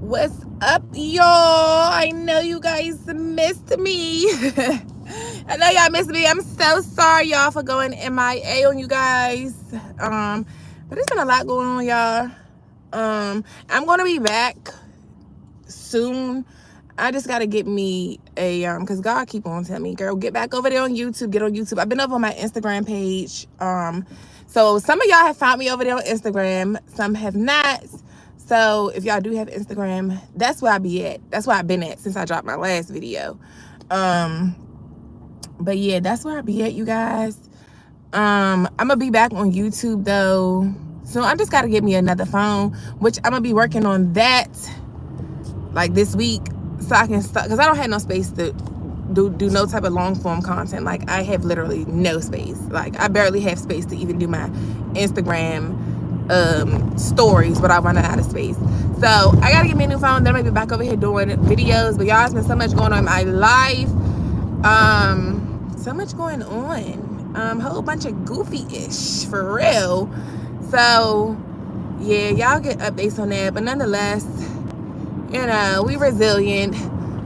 What's up, y'all? I know you guys missed me. I know y'all missed me. I'm so sorry, y'all, for going MIA on you guys. But there's been a lot going on, y'all. I'm gonna be back soon. I just gotta get me a because God keep on telling me, girl, get back over there on YouTube. Get on YouTube. I've been over on my Instagram page. So some of y'all have found me over there on Instagram. Some have not. So if y'all do have Instagram, that's where I be at. That's where I've been at since I dropped my last video. But yeah, that's where I be at, you guys. I'm gonna be back on YouTube though. So I just gotta get me another phone, which I'm gonna be working on that like this week, so I can start, because I don't have no space to do no type of long form content. Like, I have literally no space. Like, I barely have space to even do my Instagram stories, but I run out of space. So I gotta get me a new phone. Then I'm gonna be back over here doing videos. But y'all, there's been so much going on in my life. So much going on. Whole bunch of goofy-ish, for real. So yeah, y'all get updates on that. But nonetheless, you know, we resilient.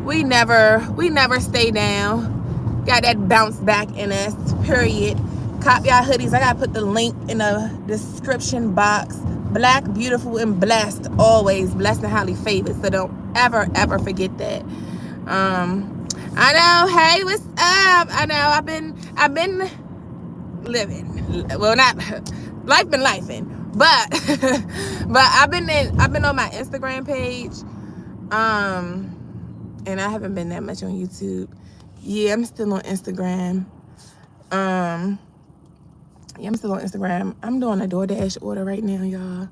We never stay down. Got that bounce back in us, period. Cop y'all hoodies. I gotta put the link in the description box. Black, beautiful, and blessed. Always blessed and highly favored. So don't ever forget that. I know, hey, what's up? I know I've been living. Well, not life been lifing. But but I've been on my Instagram page. And I haven't been that much on YouTube. Yeah, I'm still on Instagram. Yeah, I'm still on Instagram. I'm doing a DoorDash order right now, y'all.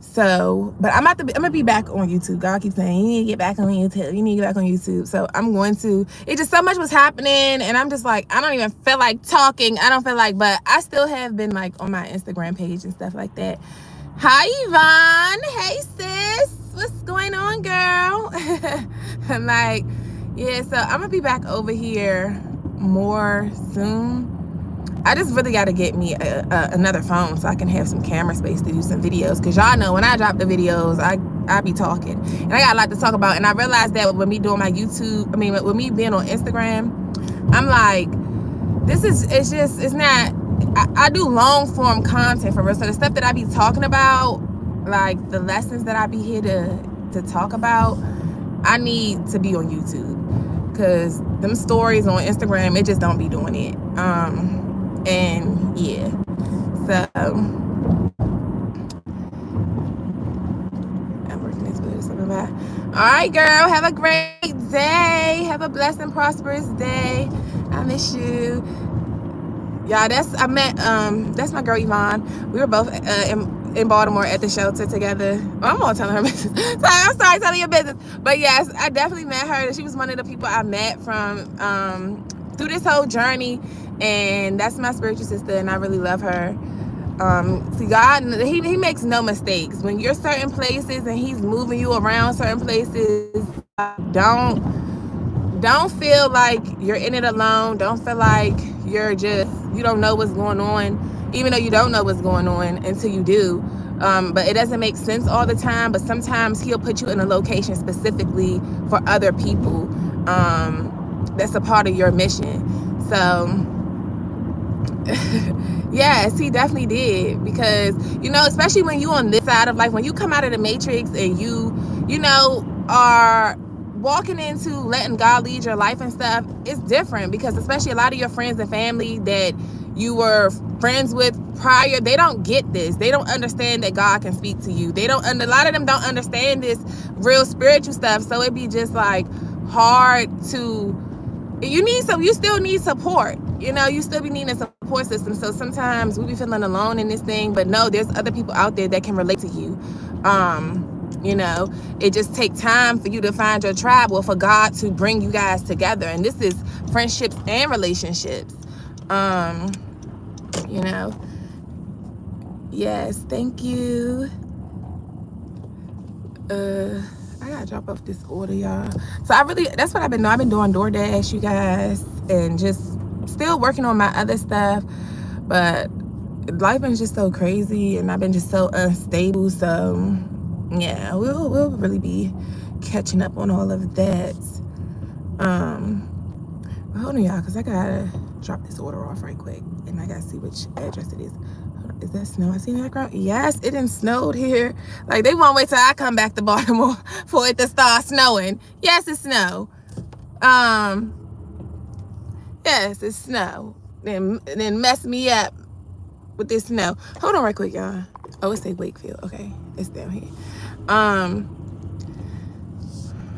So, but I'm gonna be back on YouTube. God keeps saying, you need to get back on YouTube. You need to get back on YouTube. So I'm going to. It just so much was happening, and I'm just like, I don't even feel like talking. I don't feel like, but I still have been like on my Instagram page and stuff like that. Hi, Yvonne. Hey, sis. What's going on, girl? I'm like, yeah, so I'm gonna be back over here more soon. I just really got to get me another phone so I can have some camera space to do some videos, because y'all know when I drop the videos, I be talking, and I got a lot to talk about. And I realized that with me doing my YouTube, with me being on Instagram, I'm like, it's not, I do long form content for real. So the stuff that I be talking about, like the lessons that I be here to talk about, I need to be on YouTube, because them stories on Instagram, it just don't be doing it. And yeah, so I'm working this good. Something about. All right, girl. Have a great day. Have a blessed and prosperous day. I miss you. Y'all, that's my girl Yvonne. We were both in Baltimore at the shelter together. Well, I'm gonna tell her business. I'm sorry telling your business. But yes, I definitely met her. She was one of the people I met from through this whole journey. And that's my spiritual sister, and I really love her. See, God, he makes no mistakes. When you're certain places and he's moving you around certain places, don't feel like you're in it alone. Don't feel like you don't know what's going on, even though you don't know what's going on until you do. But it doesn't make sense all the time. But sometimes he'll put you in a location specifically for other people. That's a part of your mission. So yes, he definitely did, because you know, especially when you on this side of life, when you come out of the matrix and you know, are walking into letting God lead your life and stuff, it's different, because especially a lot of your friends and family that you were friends with prior, they don't get this. They don't understand that God can speak to you. A lot of them don't understand this real spiritual stuff. So it be just like hard to, you still need support. You know, you still be needing a support system. So sometimes we be feeling alone in this thing, but no, there's other people out there that can relate to you. You know, it just takes time for you to find your tribe, or for God to bring you guys together. And this is friendships and relationships. You know, yes, thank you. I gotta drop off this order, y'all. So that's what I've been doing. I've been doing DoorDash, you guys, and just still working on my other stuff. But life is just so crazy, and I've been just so unstable. So yeah, we'll really be catching up on all of that. Hold on, y'all, because I gotta drop this order off right quick, and I gotta see which address it is. Is that snow? I see in the background. Yes, it done snowed here. Like, they won't wait till I come back to Baltimore for it to start snowing. Yes, it's snow. Yes, it's snow. Then mess me up with this snow. Hold on right quick, y'all. Oh, it say Wakefield. Okay, it's down here.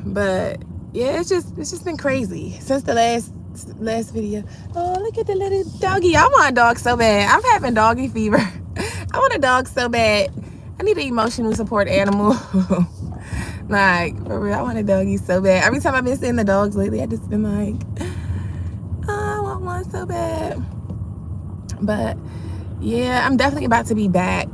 But yeah, it's just been crazy since the last video. Oh, look at the little doggy. I want a dog so bad. I'm having doggy fever. I want a dog so bad. I need an emotional support animal. Like, for real, I want a doggy so bad. Every time I've been seeing the dogs lately, I just been like, oh, I want one so bad. But yeah, I'm definitely about to be back.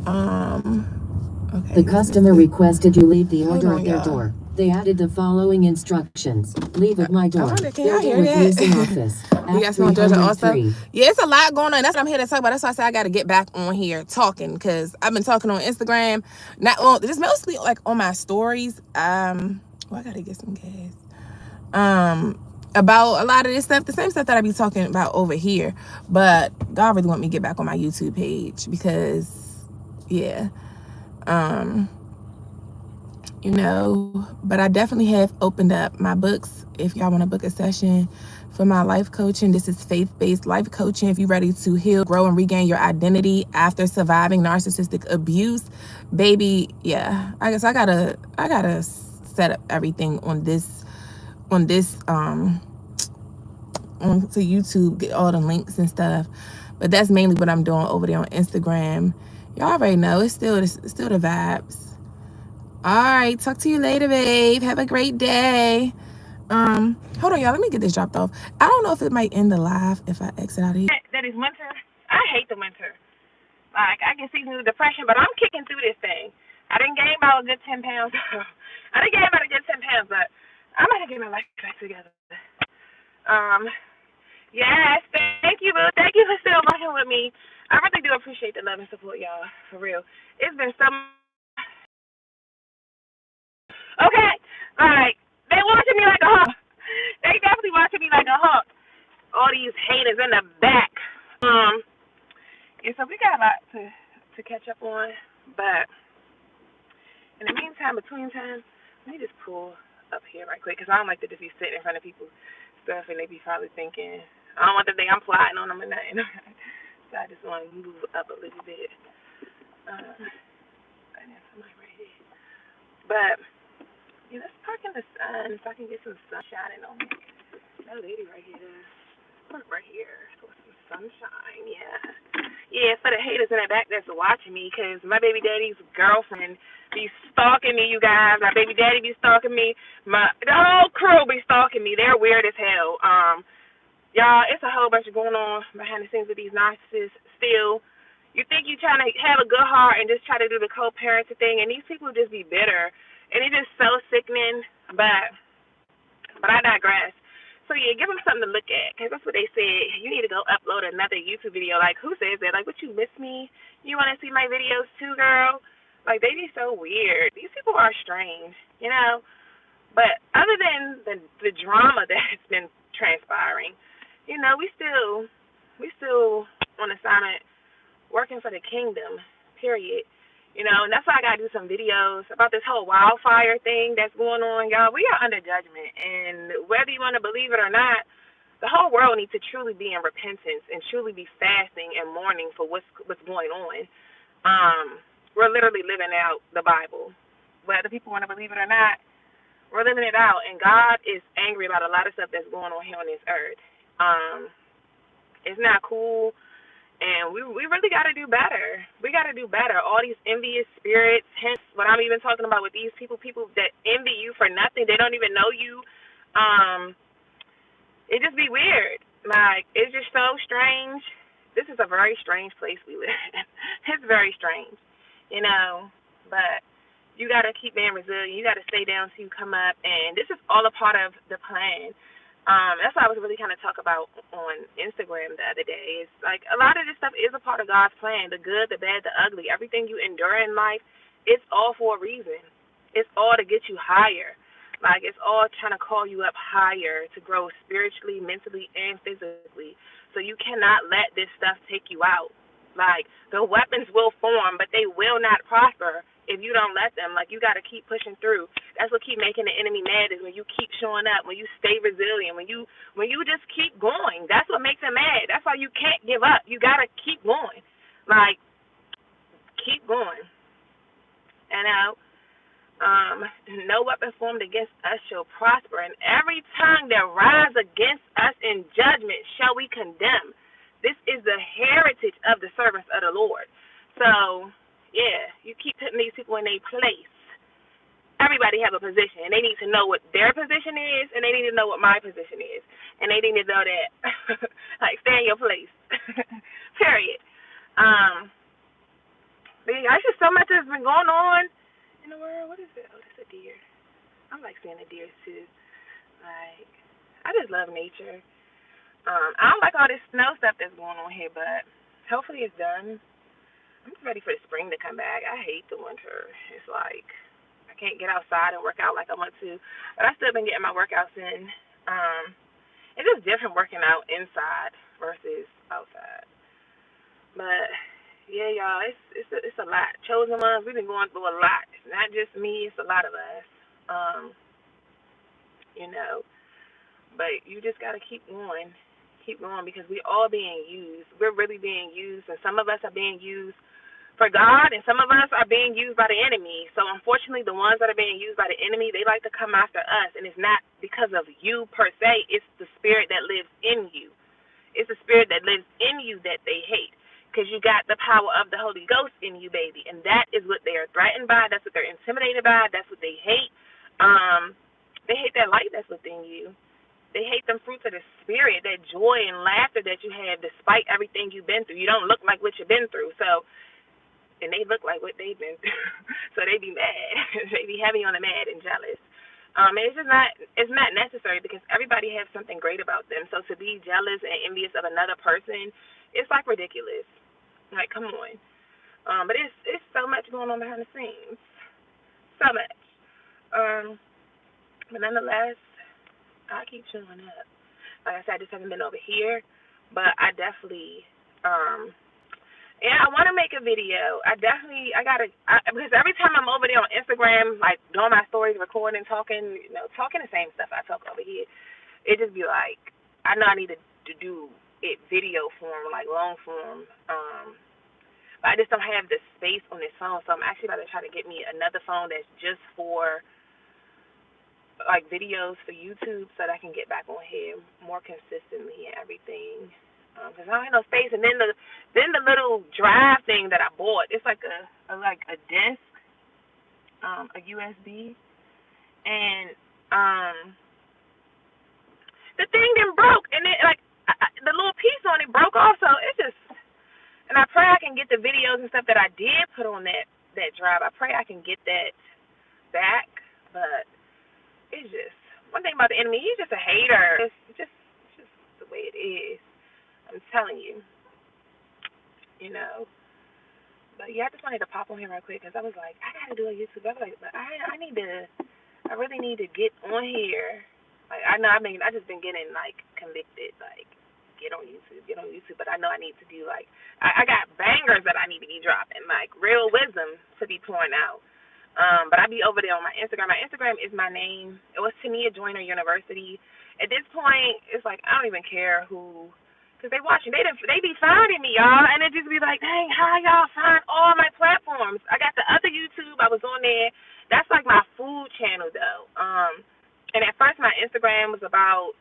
Okay. The customer requested you leave the order at their door. They added the following instructions: leave at my door. Can y'all hear that? Office. You guys want Georgia also? Yeah, it's a lot going on. That's what I'm here to talk about. That's why I said I got to get back on here talking, because I've been talking on Instagram, not on, just mostly like on my stories. I gotta get some gas. About a lot of this stuff, the same stuff that I be talking about over here. But God really want me to get back on my YouTube page, because yeah. You know, but I definitely have opened up my books. If y'all want to book a session for my life coaching, this is faith-based life coaching. If you're ready to heal, grow, and regain your identity after surviving narcissistic abuse, baby, yeah. I guess I gotta set up everything on this onto YouTube, get all the links and stuff. But that's mainly what I'm doing over there on Instagram. Y'all already know it's still the vibes. All right, talk to you later, babe. Have a great day. Hold on, y'all. Let me get this dropped off. I don't know if it might end the live if I exit out of here. That is winter. I hate the winter. Like, I can see the depression, but I'm kicking through this thing. I didn't gain about a good 10 pounds. But I'm going to get my life back together. Yes, thank you, boo. Thank you for still working with me. I really do appreciate the love and support, y'all. For real. It's been so. Okay. Like, they watching me like a hawk. They definitely watching me like a hawk. All these haters in the back. And so we got a lot to catch up on. But in the meantime, between time, let me just pull up here right quick, because I don't like to just be sitting in front of people's stuff and they be probably thinking, I don't want them to think I'm plotting on them or nothing. So I just want to move up a little bit. And there's somebody right here. But yeah, let's park in the sun so I can get some sun shining on me. That lady right here does park right here for some sunshine. Yeah, for the haters in the back that's watching me, because my baby daddy's girlfriend be stalking me, you guys. My baby daddy be stalking me. The whole crew be stalking me. They're weird as hell. Y'all, it's a whole bunch of going on behind the scenes with these narcissists still. You think you trying to have a good heart and just try to do the co-parenting thing, and these people just be bitter. And it's just so sickening. But I digress. So, yeah, give them something to look at, because that's what they said. You need to go upload another YouTube video. Like, who says that? Like, what, you miss me? You want to see my videos too, girl? Like, they be so weird. These people are strange, you know? But other than the drama that's been transpiring, you know, we still on assignment working for the kingdom, period. You know, and that's why I got to do some videos about this whole wildfire thing that's going on. Y'all, we are under judgment. And whether you want to believe it or not, the whole world needs to truly be in repentance and truly be fasting and mourning for what's going on. We're literally living out the Bible. Whether people want to believe it or not, we're living it out. And God is angry about a lot of stuff that's going on here on this earth. It's not cool. And we really got to do better. We got to do better. All these envious spirits, hence what I'm even talking about with these people that envy you for nothing. They don't even know you. It just be weird. Like, it's just so strange. This is a very strange place we live in. It's very strange, you know. But you got to keep being resilient. You got to stay down till you come up. And this is all a part of the plan. That's what I was really kind of talk about on Instagram the other day. It's like a lot of this stuff is a part of God's plan, the good, the bad, the ugly. Everything you endure in life it's all for a reason. It's all to get you higher. Like, it's all trying to call you up higher to grow spiritually, mentally, and physically. So you cannot let this stuff take you out. Like, the weapons will form, but they will not prosper if you don't let them. Like, you got to keep pushing through. That's what keep making the enemy mad, is when you keep showing up, when you stay resilient, when you just keep going. That's what makes him mad. That's why you can't give up. You got to keep going. Like, keep going. And no weapon formed against us shall prosper, and every tongue that rise against us in judgment shall we condemn. This is the heritage of the servants of the Lord. So, yeah, you keep putting these people in their place. Everybody have a position, and they need to know what their position is, and they need to know what my position is, and they need to know that, like, stay in your place. Period. But yeah, it's just so much that's been going on in the world. What is it? Oh, that's a deer. I like seeing the deer too. Like, I just love nature. I don't like all this snow stuff that's going on here, but hopefully it's done. I'm just ready for the spring to come back. I hate the winter. It's like I can't get outside and work out like I want to, but I still been getting my workouts in. It's just different working out inside versus outside. But yeah, y'all, it's a lot. Chosen ones, we've been going through a lot. It's not just me, it's a lot of us. You know, but you just gotta keep going because we all being used. We're really being used, and some of us are being used for God, and some of us are being used by the enemy. So unfortunately, the ones that are being used by the enemy, they like to come after us, and it's not because of you per se. It's the spirit that lives in you. It's the spirit that lives in you that they hate, because you got the power of the Holy Ghost in you, baby, and that is what they are threatened by. That's what they're intimidated by. That's what they hate. They hate that light that's within you. They hate them fruits of the spirit, that joy and laughter that you have despite everything you've been through. You don't look like what you've been through, so, and they look like what they've been through, so they be mad. They be heavy on the mad and jealous. And it's not necessary, because everybody has something great about them. So to be jealous and envious of another person, it's like ridiculous. Like, come on. But it's so much going on behind the scenes, so much. But nonetheless, I keep showing up. Like I said, I just haven't been over here, but I definitely, I want to make a video. Because every time I'm over there on Instagram, like doing my stories, recording, talking the same stuff I talk over here, it just be like, I know I need to do it video form, like long form, but I just don't have the space on this phone, so I'm actually about to try to get me another phone that's just for like videos for YouTube, so that I can get back on here more consistently and everything. Because I don't have no space. And then the little drive thing that I bought, it's like a disc, a USB, and the thing then broke, and it the little piece on it broke off. So it's just, and I pray I can get the videos and stuff that I did put on that drive. I pray I can get that back, but it's just one thing about the enemy. He's just a hater. It's just the way it is. I'm telling you, But yeah, I just wanted to pop on here real quick, because I was like, I gotta do a YouTube. I was like, but I really need to get on here. Like, I know, I just been getting like convicted, like get on YouTube. But I know I need to do like, I got bangers that I need to be dropping, like real wisdom to be pouring out. But I be over there on my Instagram. My Instagram is my name. It was Tania Joyner University. At this point, it's like I don't even care who, because they watching. They be finding me, y'all, and it just be like, dang, how y'all find all my platforms? I got the other YouTube. I was on there. That's like my food channel though. And at first my Instagram was about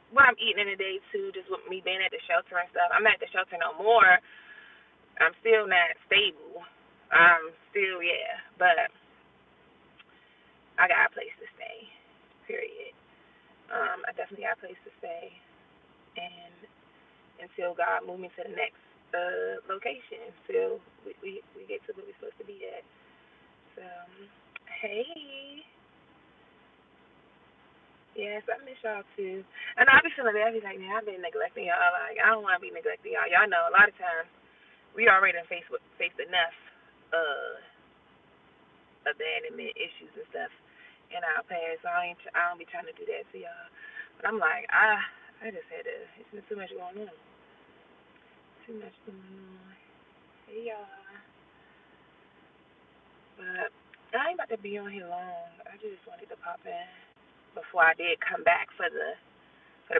what I'm eating in a day too, just with me being at the shelter and stuff. I'm not at the shelter no more. I'm still not stable. But I got a place to stay, period. I definitely got a place to stay, and until God move me to the next location, till we get to where we're supposed to be at. So, hey, yes, I miss y'all too. And I be feeling bad. I be like, man, I've been neglecting y'all. Like, I don't want to be neglecting y'all. Y'all know a lot of times we already faced enough abandonment issues and stuff in our past. So I don't be trying to do that to y'all. But I'm like, I just had to. It's been too much going on. Too much going on. Hey y'all. But I ain't about to be on here long. I just wanted to pop in before I did come back for the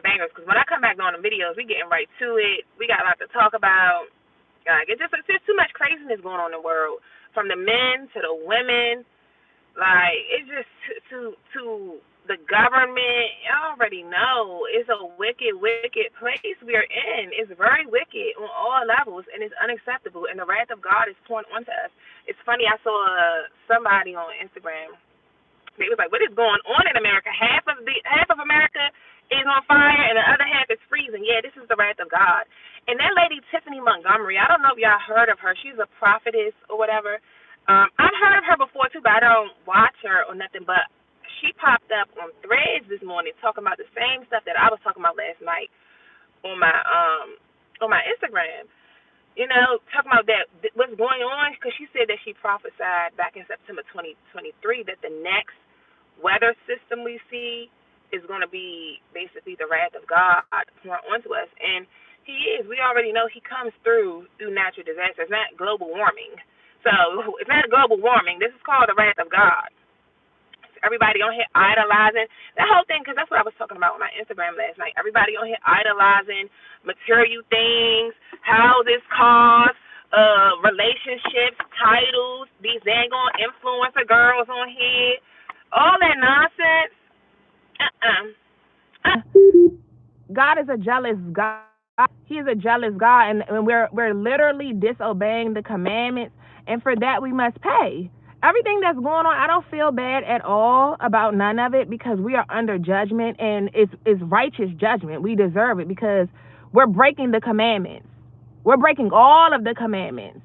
bangers. Because when I come back on the videos, we getting right to it. We got a lot to talk about. Like, it's just too much craziness going on in the world. From the men to the women. Like, it's just to the government. I already know it's a wicked, wicked place we are in. It's very wicked on all levels, and it's unacceptable. And the wrath of God is pouring onto us. It's funny. I saw somebody on Instagram. They was like, "What is going on in America? Half of America is on fire, and the other half is freezing." Yeah, this is the wrath of God. And that lady Tiffany Montgomery, I don't know if y'all heard of her. She's a prophetess or whatever. I've heard of her before too, but I don't watch her or nothing. But she popped up on Threads this morning talking about the same stuff that I was talking about last night on my Instagram. You know, talking about that what's going on, because she said that she prophesied back in September 2023 that the next weather system we see is going to be basically the wrath of God pouring onto us. And he is. We already know he comes through natural disasters, not global warming. So it's not global warming. This is called the wrath of God. Everybody on here idolizing that whole thing, because that's what I was talking about on my Instagram last night. Everybody on here idolizing material things, houses, cars, relationships, titles. These dang on influencer girls on here, all that nonsense. God is a jealous God. He is a jealous God, and we're literally disobeying the commandments, and for that we must pay. Everything that's going on, I don't feel bad at all about none of it, because we are under judgment, and it's righteous judgment. We deserve it because we're breaking the commandments. We're breaking all of the commandments.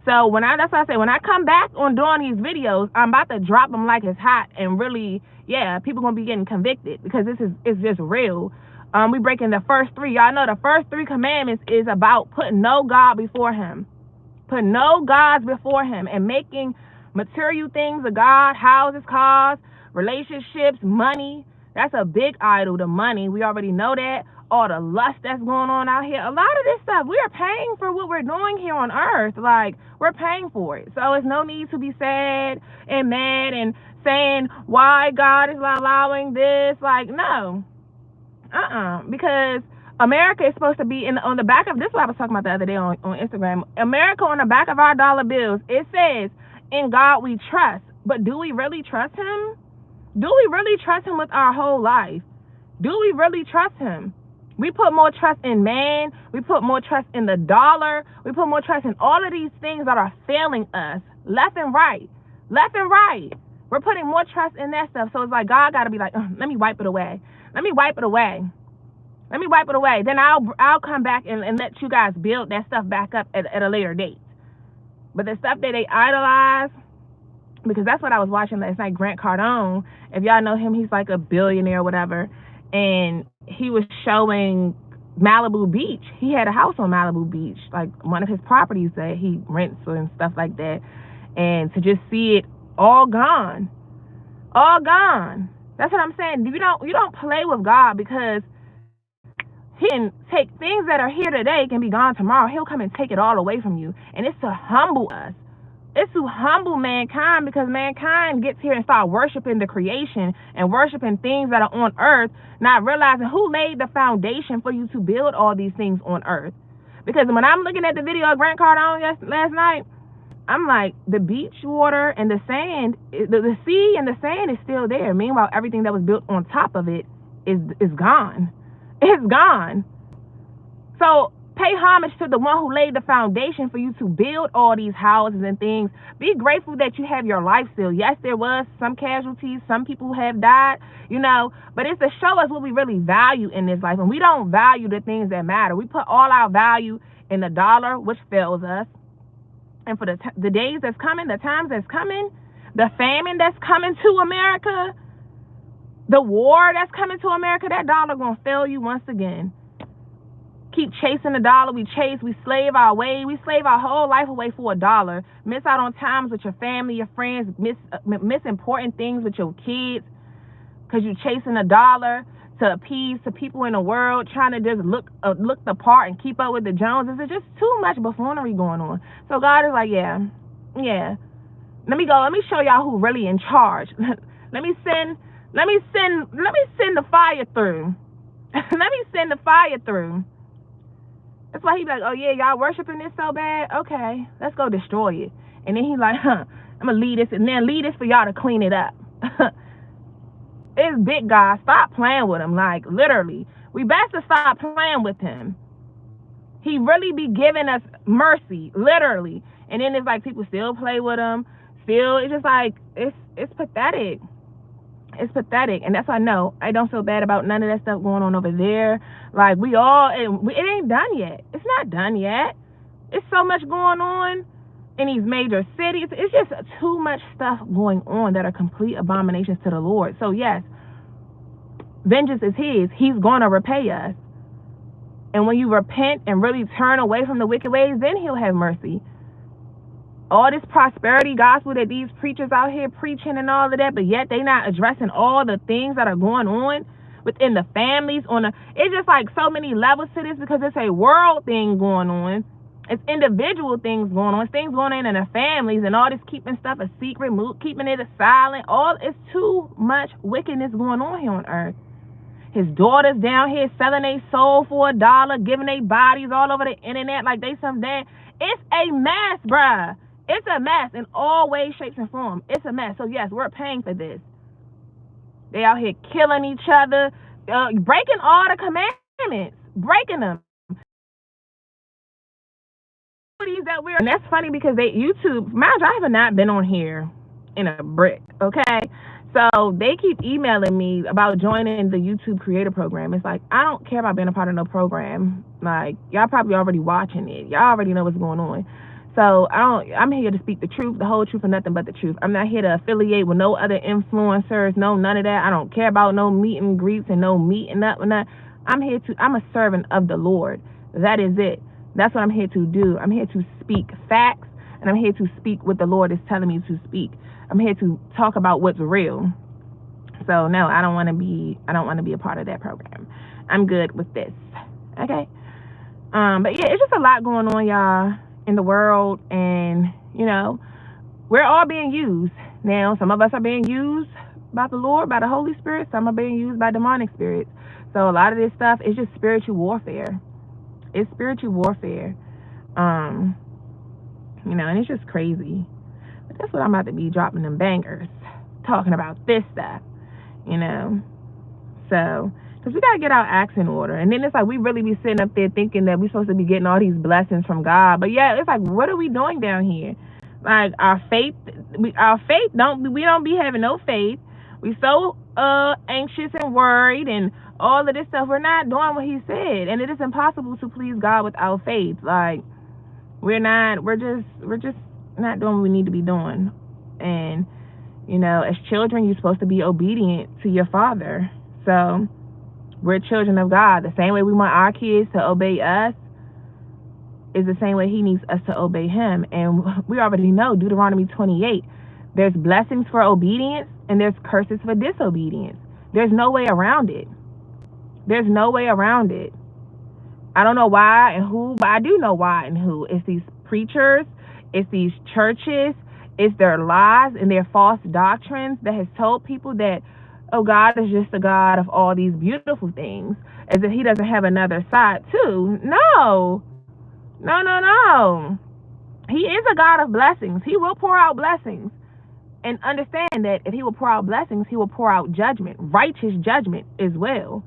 So that's why I say, when I come back on doing these videos, I'm about to drop them like it's hot, and really, yeah, people gonna be getting convicted, because it's just real. We breaking the first three. Y'all know the first three commandments is about putting no God before him. Put no gods before him, and making material things a God, houses, cars, relationships, money. That's a big idol, the money. We already know that. All the lust that's going on out here. A lot of this stuff, we are paying for what we're doing here on earth. Like, we're paying for it. So it's no need to be sad and mad and saying why God is allowing this. Like, no. Because America is supposed to be on the back of this. Is what I was talking about the other day on Instagram. America, on the back of our dollar bills, it says, "In God we trust." But do we really trust him? Do we really trust him with our whole life? Do we really trust him? We put more trust in man. We put more trust in the dollar. We put more trust in all of these things that are failing us left and right. Left and right. We're putting more trust in that stuff. So it's like, God got to be like, let me wipe it away. Let me wipe it away. Let me wipe it away. Then I'll come back and let you guys build that stuff back up at a later date. But the stuff that they idolize, because that's what I was watching last night, Grant Cardone. If y'all know him, he's like a billionaire or whatever. And he was showing Malibu Beach. He had a house on Malibu Beach, like one of his properties that he rents and stuff like that. And to just see it all gone. All gone. That's what I'm saying. You don't play with God, because he can take things that are here today can be gone tomorrow. He'll come and take it all away from you. And it's to humble us. It's to humble mankind, because mankind gets here and start worshiping the creation and worshiping things that are on earth, not realizing who laid the foundation for you to build all these things on earth. Because when I'm looking at the video of Grant Cardone last night, I'm like, the beach water and the sand, the sea and the sand is still there. Meanwhile, everything that was built on top of it is gone. It's gone. So pay homage to the one who laid the foundation for you to build all these houses and things. Be grateful that you have your life still. Yes, there was some casualties. Some people have died, but it's to show us what we really value in this life. And we don't value the things that matter. We put all our value in the dollar, which fails us. And for the days that's coming, the times that's coming, the famine that's coming to America, the war that's coming to America, that dollar gonna fail you once again. keep chasing the dollar. We slave our way. We slave our whole life away for $1. Miss out on times with your family, your friends. Miss important things with your kids because you're chasing $1 to appease to people in the world, trying to just look the part and keep up with the Joneses. It's just too much buffoonery going on. So God is like, yeah. Let me show y'all who really in charge. let me send the fire through. Let me send the fire through. That's why he be like, oh yeah, y'all worshiping this so bad? Okay, let's go destroy it. And then he like, I'm gonna lead this and then lead this for y'all to clean it up. It's big God. Stop playing with him. Like literally, we best to stop playing with him. He really be giving us mercy, literally. And then it's like people still play with him. Still, it's just like it's pathetic. It's pathetic, and that's why I don't feel bad about none of that stuff going on over there. Like it ain't done yet. It's not done yet. It's so much going on in these major cities. It's just too much stuff going on that are complete abominations to the Lord. So yes, vengeance is his. He's gonna repay us. And when you repent and really turn away from the wicked ways, then he'll have mercy. All this prosperity gospel that these preachers out here preaching and all of that, but yet they not addressing all the things that are going on within the families. It's just like so many levels to this because it's a world thing going on. It's individual things going on. It's things going on in the families and all this keeping stuff a secret, keeping it a silent. It's too much wickedness going on here on earth. His daughters down here selling their soul for $1, giving their bodies all over the internet like they some damn. It's a mess, bruh. It's a mess in all ways, shapes, and forms. It's a mess. So, yes, we're paying for this. They out here killing each other, breaking all the commandments, breaking them. And that's funny because YouTube, mind you, I have not been on here in a brick, okay? So they keep emailing me about joining the YouTube creator program. It's like, I don't care about being a part of no program. Like, y'all probably already watching it. Y'all already know what's going on. So I'm here to speak the truth, the whole truth, and nothing but the truth. I'm not here to affiliate with no other influencers, no none of that. I don't care about no meet and greets and no meeting up and that. I'm a servant of the Lord. That is it. That's what I'm here to do. I'm here to speak facts, and I'm here to speak what the Lord is telling me to speak. I'm here to talk about what's real. So no, I don't want to be a part of that program. I'm good with this. Okay. But yeah, it's just a lot going on, y'all, in the world, and we're all being used. Now, some of us are being used by the Lord, by the Holy Spirit. Some are being used by demonic spirits. So a lot of this stuff is just spiritual warfare. It's spiritual warfare. And it's just crazy. But that's what I'm about to be dropping them bangers, talking about this stuff, So, because we got to get our acts in order. And then it's like we really be sitting up there thinking that we're supposed to be getting all these blessings from God. But yeah, it's like, what are we doing down here? Like we don't be having no faith. We so anxious and worried and all of this stuff. We're not doing what he said. And it is impossible to please God without faith. Like we're just not doing what we need to be doing. And, as children, you're supposed to be obedient to your father. So we're children of God. The same way we want our kids to obey us is the same way he needs us to obey him. And we already know Deuteronomy 28. There's blessings for obedience and there's curses for disobedience. There's no way around it. There's no way around it. I don't know why and who, but I do know why and who. It's these preachers, it's these churches, it's their lies and their false doctrines that has told people that, oh, God is just a God of all these beautiful things, as if he doesn't have another side too. No. He is a God of blessings. He will pour out blessings. And understand that if he will pour out blessings, he will pour out judgment, righteous judgment as well.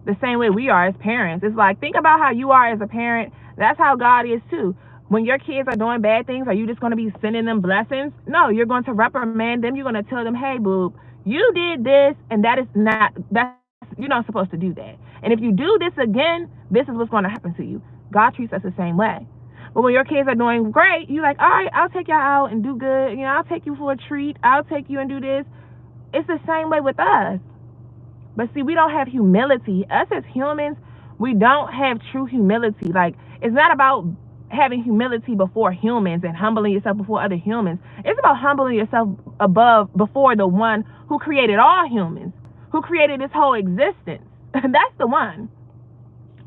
The same way we are as parents. It's like, think about how you are as a parent. That's how God is too. When your kids are doing bad things, are you just going to be sending them blessings? No, you're going to reprimand them. You're going to tell them, hey, boob, you did this, and you're not supposed to do that. And if you do this again, this is what's going to happen to you. God treats us the same way. But when your kids are doing great, you're like, all right, I'll take y'all out and do good. I'll take you for a treat. I'll take you and do this. It's the same way with us. But see, we don't have humility. Us as humans, We don't have true humility. Like, it's not about having humility before humans and humbling yourself before other humans. It's about humbling yourself before the one who created all humans, who created this whole existence. That's the one.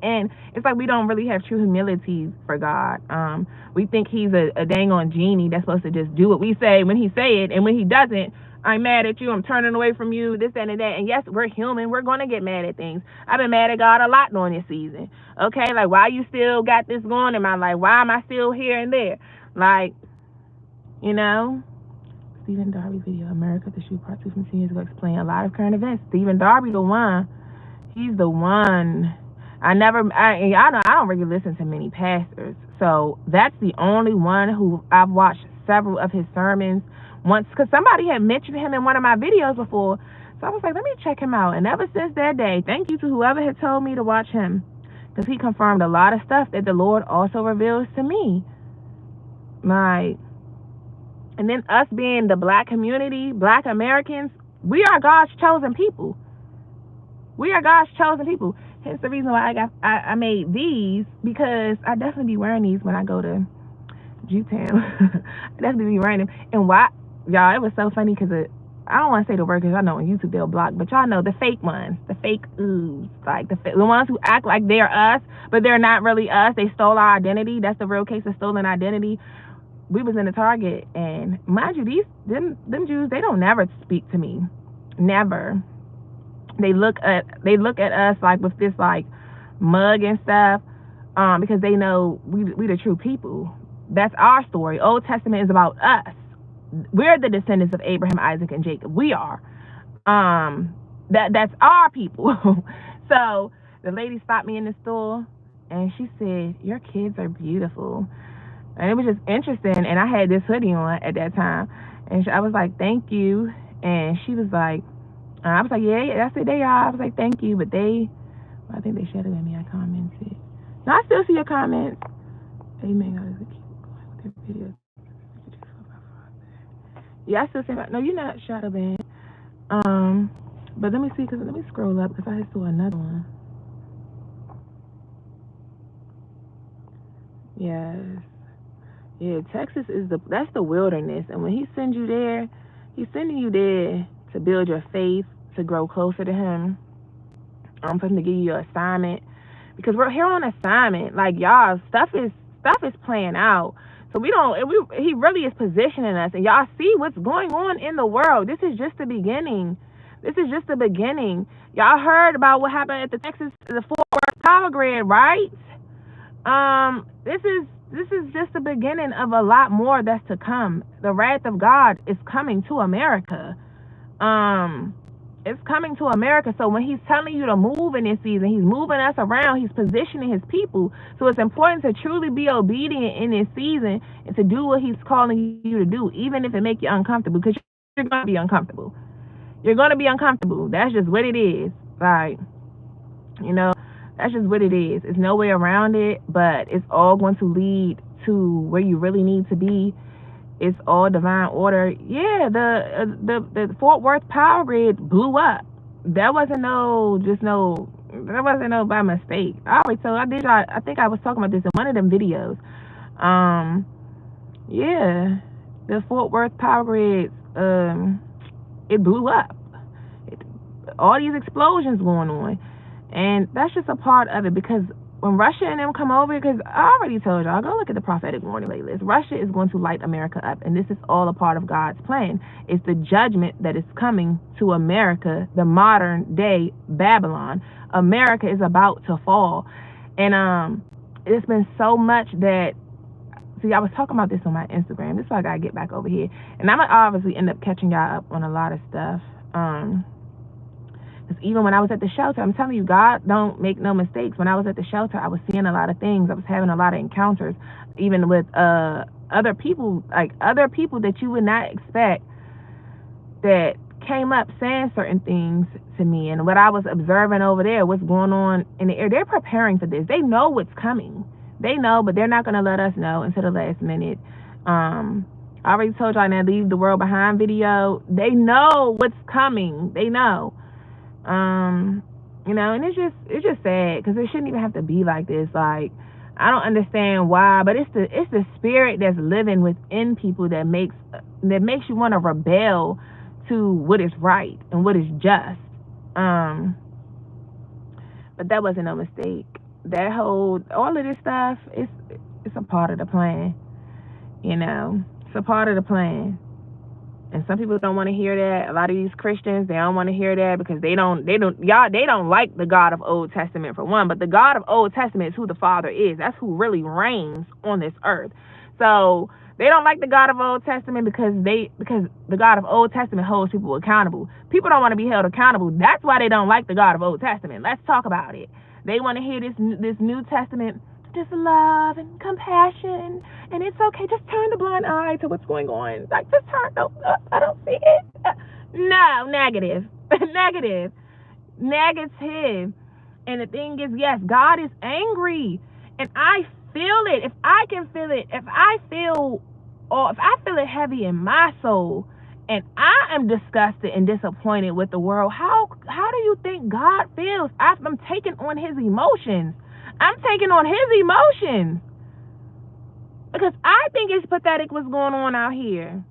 And it's like we don't really have true humility for God. We think he's a dang on genie that's supposed to just do what we say when he say it, and when he doesn't, I'm mad at you, I'm turning away from you, this, that, and that. And yes, we're human, we're gonna get mad at things. I've been mad at God a lot during this season. Okay, like, why you still got this going in my life? Why am I still here and there? Like, you know, Stephen Darby video, America, the Shoe Part 2 from 10 years ago, explain a lot of current events. Stephen Darby, the one. He's the one. Y'all know I don't really listen to many pastors, so that's the only one who I've watched several of his sermons once, because somebody had mentioned him in one of my videos before, so I was like, let me check him out. And ever since that day, thank you to whoever had told me to watch him, because he confirmed a lot of stuff that the Lord also reveals to me. Like, and then us being the black community, black Americans, we are God's chosen people. We are God's chosen people. Hence the reason why I made these, because I definitely be wearing these when I go to Jewtown. I definitely be wearing them. And why, y'all, it was so funny because I don't want to say the word because I know on YouTube they'll block, but y'all know the fake ones, the fake oohs, like the ones who act like they're us, but they're not really us. They stole our identity. That's the real case of stolen identity. We was in the Target, and mind you, them Jews, they don't never speak to me, never. They look at us like with this like mug and stuff, because they know we the true people. That's our story. Old Testament is about us. We're the descendants of Abraham, Isaac, and Jacob. We are. That's our people. So the lady stopped me in the store and she said, "Your kids are beautiful." And it was just interesting. And I had this hoodie on at that time, and I was like, "Thank you." And she was like, I was like, yeah, that's it, they are. I was like, thank you, but I think they shouted at me. I commented. No, I still see your comments. Amen. God is a keep going with their videos. Yeah, I still see. No, you're not shadow banned. But let me see, let me scroll up because I saw another one. Yes. Yeah, Texas is that's the wilderness, and when he sends you there, he's sending you there to build your faith, to grow closer to him. For him to give you your assignment, because we're here on assignment. Like, y'all, stuff is playing out. So he really is positioning us, and y'all see what's going on in the world. This is just the beginning. This is just the beginning. Y'all heard about what happened at the Fort Worth power grid, right? This is just the beginning of a lot more that's to come. The wrath of God is coming to America. It's coming to America. So when he's telling you to move in this season, he's moving us around. He's positioning his people. So it's important to truly be obedient in this season and to do what he's calling you to do, even if it makes you uncomfortable, because you're going to be uncomfortable. You're going to be uncomfortable. That's just what it is. Like, that's just what it is. There's no way around it, but it's all going to lead to where you really need to be. It's all divine order. Yeah, the Fort Worth power grid blew up. That wasn't no by mistake. I think I was talking about this in one of them videos. Yeah, the Fort Worth power grid, it blew up. All these explosions going on, and that's just a part of it, because when Russia and them come over, because I already told y'all, go look at the prophetic warning playlist. Russia is going to light America up, and this is all a part of God's plan. It's the judgment that is coming to America, the modern day Babylon. America is about to fall, and it's been so much that, see, I was talking about this on my Instagram. This is why I gotta get back over here, and I'm gonna obviously end up catching y'all up on a lot of stuff. Even when I was at the shelter, I'm telling you, God don't make no mistakes. When I was at the shelter, I was seeing a lot of things. I was having a lot of encounters, even with other people that you would not expect, that came up saying certain things to me. And what I was observing over there, what's going on in the air, they're preparing for this. They know what's coming. They know, but they're not going to let us know until the last minute. I already told y'all in that Leave the World Behind video, they know what's coming. They know. You know, and it's just sad because it shouldn't even have to be like this. Like, I don't understand why, but it's the spirit that's living within people that makes you want to rebel to what is right and what is just. But that wasn't no mistake. That whole all of this stuff it's a part of the plan. You know, it's a part of the plan. And some people don't want to hear that. A lot of these Christians, they don't want to hear that because they don't like the God of Old Testament for one. But the God of Old Testament is who the Father is. That's who really reigns on this earth. So they don't like the God of Old Testament because the God of Old Testament holds people accountable. People don't want to be held accountable. That's why they don't like the God of Old Testament. Let's talk about it. They want to hear this New Testament, just love and compassion, and it's okay. Just turn the blind eye to what's going on. Like, just turn. No, I don't see it. No, negative, negative. And the thing is, yes, God is angry, and I feel it. If I can feel it, if I feel it heavy in my soul, and I am disgusted and disappointed with the world, how do you think God feels? I'm taking on His emotions. I'm taking on His emotions because I think it's pathetic what's going on out here.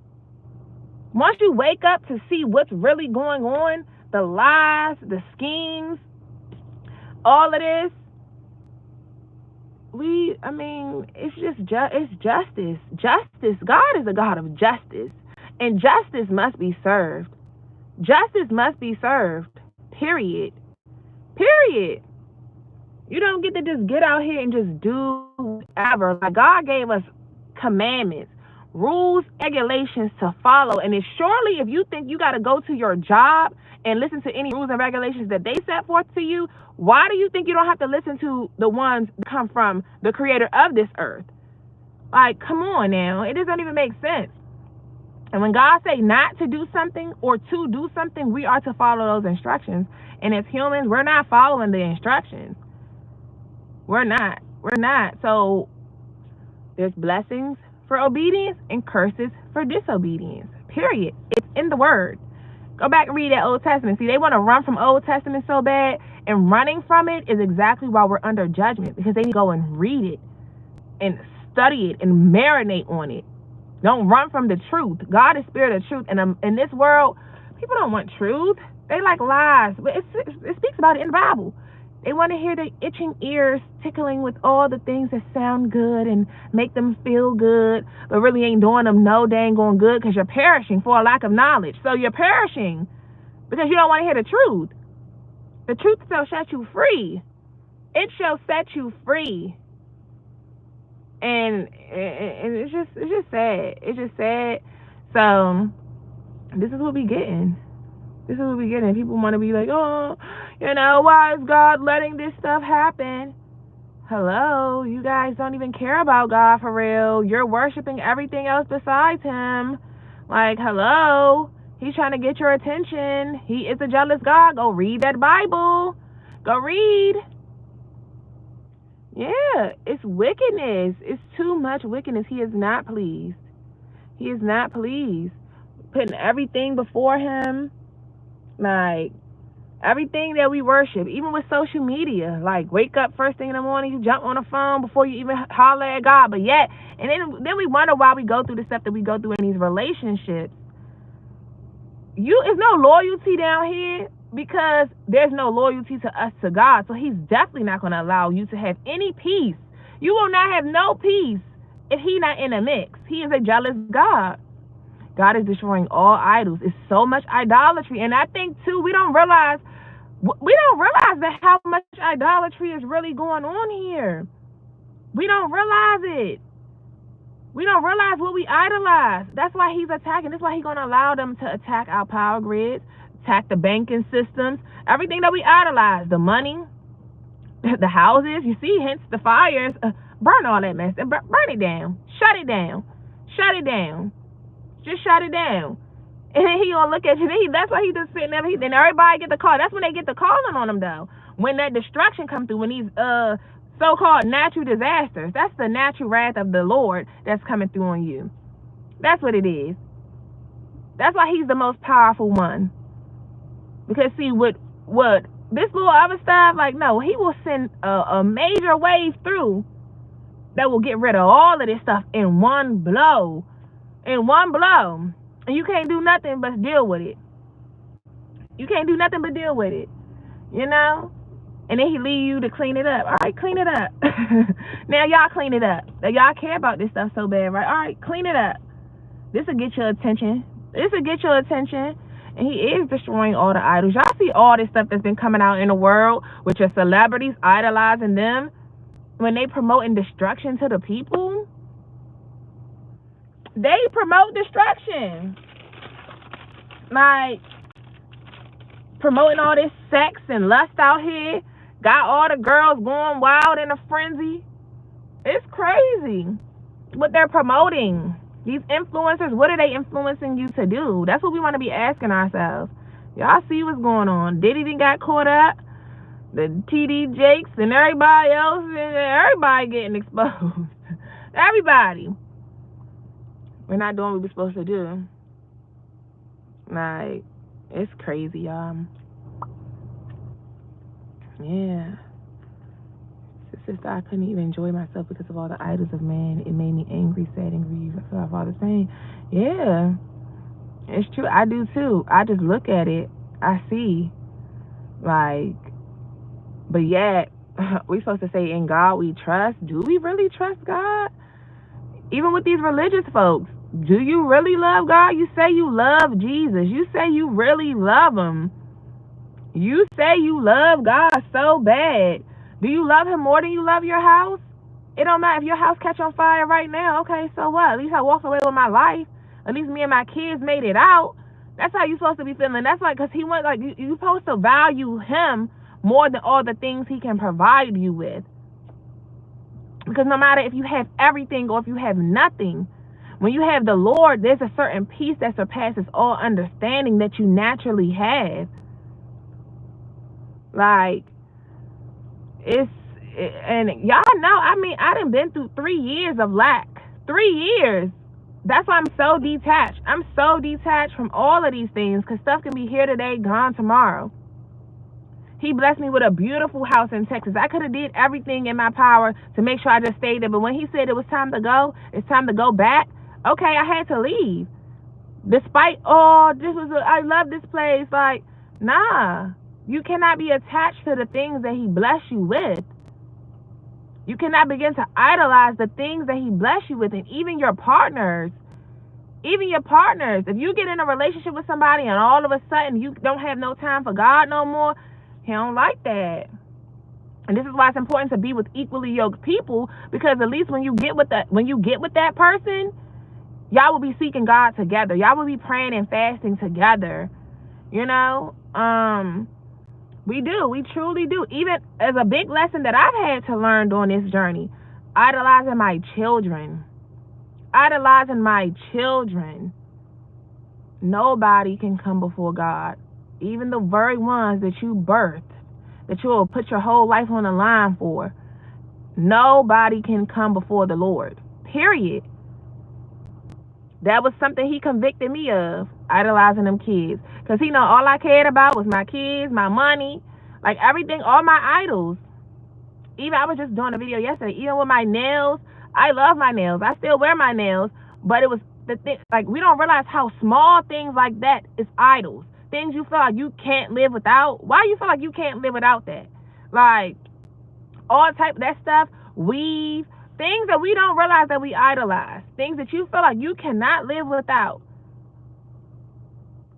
Once you wake up to see what's really going on, the lies, the schemes, all of this, it's justice. Justice. God is a God of justice, and justice must be served. Justice must be served. Period. Period. You don't get to just get out here and just do whatever. Like, God gave us commandments, rules, regulations to follow. And it's surely if you think you got to go to your job and listen to any rules and regulations that they set forth to you, why do you think you don't have to listen to the ones that come from the creator of this earth? Like, come on now. It doesn't even make sense. And when God say not to do something or to do something, we are to follow those instructions. And as humans, we're not following the instructions. We're not. So there's blessings for obedience and curses for disobedience. Period. It's in the word. Go back and read that Old Testament. See, they want to run from Old Testament so bad, and running from it is exactly why we're under judgment, because they need to go and read it and study it and marinate on it. Don't run from the truth. God is spirit of truth. And in this world, people don't want truth. They like lies. But it speaks about it in the Bible. They want to hear the itching ears tickling with all the things that sound good and make them feel good, but really ain't doing them no dang on good, because you're perishing for a lack of knowledge. So you're perishing because you don't want to hear the truth. The truth shall set you free. It shall set you free. And it's just sad. It's just sad. So this is what we getting. People want to be like, oh, why is God letting this stuff happen? Hello, you guys don't even care about God for real. You're worshiping everything else besides Him. Like, hello, He's trying to get your attention. He is a jealous God. Go read that Bible. Go read. Yeah, it's wickedness. It's too much wickedness. He is not pleased. Putting everything before Him. Like, everything that we worship, even with social media, like, wake up first thing in the morning, you jump on the phone before you even holler at God. But yet, and then we wonder why we go through the stuff that we go through in these relationships. There's no loyalty down here because there's no loyalty to us, to God. So He's definitely not going to allow you to have any peace. You will not have no peace if He's not in the mix. He is a jealous God. God is destroying all idols. It's so much idolatry. And I think, too, we don't realize that how much idolatry is really going on here. We don't realize it. We don't realize what we idolize. That's why He's attacking. That's why He's going to allow them to attack our power grids, attack the banking systems, everything that we idolize, the money, the houses. You see, hence the fires. Burn all that mess and burn it down. Shut it down. Just shut it down. And then He gonna look at you. That's why He just sitting there. Then everybody get the call. That's when they get the calling on Him, though. When that destruction come through, when these so-called natural disasters, that's the natural wrath of the Lord that's coming through on you. That's what it is. That's why He's the most powerful one. Because see, what this little other stuff, like, no, he will send a major wave through that will get rid of all of this stuff in one blow. In one blow. And you can't do nothing but deal with it. You can't do nothing but deal with it. You know? And then he leave you to clean it up. All right, clean it up. Now y'all clean it up. Now y'all care about this stuff so bad, right? All right, clean it up. This will get your attention. This will get your attention. And he is destroying all the idols. Y'all see all this stuff that's been coming out in the world with your celebrities idolizing them when they promoting destruction to the people? They promote destruction. Like, promoting all this sex and lust out here. Got all the girls going wild in a frenzy. It's crazy what they're promoting. These influencers, what are they influencing you to do? That's what we want to be asking ourselves. Y'all see what's going on. Diddy done got caught up. The TD Jakes and everybody else, and everybody getting exposed. Everybody. We're not doing what we're supposed to do. Like, it's crazy, y'all. Yeah. Sister, I couldn't even enjoy myself because of all the idols of man. It made me angry, sad, and grieved. I feel my Father's pain. Yeah, it's true. I do too. I just look at it. I see. Like, but yet, we're supposed to say, in God we trust. Do we really trust God? Even with these religious folks, do you really love God? You say you love Jesus. You say you really love him. You say you love God so bad. Do you love him more than you love your house? It don't matter if your house catch on fire right now. Okay, so what? At least I walked away with my life. At least me and my kids made it out. That's how you supposed to be feeling. That's like, because he went, like, you supposed to value him more than all the things he can provide you with. Because no matter if you have everything or if you have nothing, when you have the Lord, there's a certain peace that surpasses all understanding that you naturally have. Like, and y'all know, I mean, I done been through 3 years of lack. 3 years. That's why I'm so detached. I'm so detached from all of these things, because stuff can be here today, gone tomorrow. He blessed me with a beautiful house in Texas. I could have did everything in my power to make sure I just stayed there. But when he said it was time to go, it's time to go back, okay, I had to leave. Despite all, I love this place. Like, nah. You cannot be attached to the things that he blessed you with. You cannot begin to idolize the things that he blessed you with. And even your partners. Even your partners. If you get in a relationship with somebody and all of a sudden you don't have no time for God no more, he don't like that. And this is why it's important to be with equally yoked people, because at least when you get with that person, y'all will be seeking God together. Y'all will be praying and fasting together. You know? We do. We truly do. Even as a big lesson that I've had to learn during this journey, idolizing my children. Idolizing my children. Nobody can come before God. Even the very ones that you birthed, that you will put your whole life on the line for. Nobody can come before the Lord. Period. That was something he convicted me of, idolizing them kids. Because he know all I cared about was my kids, my money, like everything, all my idols. Even, I was just doing a video yesterday, even with my nails, I love my nails. I still wear my nails, but it was the thing, like, we don't realize how small things like that is idols. Things you feel like you can't live without. Why you feel like you can't live without that? Like, all type of that stuff, weave, things that we don't realize that we idolize. Things that you feel like you cannot live without.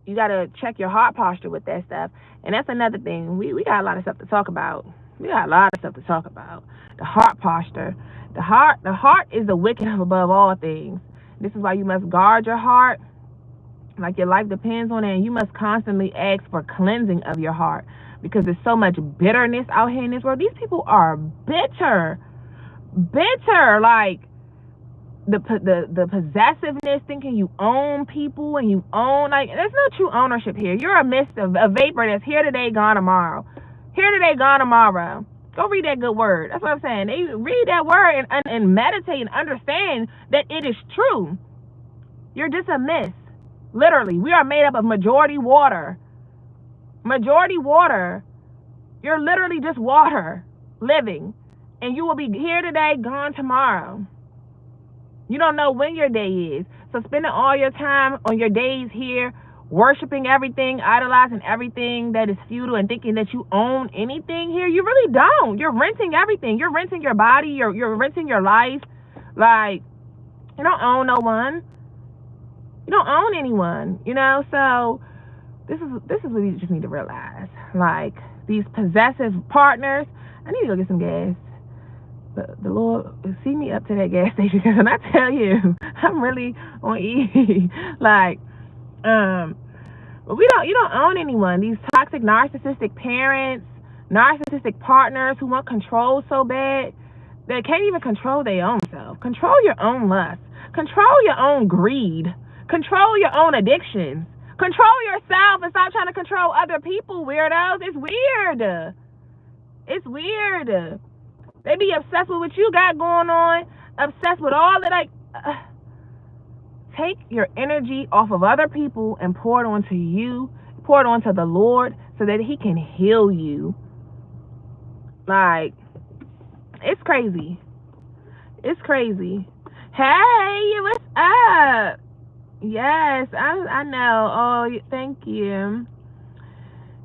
You got to check your heart posture with that stuff. And that's another thing. We got a lot of stuff to talk about. We got a lot of stuff to talk about. The heart posture. The heart is the wicked above all things. This is why you must guard your heart like your life depends on it. And you must constantly ask for cleansing of your heart, because there's so much bitterness out here in this world. These people are bitter. Like, the possessiveness, thinking you own people and you own, like, there's no true ownership here. You're a mist of a vapor that's here today, gone tomorrow. Here today, gone tomorrow. Go read that good word. That's what I'm saying. They read that word and meditate and understand that it is true. You're just a mist. Literally, we are made up of majority water. Majority water. You're literally just water living. And you will be here today, gone tomorrow. You don't know when your day is. So spending all your time on your days here, worshiping everything, idolizing everything that is futile and thinking that you own anything here, you really don't. You're renting everything. You're renting your body. You're renting your life. Like, you don't own no one. You don't own anyone, you know? So this is what you just need to realize. Like, these possessive partners. I need to go get some gas. The Lord see me up to that gas station, because when I tell you, I'm really on E. Like, but you don't own anyone. These toxic, narcissistic parents, narcissistic partners who want control so bad, they can't even control their own self. Control your own lust. Control your own greed. Control your own addictions. Control yourself and stop trying to control other people, weirdos. It's weird. It's weird. They be obsessed with what you got going on, obsessed with all that. Like, take your energy off of other people and pour it onto you, pour it onto the Lord, so that He can heal you. Like, it's crazy. It's crazy. Hey, what's up? Yes, I know. Oh, thank you.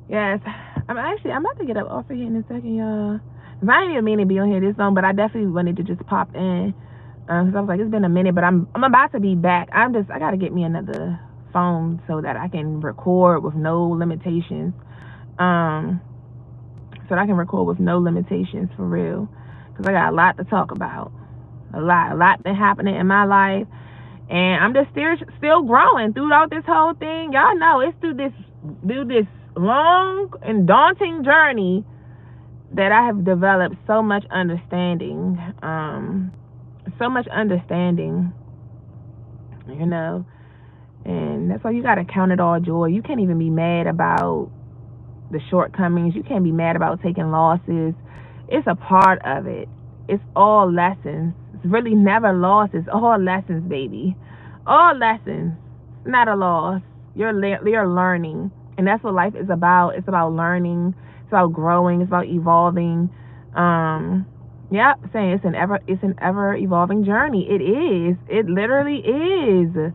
Yes, I'm about to get up off of here in a second, y'all. I didn't even mean to be on here this long, but I definitely wanted to just pop in, because I was like, it's been a minute, but I'm about to be back. I gotta get me another phone so that I can record with no limitations. So that I can record with no limitations, for real, because I got a lot to talk about. A lot been happening in my life, and I'm just still growing throughout this whole thing. Y'all know it's through this long and daunting journey that I have developed so much understanding, you know, and that's why you gotta count it all joy. You can't even be mad about the shortcomings. You can't be mad about taking losses. It's a part of it. It's all lessons. It's really never losses. All lessons, baby. All lessons. It's not a loss. You're learning, and that's what life is about. It's about learning. It's about growing. It's about evolving. Yeah, saying it's an ever evolving journey. It is. It literally is.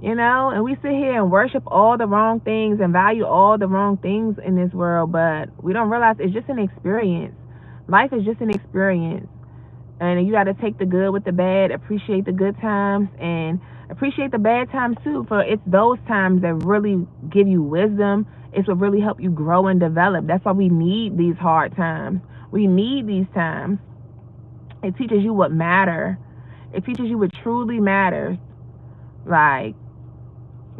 You know, and we sit here and worship all the wrong things and value all the wrong things in this world, but we don't realize it's just an experience. Life is just an experience. And you got to take the good with the bad, appreciate the good times, and appreciate the bad times too, for it's those times that really give you wisdom. It's what really help you grow and develop. That's why we need these hard times. We need these times. It teaches you what matters. It teaches you what truly matters. Like,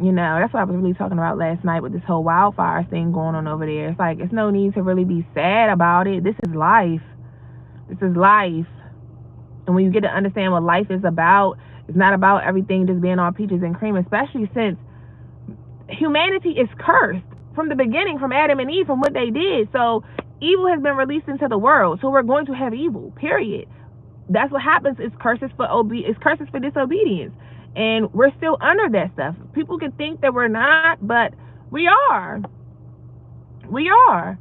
you know, that's what I was really talking about last night with this whole wildfire thing going on over there. It's like, it's no need to really be sad about it. This is life. This is life. And when you get to understand what life is about, it's not about everything just being all peaches and cream, especially since humanity is cursed from the beginning, from Adam and Eve, from what they did. So evil has been released into the world. So we're going to have evil, period. That's what happens. It's curses for disobedience. And we're still under that stuff. People can think that we're not, but we are. We are.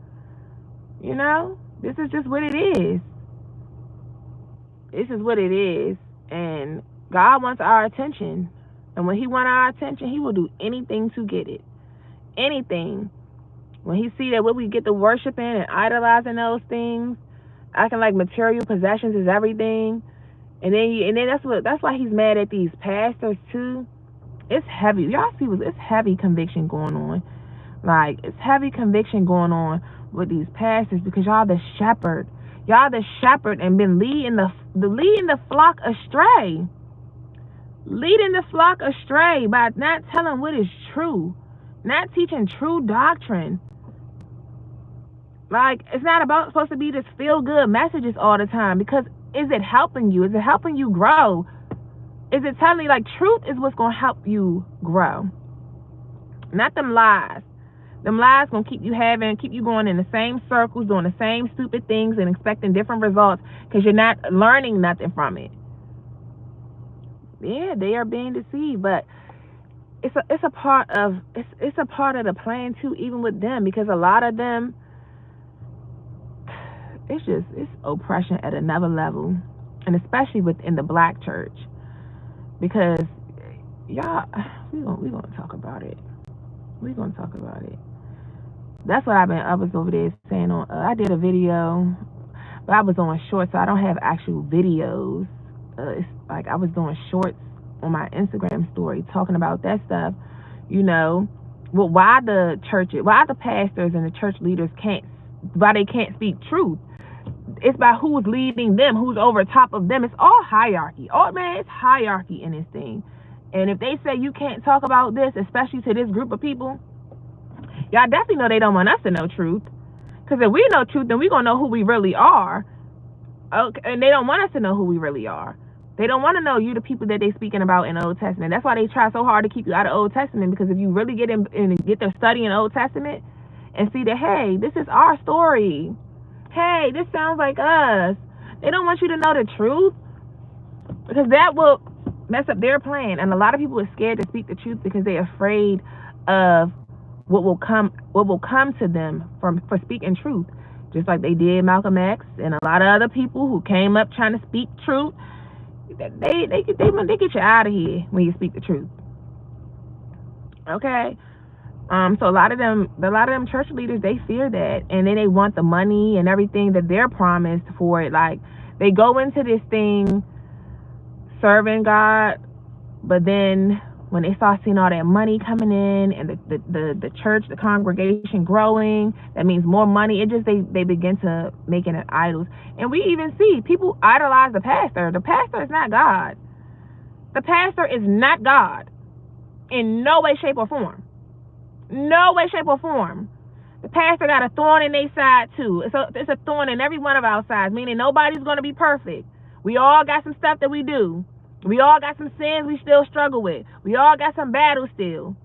You know, this is just what it is. This is what it is. And God wants our attention. And when He wants our attention, He will do anything to get it. Anything. When He see that what we get to worshiping and idolizing those things, acting like material possessions is everything. And then that's why He's mad at these pastors too. It's heavy. Y'all see, it's heavy conviction going on. Like, it's heavy conviction going on with these pastors, because y'all the shepherd. Y'all the shepherd and been leading the flock astray. Leading the flock astray by not telling what is true. Not teaching true doctrine. Like, it's not supposed to be this feel good messages all the time, because is it helping you? Is it helping you grow? Is it telling you, like, truth is what's going to help you grow? Not them lies. Them lies going to keep you going in the same circles, doing the same stupid things and expecting different results, because you're not learning nothing from it. Yeah, they are being deceived, but it's a part of the plan too, even with them, because a lot of them, it's oppression at another level, and especially within the black church, because y'all, we gonna talk about it. We gonna talk about it. That's what I was over there saying on. I did a video, but I was on shorts, so I don't have actual videos. It's like I was doing shorts on my Instagram story talking about that stuff. You know, well, why the pastors and the church leaders why they can't speak truth. It's by who's leading them, who's over top of them. It's all hierarchy. Oh man, it's hierarchy in this thing. And if they say you can't talk about this, especially to this group of people, y'all definitely know they don't want us to know truth. Because if we know truth, then we're going to know who we really are. Okay, and they don't want us to know who we really are. They don't want to know you, the people that they speaking about in the Old Testament. That's why they try so hard to keep you out of Old Testament, because if you really get in and get their study in the Old Testament and see that, hey, this is our story. Hey, this sounds like us. They don't want you to know the truth, because that will mess up their plan. And a lot of people are scared to speak the truth because they're afraid of what will come to them for speaking truth. Just like they did Malcolm X and a lot of other people who came up trying to speak truth. They get you out of here when you speak the truth. Okay? So a lot of them church leaders, they fear that, and then they want the money and everything that they're promised for it. Like, they go into this thing serving God, but then when they start seeing all that money coming in and the church, the congregation growing, that means more money. It just they begin to making it idols. And we even see people idolize the pastor. The pastor is not God. The pastor is not God in no way, shape, or form. No way, shape, or form. The pastor got a thorn in their side too. It's a thorn in every one of our sides, meaning nobody's going to be perfect. We all got some stuff that we do. We all got some sins we still struggle with. We all got some battles still.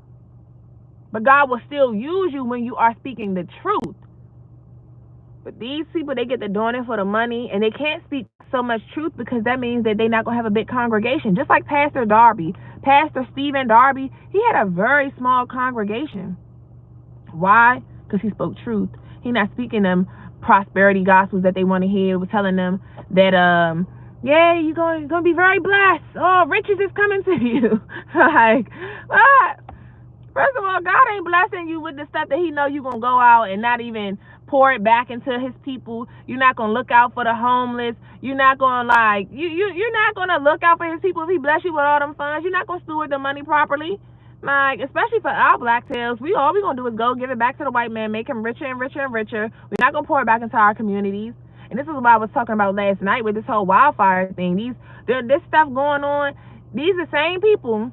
But God will still use you when you are speaking the truth. But these people, they get the doing it for the money, and they can't speak so much truth because that means that they're not going to have a big congregation. Just like Pastor Darby. Pastor Stephen Darby, he had a very small congregation. Why? Because he spoke truth. He's not speaking them prosperity gospels that they want to hear. He was telling them that, yeah, you're going to be very blessed. Oh, riches is coming to you. Like, what? First of all, God ain't blessing you with the stuff that he know you're going to go out and not even pour it back into his people. You're not going to look out for the homeless. You're not going to, like, you're not going to look out for his people if he bless you with all them funds. You're not going to steward the money properly. Like, especially for our black tails, all we're going to do is go give it back to the white man, make him richer and richer and richer. We're not going to pour it back into our communities. And this is what I was talking about last night with this whole wildfire thing. This stuff going on, these are the same people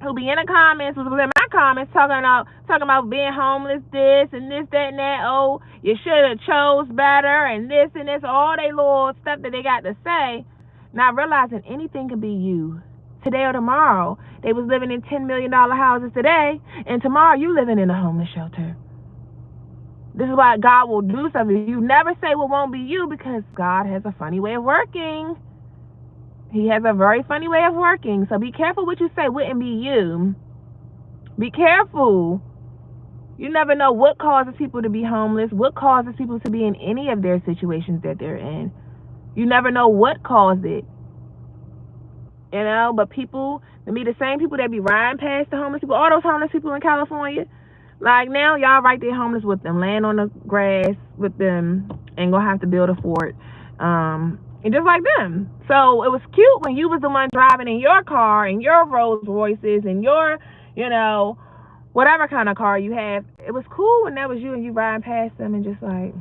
who be in the comments, who was in my comments talking about being homeless, this and this, that, and that. Oh, you should have chose better, and this, all they little stuff that they got to say. Not realizing anything can be you. Today or tomorrow, they was living in $10 million houses today, and tomorrow you living in a homeless shelter. This is why God will do something. You never say what won't be you, because God has a funny way of working. He has a very funny way of working. So be careful what you say wouldn't be you. Be careful. You never know what causes people to be homeless, what causes people to be in any of their situations that they're in. You never know what caused it. You know, but people, to be the same people that be riding past the homeless people, all those homeless people in California, like now y'all right there homeless with them, laying on the grass with them, and gonna have to build a fort. And just like them. So it was cute when you was the one driving in your car and your Rolls Royces and your, whatever kind of car you have. It was cool when that was you and you riding past them and just like,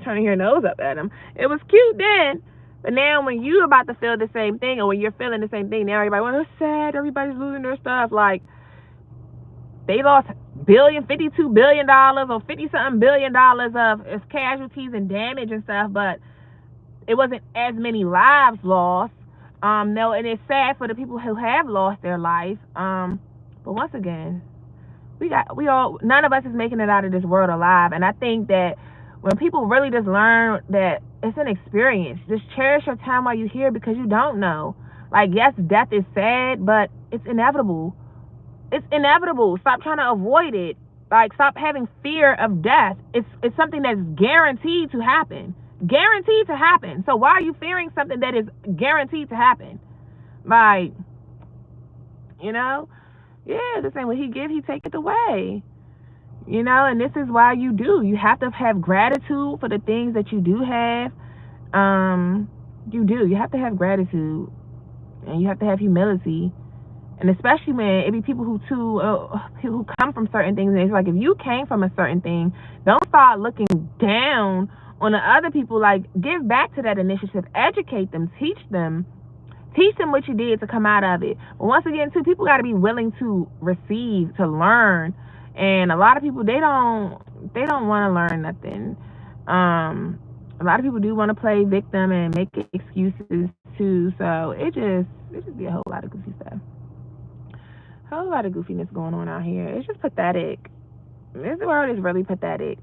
turning your nose up at them. It was cute then. But now when you about to feel the same thing, or when you're feeling the same thing, now everybody, well, it's sad, everybody's losing their stuff. Like, they lost $52 billion or 50-something billion of casualties and damage and stuff, but it wasn't as many lives lost. No, and it's sad for the people who have lost their life. But once again, none of us is making it out of this world alive. And I think that when people really just learn that it's an experience, just cherish your time while you're here, because you don't know. Like, yes, death is sad, but it's inevitable. It's inevitable. Stop trying to avoid it. Like, stop having fear of death. It's something that's guaranteed to happen. Guaranteed to happen. So why are you fearing something that is guaranteed to happen? Like, you know? Yeah, the same way he give, he taketh away. You know, and this is why you have to have gratitude for the things that you do have. You have to have gratitude, and you have to have humility. And especially when it be people who come from certain things, and it's like, if you came from a certain thing, don't start looking down on the other people. Like, give back to that initiative, educate them, teach them what you did to come out of it. But once again, too, people got to be willing to receive, to learn. And a lot of people, they don't want to learn nothing. A lot of people do want to play victim and make excuses too. So it just be a whole lot of goofy stuff. Whole lot of goofiness going on out here. It's just pathetic. This world is really pathetic.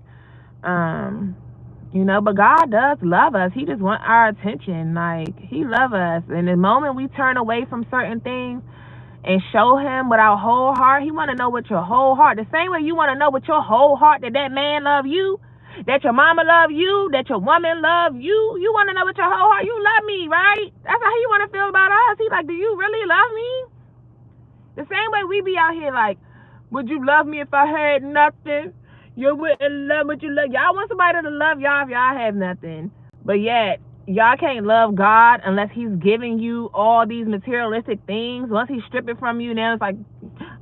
You know, but God does love us. He just wants our attention. Like, he loves us. And the moment we turn away from certain things and show him with our whole heart, he want to know with your whole heart. The same way you want to know with your whole heart that man love you, that your mama love you, that your woman love you. You want to know with your whole heart, you love me, right? That's how he want to feel about us. He like, do you really love me? The same way we be out here like, would you love me if I had nothing? You wouldn't love what you love. Y'all want somebody to love y'all if y'all have nothing. But yet, y'all can't love God unless he's giving you all these materialistic things. Once he strip it from you, now it's like,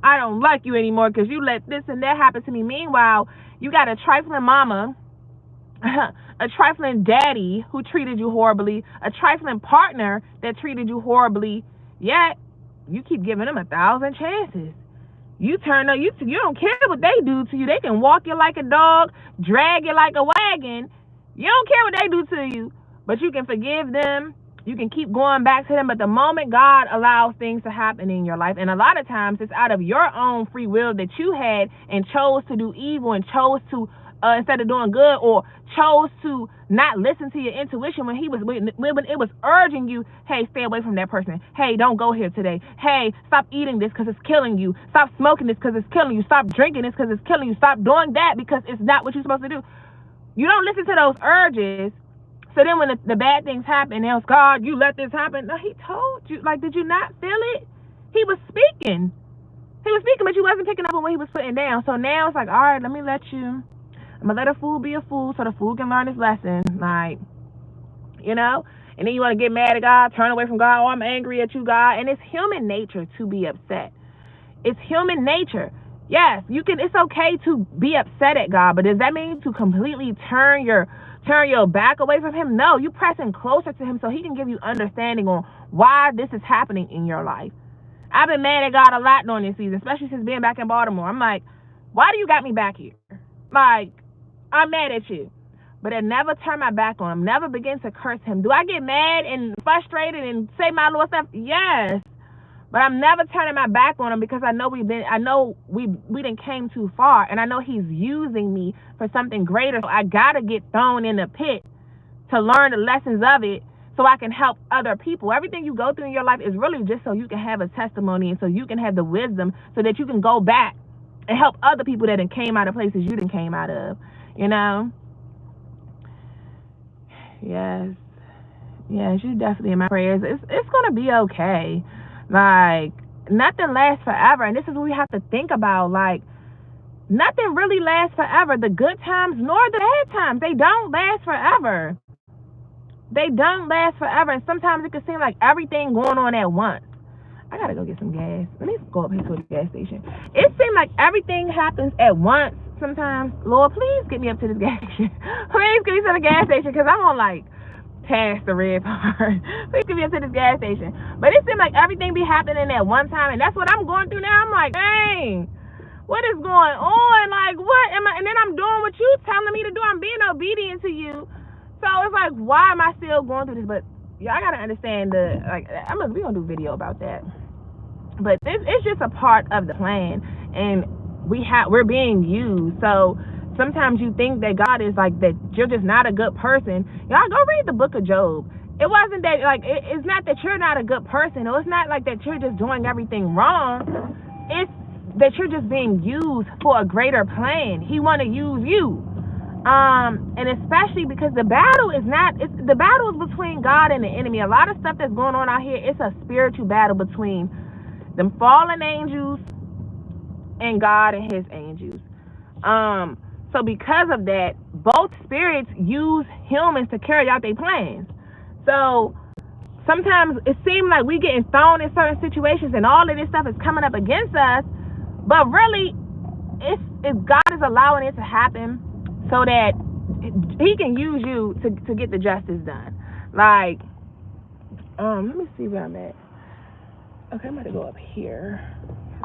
I don't like you anymore because you let this and that happen to me. Meanwhile, you got a trifling mama, a trifling daddy who treated you horribly, a trifling partner that treated you horribly, yet you keep giving them 1,000 chances. You turn up, you don't care what they do to you. They can walk you like a dog, drag you like a wagon. You don't care what they do to you, but you can forgive them. You can keep going back to them. But the moment God allows things to happen in your life, and a lot of times it's out of your own free will that you had and chose to do evil and chose to, instead of doing good, or chose to not listen to your intuition when it was urging you, hey, stay away from that person. Hey, don't go here today. Hey, stop eating this because it's killing you. Stop smoking this because it's killing you. Stop drinking this because it's killing you. Stop doing that because it's not what you're supposed to do. You don't listen to those urges. So then when the bad things happen, now it's God, you let this happen. No, he told you. Like, did you not feel it? He was speaking. But you wasn't picking up on what he was putting down. So now it's like, all right, let me let you. I'm going to let a fool be a fool so the fool can learn his lesson. Like, you know? And then you want to get mad at God, turn away from God. Oh, I'm angry at you, God. And it's human nature to be upset. It's human nature. Yes, it's okay to be upset at God, but does that mean to completely turn your back away from him? No, you pressing closer to him so he can give you understanding on why this is happening in your life. I've been mad at God a lot during this season, especially since being back in Baltimore. I'm like, why do you got me back here? Like, I'm mad at you. But I never turn my back on him, never begin to curse him. Do I get mad and frustrated and say my little stuff? Yes. But I'm never turning my back on him because I know we done came too far, and I know he's using me for something greater. So I gotta get thrown in the pit to learn the lessons of it so I can help other people. Everything you go through in your life is really just so you can have a testimony and so you can have the wisdom so that you can go back and help other people that came out of places you done came out of. You know? Yes, you definitely in my prayers. It's gonna be okay. Like, nothing lasts forever, and this is what we have to think about. Like, nothing really lasts forever. The good times nor the bad times, they don't last forever. They don't last forever, and sometimes it can seem like everything going on at once. I gotta go get some gas. Let me go up here to the gas station. It seems like everything happens at once sometimes. Lord, please get me up to this gas station. Please get me to the gas station because I'm on like past the red part. Please get me up to this gas station. But it seems like everything be happening at one time, and that's what I'm going through now. I'm like, dang, what is going on? Like, what am I? And then I'm doing what you telling me to do. I'm being obedient to you. So it's like, why am I still going through this? But yeah, I gotta understand we gonna do a video about that. But it's just a part of the plan, and we're being used. So sometimes you think that God is like that. You're just not a good person. Y'all go read the book of Job. It wasn't that it's not that you're not a good person, or it's not like that you're just doing everything wrong. It's that you're just being used for a greater plan. He want to use you. And especially because the battle is between God and the enemy. A lot of stuff that's going on out here, it's a spiritual battle between them fallen angels and God and his angels. So because of that, both spirits use humans to carry out their plans. So sometimes it seems like we getting thrown in certain situations and all of this stuff is coming up against us, but really it's God is allowing it to happen so that he can use you to get the justice done. Like, let me see where I'm at. Okay, I'm about to go up here.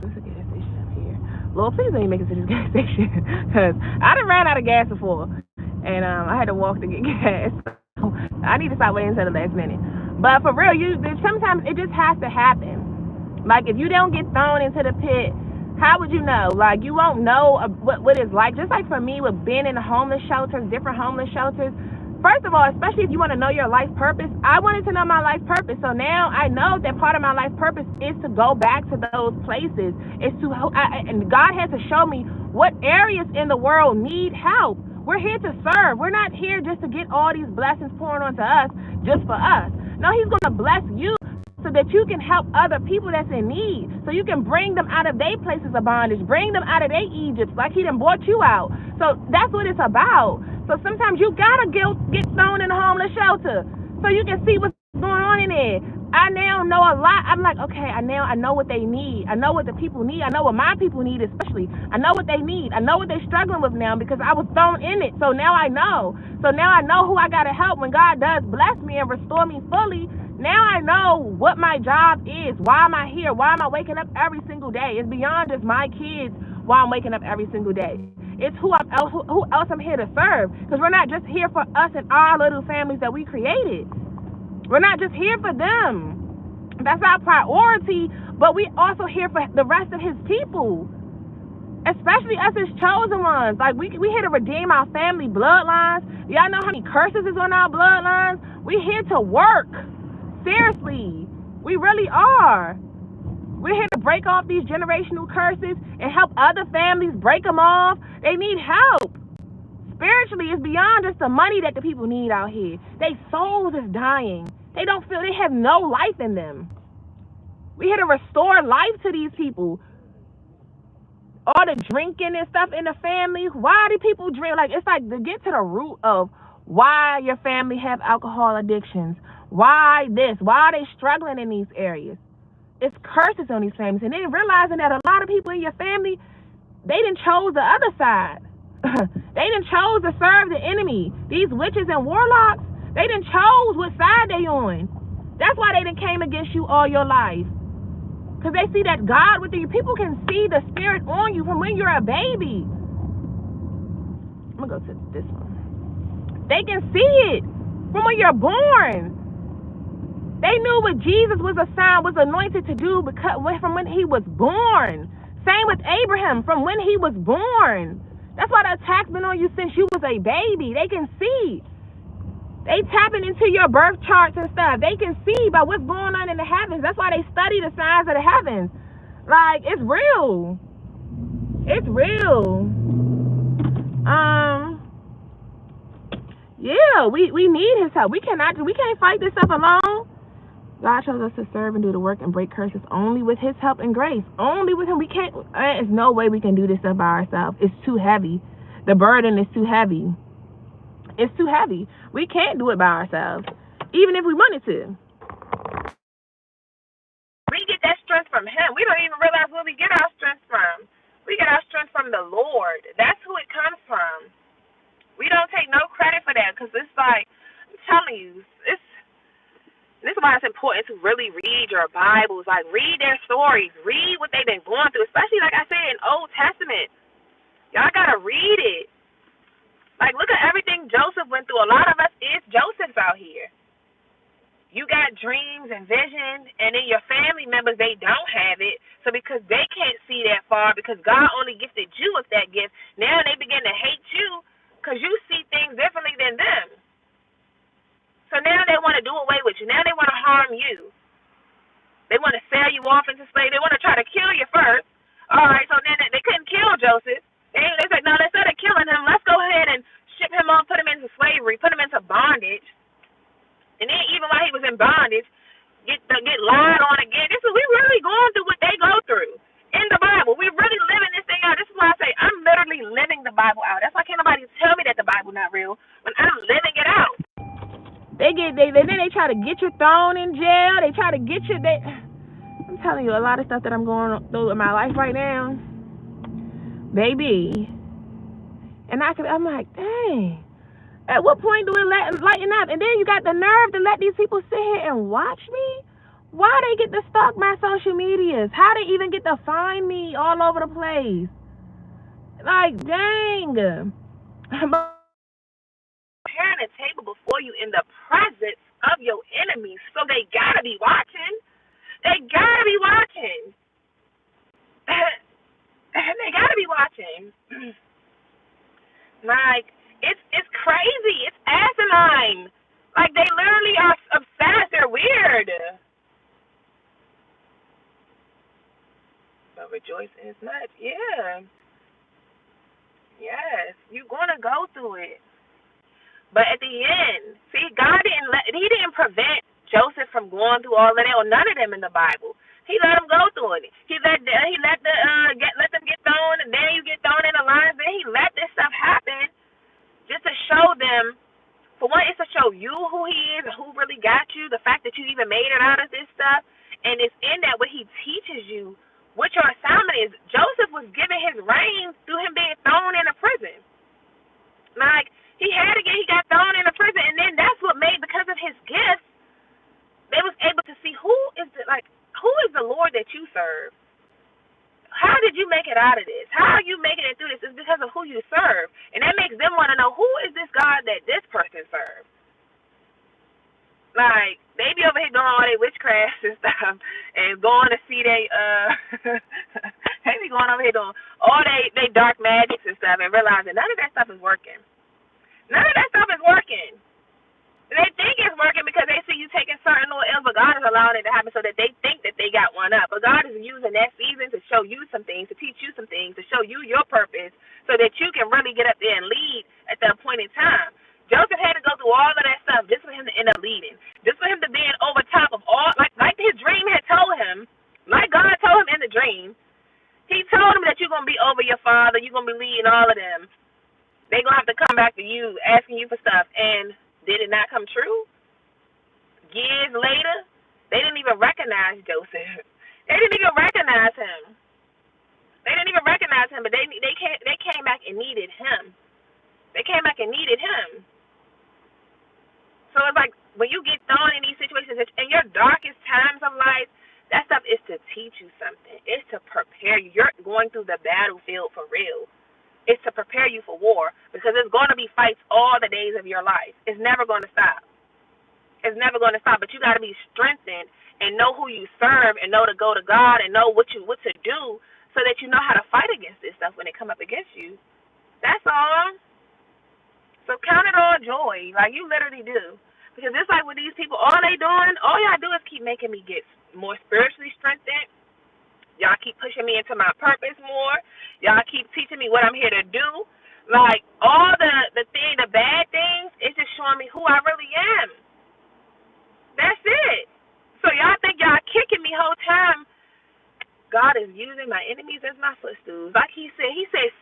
There's a gas station up here. Lord, please don't even make it to this gas station, because I done ran out of gas before, and I had to walk to get gas. So I need to stop waiting until the last minute. But for real, sometimes it just has to happen. Like, if you don't get thrown into the pit, how would you know? Like, you won't know what it's like. Just like for me with being in the homeless shelters, different homeless shelters. First of all, especially if you want to know your life purpose, I wanted to know my life purpose. So now I know that part of my life purpose is to go back to those places. And God had to show me what areas in the world need help. We're here to serve. We're not here just to get all these blessings pouring onto us just for us. No, he's going to bless you so that you can help other people that's in need. So you can bring them out of their places of bondage, bring them out of their Egypts, like he done brought you out. So that's what it's about. So sometimes you gotta get thrown in a homeless shelter so you can see what's going on in there. I now know a lot. I'm like, okay, I know what they need. I know what the people need. I know what my people need, especially. I know what they need. I know what they're struggling with now because I was thrown in it. So now I know. So now I know who I gotta help when God does bless me and restore me fully. Now I know what my job is. Why am I here? Why am I waking up every single day? It's beyond just my kids why I'm waking up every single day. It's who else I'm here to serve. Because we're not just here for us and our little families that we created. We're not just here for them. That's our priority. But we also here for the rest of his people. Especially us as chosen ones. Like, we here to redeem our family bloodlines. Y'all know how many curses is on our bloodlines? We here to work. Seriously. We really are. We're here to break off these generational curses and help other families break them off. They need help. Spiritually, it's beyond just the money that the people need out here. Their souls is dying. They have no life in them. We're here to restore life to these people. All the drinking and stuff in the family. Why do people drink? Like, it's like to get to the root of why your family have alcohol addictions. Why this? Why are they struggling in these areas? It's curses on these families. And then realizing that a lot of people in your family, they didn't chose the other side. They didn't chose to serve the enemy. These witches and warlocks, they didn't chose what side they on. That's why they didn't came against you all your life. Because they see that God within you. People can see the spirit on you from when you're a baby. I'm going to go to this one. They can see it from when you're born. They knew what Jesus was anointed to do from when he was born. Same with Abraham, from when he was born. That's why the attack's been on you since you was a baby. They can see. They tapping into your birth charts and stuff. They can see by what's going on in the heavens. That's why they study the signs of the heavens. Like, it's real. It's real. Yeah, we need his help. We can't fight this stuff alone. God chose us to serve and do the work and break curses only with his help and grace. Only with him. We can't, there's no way we can do this stuff by ourselves. It's too heavy. The burden is too heavy. It's too heavy. We can't do it by ourselves, even if we wanted to. We get that strength from him. We don't even realize where we get our strength from. We get our strength from the Lord. That's who it comes from. We don't take no credit for that, because it's like, I'm telling you, this is why it's important to really read your Bibles, like read their stories, read what they've been going through, especially like I said in Old Testament. Y'all gotta read it. Like, look at everything Joseph went through. A lot of us is Josephs out here. You got dreams and vision, and then your family members, they don't have it. So because they can't see that far, because God only gifted you with that gift, now they begin to hate you because you see things differently than them. So now they want to do away with you. Now they want to harm you. They want to sell you off into slavery. They want to try to kill you first. All right, so then they couldn't kill Joseph. They said, no, instead of killing him, let's go ahead and ship him off, put him into slavery, put him into bondage. And then even while he was in bondage, get lied on again. We really going through what they go through in the Bible. We really living this thing out. This is why I say I'm literally living the Bible out. That's why can't nobody tell me that the Bible not real when I'm living it out. Then they try to get you thrown in jail. They try to get you. I'm telling you, a lot of stuff that I'm going through in my life right now, baby. And I'm like, dang. At what point do it lighten up? And then you got the nerve to let these people sit here and watch me? Why they get to stalk my social medias? How they even get to find me all over the place? Like, dang. Preparing a table before you in the presence of your enemies. So they gotta be watching. They gotta be watching. They gotta be watching. Like, it's crazy. It's asinine. Like, they literally are obsessed. They're weird. But rejoice in his much. Yeah. Yes. You're gonna go through it. But at the end, see, God he didn't prevent Joseph from going through all of that, or none of them in the Bible. He let them go through it. He let them get thrown, and then you get thrown in the lines. Then he let this stuff happen just to show them. For one, it's to show you who he is and who really got you. The fact that you even made it out of this stuff, and it's in that where he teaches you what your assignment is. Joseph was given his reign through him being thrown in a prison. Like, he got thrown in a prison, and then that's what made, because of his gifts, they was able to see who is the Lord that you serve. How did you make it out of this? How are you making it through this? It's because of who you serve, and that makes them want to know, who is this God that this person serves? Like, they be over here doing all their witchcrafts and stuff, and going to see they be going over here doing all they dark magics and stuff, and realizing none of that stuff is working. None of that stuff is working. They think it's working because they see you taking certain little ills, but God is allowing it to happen so that they think that they got one up. But God is using that season to show you some things, to teach you some things, to show you your purpose, so that you can really get up there and lead at that appointed time. Joseph had to go through all of that stuff just for him to end up leading, just for him to be over top of all, like his dream had told him, like God told him in the dream. He told him that you're going to be over your father, you're going to be leading all of them. They're going to have to come back to you, asking you for stuff. And did it not come true? Years later, they didn't even recognize Joseph. They didn't even recognize him. But they came back and needed him. They came back and needed him. So it's like, when you get thrown in these situations, in your darkest times of life, that stuff is to teach you something. It's to prepare you. You're going through the battlefield for real. It's to prepare you for war, because there's going to be fights all the days of your life. It's never going to stop. But you got to be strengthened and know who you serve, and know to go to God, and know what to do, so that you know how to fight against this stuff when it come up against you. That's all. So count it all joy, like you literally do. Because it's like with these people, all y'all do is keep making me get more spiritually strengthened. Y'all keep pushing me into my purpose more. Y'all keep teaching me what I'm here to do. Like, all the bad things, it's just showing me who I really am. That's it. So y'all think y'all kicking me whole time. God is using my enemies as my footstools. Like he said,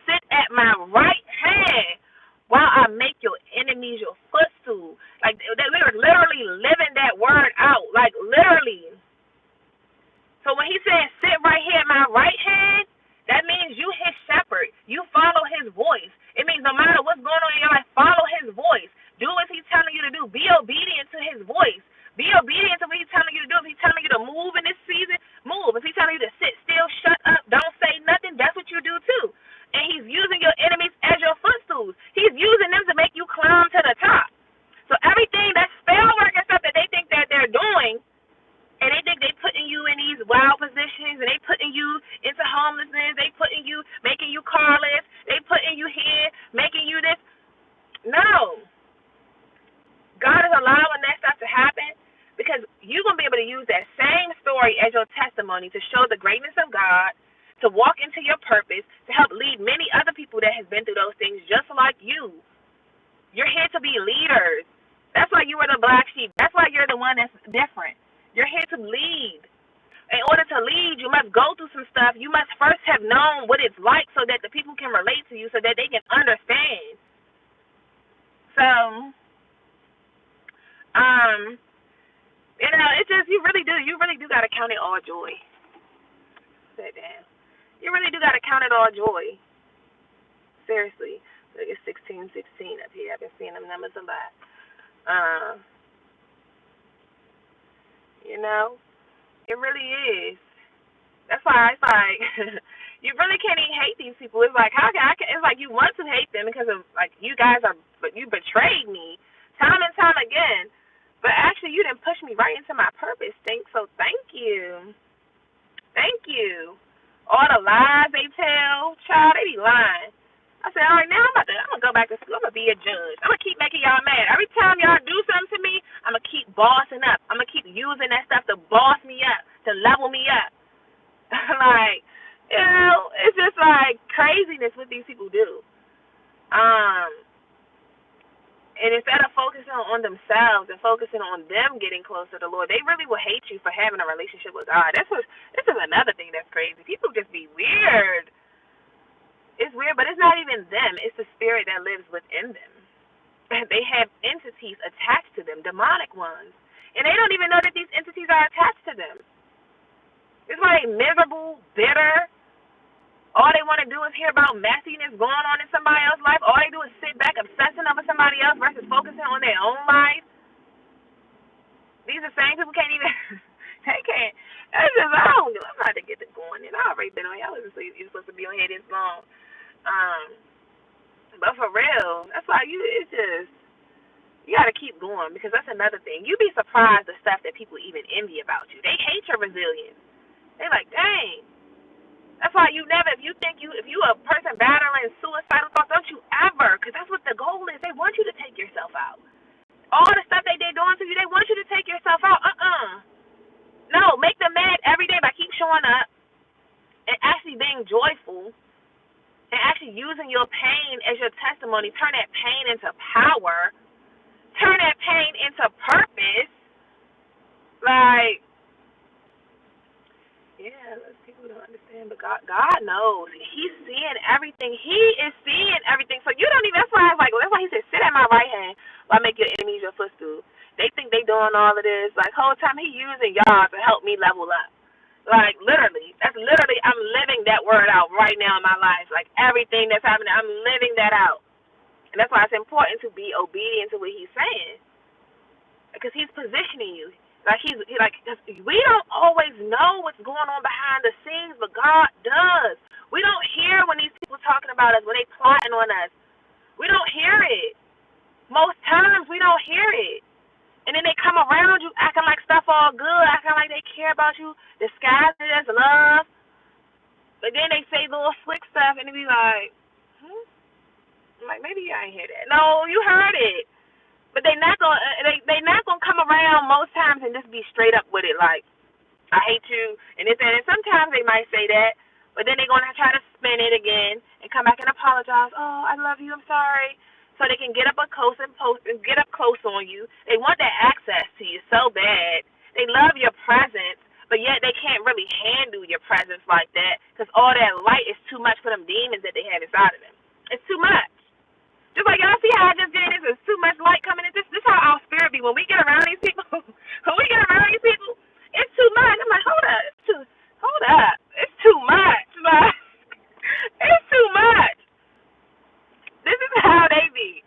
sit at my right hand while I make your enemies your footstool. Like, they were literally living that word out. Like, literally. So when he says, sit right here at my right hand, that means you his shepherd. You follow his voice. It means no matter what's going on in your life, follow his voice. Do what he's telling you to do. Be obedient to his voice. Be obedient to what he's telling you to do. If he's telling you to move in this season, move. If he's telling you to sit still, shut up, don't say nothing, that's what you do too. And he's using your enemies as your footstools. He's using them to make you climb to the top. So everything, that spell work and stuff that they think that they're doing, and they think they putting you in these wild positions, and they putting you into homelessness, they putting you, making you carless, they putting you here, making you this. No. God is allowing that stuff to happen because you're going to be able to use that same story as your testimony to show the greatness of God, to walk into that has been through those things just like you. You're here to be leaders. That's why you were the black sheep. That's why you're the one that's different. You're here to lead. In order to lead, you must go through some stuff. You must first have known what it's like so that the people can relate to you, so that they can understand. So, it's just, you really do got to count it all joy. Sit down. You really do got to count it all joy. Seriously. So it's 1616 up here. I've been seeing them numbers a lot. It really is. That's why it's like, you really can't even hate these people. It's like, it's like you want to hate them because of, like, you betrayed me time and time again. But actually, you didn't push me right into my purpose. So thank you. Thank you. All the lies they tell, child, they be lying. I said, all right, now I'm gonna go back to school. I'm gonna be a judge. I'm gonna keep making y'all mad. Every time y'all do something to me, I'm gonna keep bossing up. I'm gonna keep using that stuff to boss me up, to level me up. Like, it's just like craziness what these people do. And instead of focusing on themselves and focusing on them getting closer to the Lord, they really will hate you for having a relationship with God. This is another thing that's crazy. People just be weird. It's weird, but it's not even them. It's the spirit that lives within them. They have entities attached to them, demonic ones. And they don't even know that these entities are attached to them. It's like miserable, bitter. All they want to do is hear about messiness going on in somebody else's life. All they do is sit back obsessing over somebody else versus focusing on their own life. These are the same people can't even, they can't. It's just, I'm about to get to going. And I already been on here. I wasn't you're supposed to be on here this long. But for real, that's why you got to keep going, because that's another thing. You'd be surprised the stuff that people even envy about you. They hate your resilience. They like, dang. That's why you never, if you a person battling suicidal thoughts, don't you ever, because that's what the goal is. They want you to take yourself out. All the stuff they're doing to you, they want you to take yourself out. No, make them mad every day by keep showing up and actually being joyful and actually using your pain as your testimony. Turn that pain into power. Turn that pain into purpose. Like, yeah, people don't understand, but God knows. He's seeing everything. He is seeing everything. So you don't even, that's why he said, sit at my right hand while I make your enemies your footstool. They think they doing all of this. Like, whole time he using y'all to help me level up. Like, literally, I'm living that word out right now in my life. Like, everything that's happening, I'm living that out. And that's why it's important to be obedient to what he's saying. Because he's positioning you. Like, we don't always know what's going on behind the scenes, but God does. We don't hear when these people talking about us, when they plotting on us. We don't hear it. Most times, we don't hear it. And then they come around you acting like stuff all good, acting like they care about you, disguising it as love. But then they say little slick stuff, and they be like, I'm like, maybe I ain't hear that. No, you heard it. But they not gonna come around most times and just be straight up with it, like, I hate you, and this and sometimes they might say that, but then they're gonna try to spin it again and come back and apologize. Oh, I love you, I'm sorry. So they can get up close on you. They want that access to you so bad. They love your presence, but yet they can't really handle your presence like that, because all that light is too much for them demons that they have inside of them. It's too much. Just like y'all see how I just did this, there's too much light coming in. This how our spirit be when we get around these people. It's too much. I'm like, hold up. It's too much. Like, it's too much. This is how they be.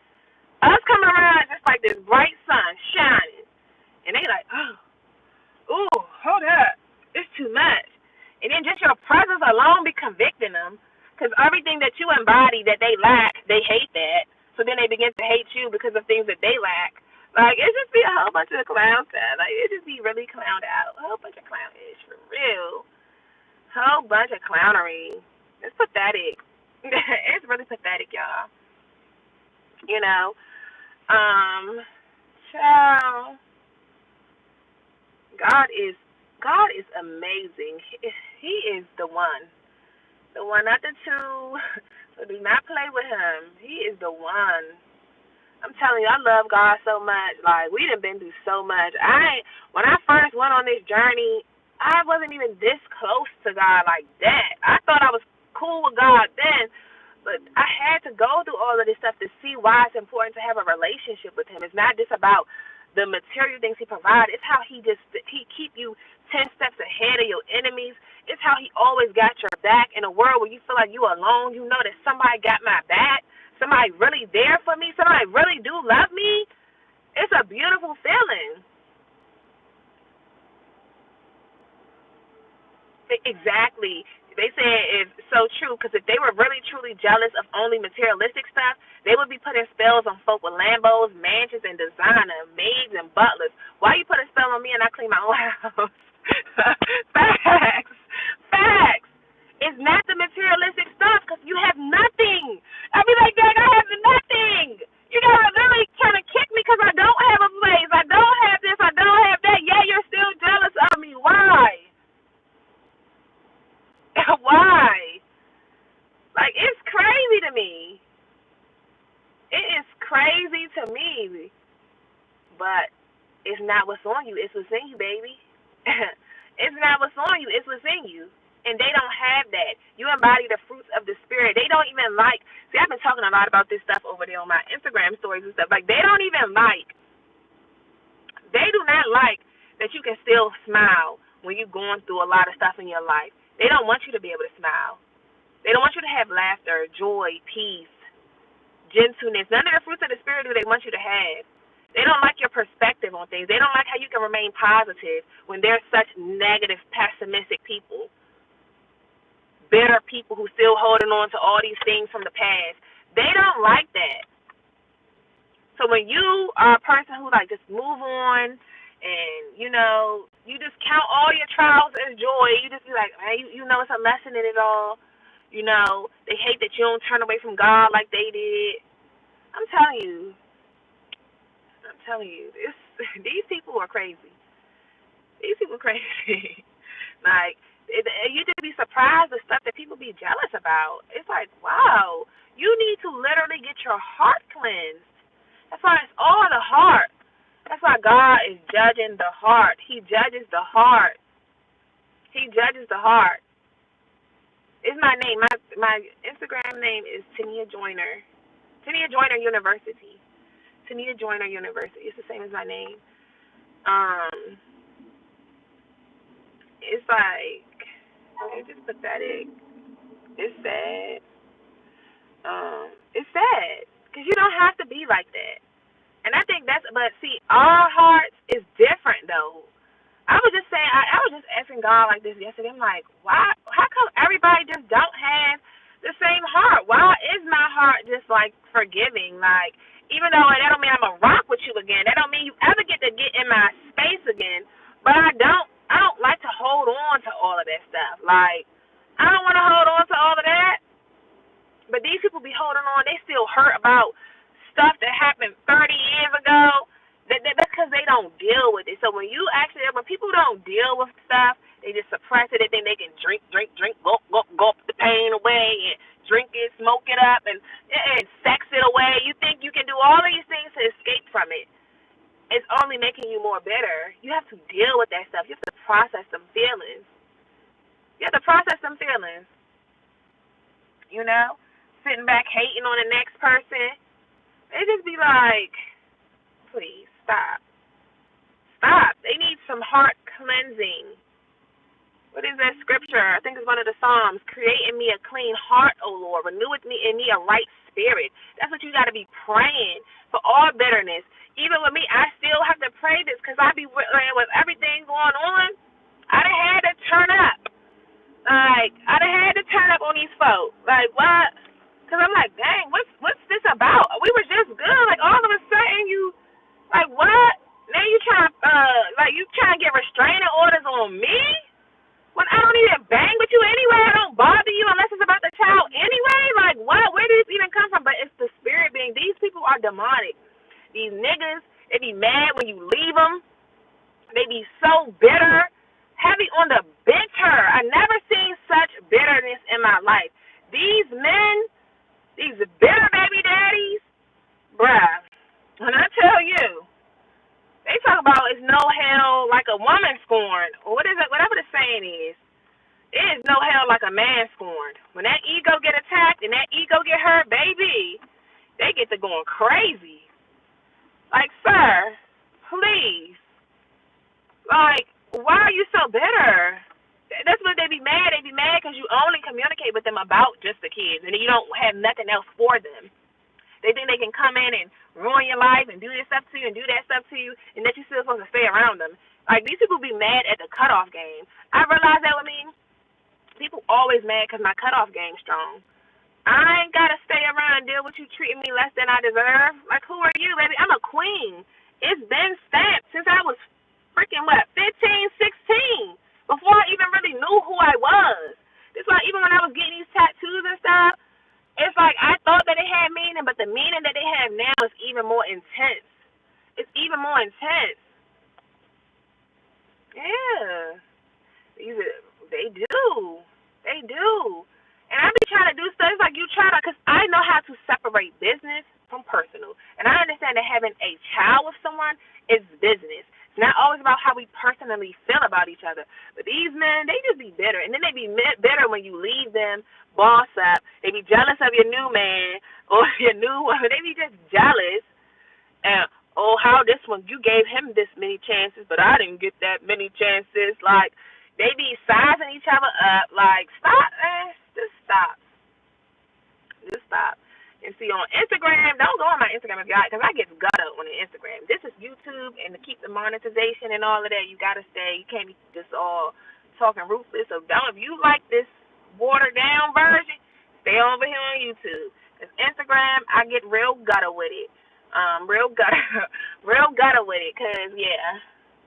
Us coming around just like this bright sun shining. And they like, hold up. It's too much. And then just your presence alone be convicting them. Because everything that you embody that they lack, they hate that. So then they begin to hate you because of things that they lack. Like, it just be a whole bunch of clown stuff. Like, it just be really clowned out. A whole bunch of clownish, for real. Whole bunch of clownery. It's pathetic. It's really pathetic, y'all. You know. Child. God is amazing. He is the one. The one, not the two. So do not play play with him. He is the one. I'm telling you, I love God so much. Like, we done been through so much. When I first went on this journey, I wasn't even this close to God like that. I thought I was cool with God then, but I had to go through all of this stuff to see why it's important to have a relationship with him. It's not just about the material things he provides. It's how he keep you 10 steps ahead of your enemies. It's how he always got your back in a world where you feel like you alone. You know that somebody got my back. Somebody really there for me. Somebody really do love me. It's a beautiful feeling. Exactly. They say it's so true, because if they were really truly jealous of only materialistic stuff, they would be putting spells on folk with Lambos, mansions, and designer, maids, and butlers. Why you put a spell on me and I clean my own house? Facts. Facts. It's not the materialistic stuff, because you have nothing. I be like, dang, I have nothing. You gotta really trying to kick me because I don't have a place. I don't have this. I don't have that. Yeah, you're still jealous of me. Why? Why? Like, it's crazy to me. It is crazy to me. But it's not what's on you. It's what's in you, baby. It's not what's on you. It's what's in you. And they don't have that. You embody the fruits of the Spirit. They don't even like. See, I've been talking a lot about this stuff over there on my Instagram stories and stuff. Like, they don't even like. They do not like that you can still smile when you're going through a lot of stuff in your life. They don't want you to be able to smile. They don't want you to have laughter, joy, peace, gentleness. None of the fruits of the Spirit do they want you to have. They don't like your perspective on things. They don't like how you can remain positive when there's such negative, pessimistic people. Bitter people who still holding on to all these things from the past. They don't like that. So when you are a person who like just move on and, you know, you just count all your trials as joy, you just be like, man, you know it's a lesson in it all. You know, they hate that you don't turn away from God like they did. I'm telling you, these people are crazy. These people are crazy. Like, you just be surprised at stuff that people be jealous about. It's like, wow, you need to literally get your heart cleansed. That's why it's all the heart. That's why God is judging the heart. He judges the heart. He judges the heart. It's my name. My Instagram name is Tania Joyner. Tania Joyner University. Tania Joyner University. It's the same as my name. It's like, it's just pathetic. It's sad. It's sad because you don't have to be like that. And I think but see, our hearts is different though. I was just saying, I was just asking God like this yesterday. I'm like, why? How come everybody just don't have the same heart? Why is my heart just like forgiving? Like, even though that don't mean I'm gonna rock with you again. That don't mean you ever get to get in my space again. But I don't like to hold on to all of that stuff. Like, I don't want to hold on to all of that. But these people be holding on. They still hurt about stuff that happened 30 years ago. That's because they don't deal with it. So when people don't deal with stuff, they just suppress it. They think they can drink, gulp the pain away, and drink it, smoke it up, and sex it away. You think you can do all of these things to escape from it. It's only making you more bitter. You have to deal with that stuff. You have to process some feelings. You have to process some feelings. You know? Sitting back hating on the next person. They just be like, please, stop. Stop. They need some heart cleansing. What is that scripture? I think it's one of the Psalms. Create in me a clean heart, O Lord. Renew in me a right spirit. That's what you got to be praying for, all bitterness. Even with me, I still have to pray this because I be with everything going on. I done had to turn up. Like, I done had to turn up on these folks. Like, what? Because I'm like, dang, what's this about? We were just good. Like, all of a sudden you, like, what? Now you trying to get restraining orders on me? When I don't even bang with you anyway, I don't bother you unless it's about the child anyway. Like, what? Where did this even come from? But it's the spirit being. These people are demonic. These niggas, they be mad when you leave them. They be so bitter, heavy on the bitter. I never seen such bitterness in my life. These men, these like a man scorned. When that ego get attacked and that ego get hurt, baby, they get to going crazy. Like, sir, please. Like, why are you so bitter? That's what they be mad. They be mad because you only communicate with them about just the kids, and you don't have nothing else for them. They think they can come in and ruin your life and do this stuff to you and do that stuff to you, and that you're still supposed to stay around them. Like, these people be mad at the cutoff game. I realize that with me. People always mad because my cutoff game's strong. I ain't got to stay around and deal with you treating me less than I deserve. Like, who are you, baby? I'm a queen. It's been stamped since I was freaking, 15, 16, before I even really knew who I was. It's like, even when I was getting these tattoos and stuff, it's like I thought that it had meaning, but the meaning that they have now is even more intense. It's even more intense. Yeah. They do. They do. And I be trying to do stuff. It's like you try to, because I know how to separate business from personal. And I understand that having a child with someone is business. It's not always about how we personally feel about each other. But these men, they just be bitter. And then they be bitter when you leave them, boss up. They be jealous of your new man or your new woman. They be just jealous. And, oh, how this one, you gave him this many chances, but I didn't get that many chances. Like, they be sizing each other up. Like, stop, man. Just stop. Just stop. And see, on Instagram, don't go on my Instagram if y'all, because I get gutted on the Instagram. This is YouTube, and to keep the monetization and all of that, you got to stay. You can't be just all talking ruthless. So if you like this watered-down version, stay over here on YouTube. Because Instagram, I get real gutted with it. Real gutted with it, because, yeah,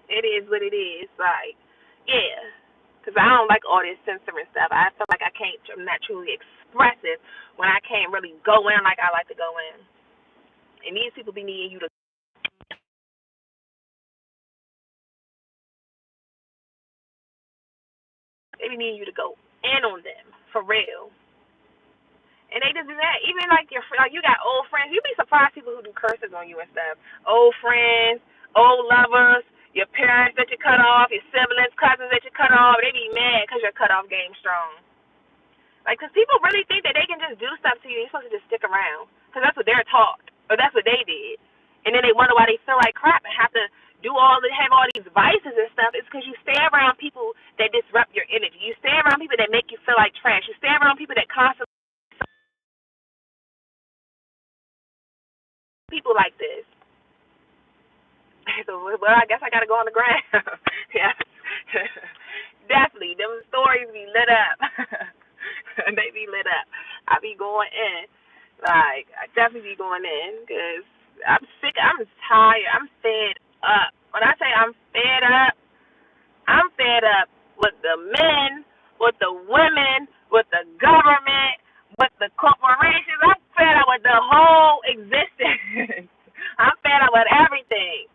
it is what it is. Like, yeah. Because I don't like all this censoring stuff. I feel like I'm not truly expressive when I can't really go in like I like to go in. And these people be needing you to. They be needing you to go in on them, for real. And they just do that. Even like you got old friends. You'd be surprised people who do curses on you and stuff. Old friends, old lovers, your parents that you cut off, your siblings, cousins that you cut off. They be mad because your cutoff game's strong. Like, because people really think that they can just do stuff to you. You're supposed to just stick around. Because that's what they're taught. Or that's what they did. And then they wonder why they feel like crap and have to have all these vices and stuff. It's because you stay around people that disrupt your energy. You stay around people that make you feel like trash. You stay around people that constantly people like this. So, well, I guess I got to go on the ground. Yeah. Definitely. Them stories be lit up. They be lit up. I be going in. Like, I definitely be going in because I'm sick. I'm tired. I'm fed up. When I say I'm fed up with the men, with the women, with the government, with the corporations. I'm fed up with the whole existence. I'm fed up with everything.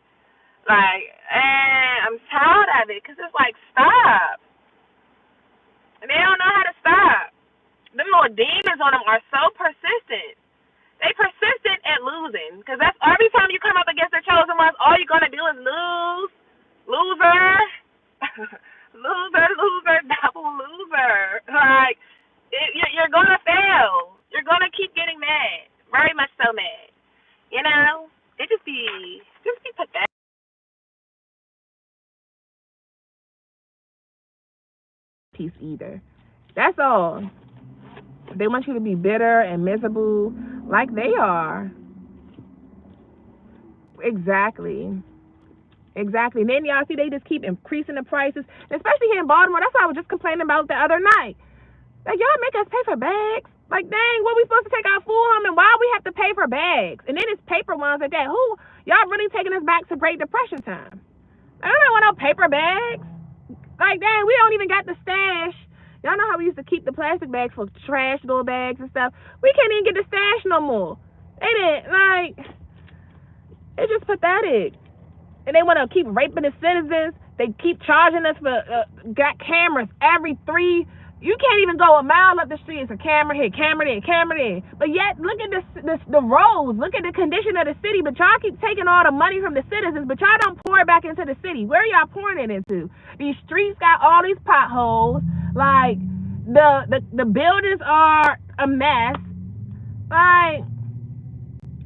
Like, I'm tired of it because it's like, stop. And they don't know how to stop. Them little demons on them are so persistent. They persistent at losing because that's every time you come up against the chosen ones, all you're going to do is lose. Loser. Loser, double loser. Like, you're going to fail. You're going to keep getting mad. Very much so mad. You know? It just be pathetic. Peace either. That's all. They want you to be bitter and miserable like they are. Exactly. And then y'all see they just keep increasing the prices, especially here in Baltimore. That's what I was just complaining about the other night. Like, y'all make us pay for bags. Like, dang, what we supposed to take our food home and why we have to pay for bags? And then it's paper ones at that. Y'all really taking us back to Great Depression time. I don't want no paper bags. Like, dang, we don't even got the stash. Y'all know how we used to keep the plastic bags for trash, little bags and stuff. We can't even get the stash no more. They didn't, like, it's just pathetic. And they want to keep raping the citizens. They keep charging us for, got cameras every 3. You can't even go a mile up the street. It's a camera here, camera there, camera there. But yet, look at the roads. Look at the condition of the city. But y'all keep taking all the money from the citizens, but y'all don't pour it back into the city. Where are y'all pouring it into? These streets got all these potholes. Like, The builders are a mess. Like,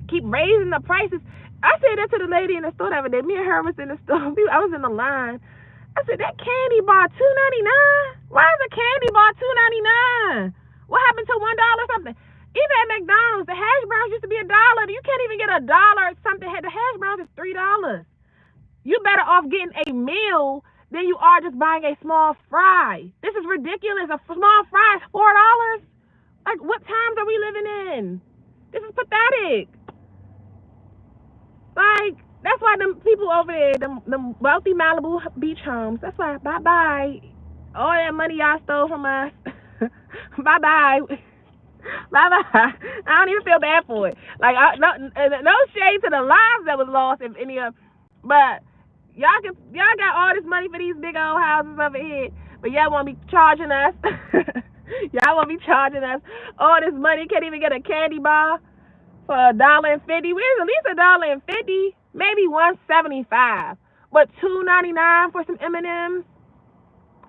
keep raising the prices. I said that to the lady in the store the other day. Me and her was in the store. I was in the line. I said, that candy bar $2.99. Why is a candy bar $2.99? What happened to $1 something? Even at McDonald's, the hash browns used to be $1. You can't even get $1 something. The hash browns is $3. You better off getting a meal than you are just buying a small fry. This is ridiculous. A small fry is $4. Like, what times are we living in? This is pathetic. Like, that's why them people over there, them wealthy Malibu beach homes, that's why, bye-bye. All that money y'all stole from us, bye-bye. Bye-bye. I don't even feel bad for it. Like, no shade to the lives that was lost, if any of, but y'all got all this money for these big old houses over here, but y'all won't be charging us. Y'all won't be charging us all this money. Can't even get a candy bar for $1.50. Where's at least $1.50? Maybe $1.75. But $2.99 for some M&Ms?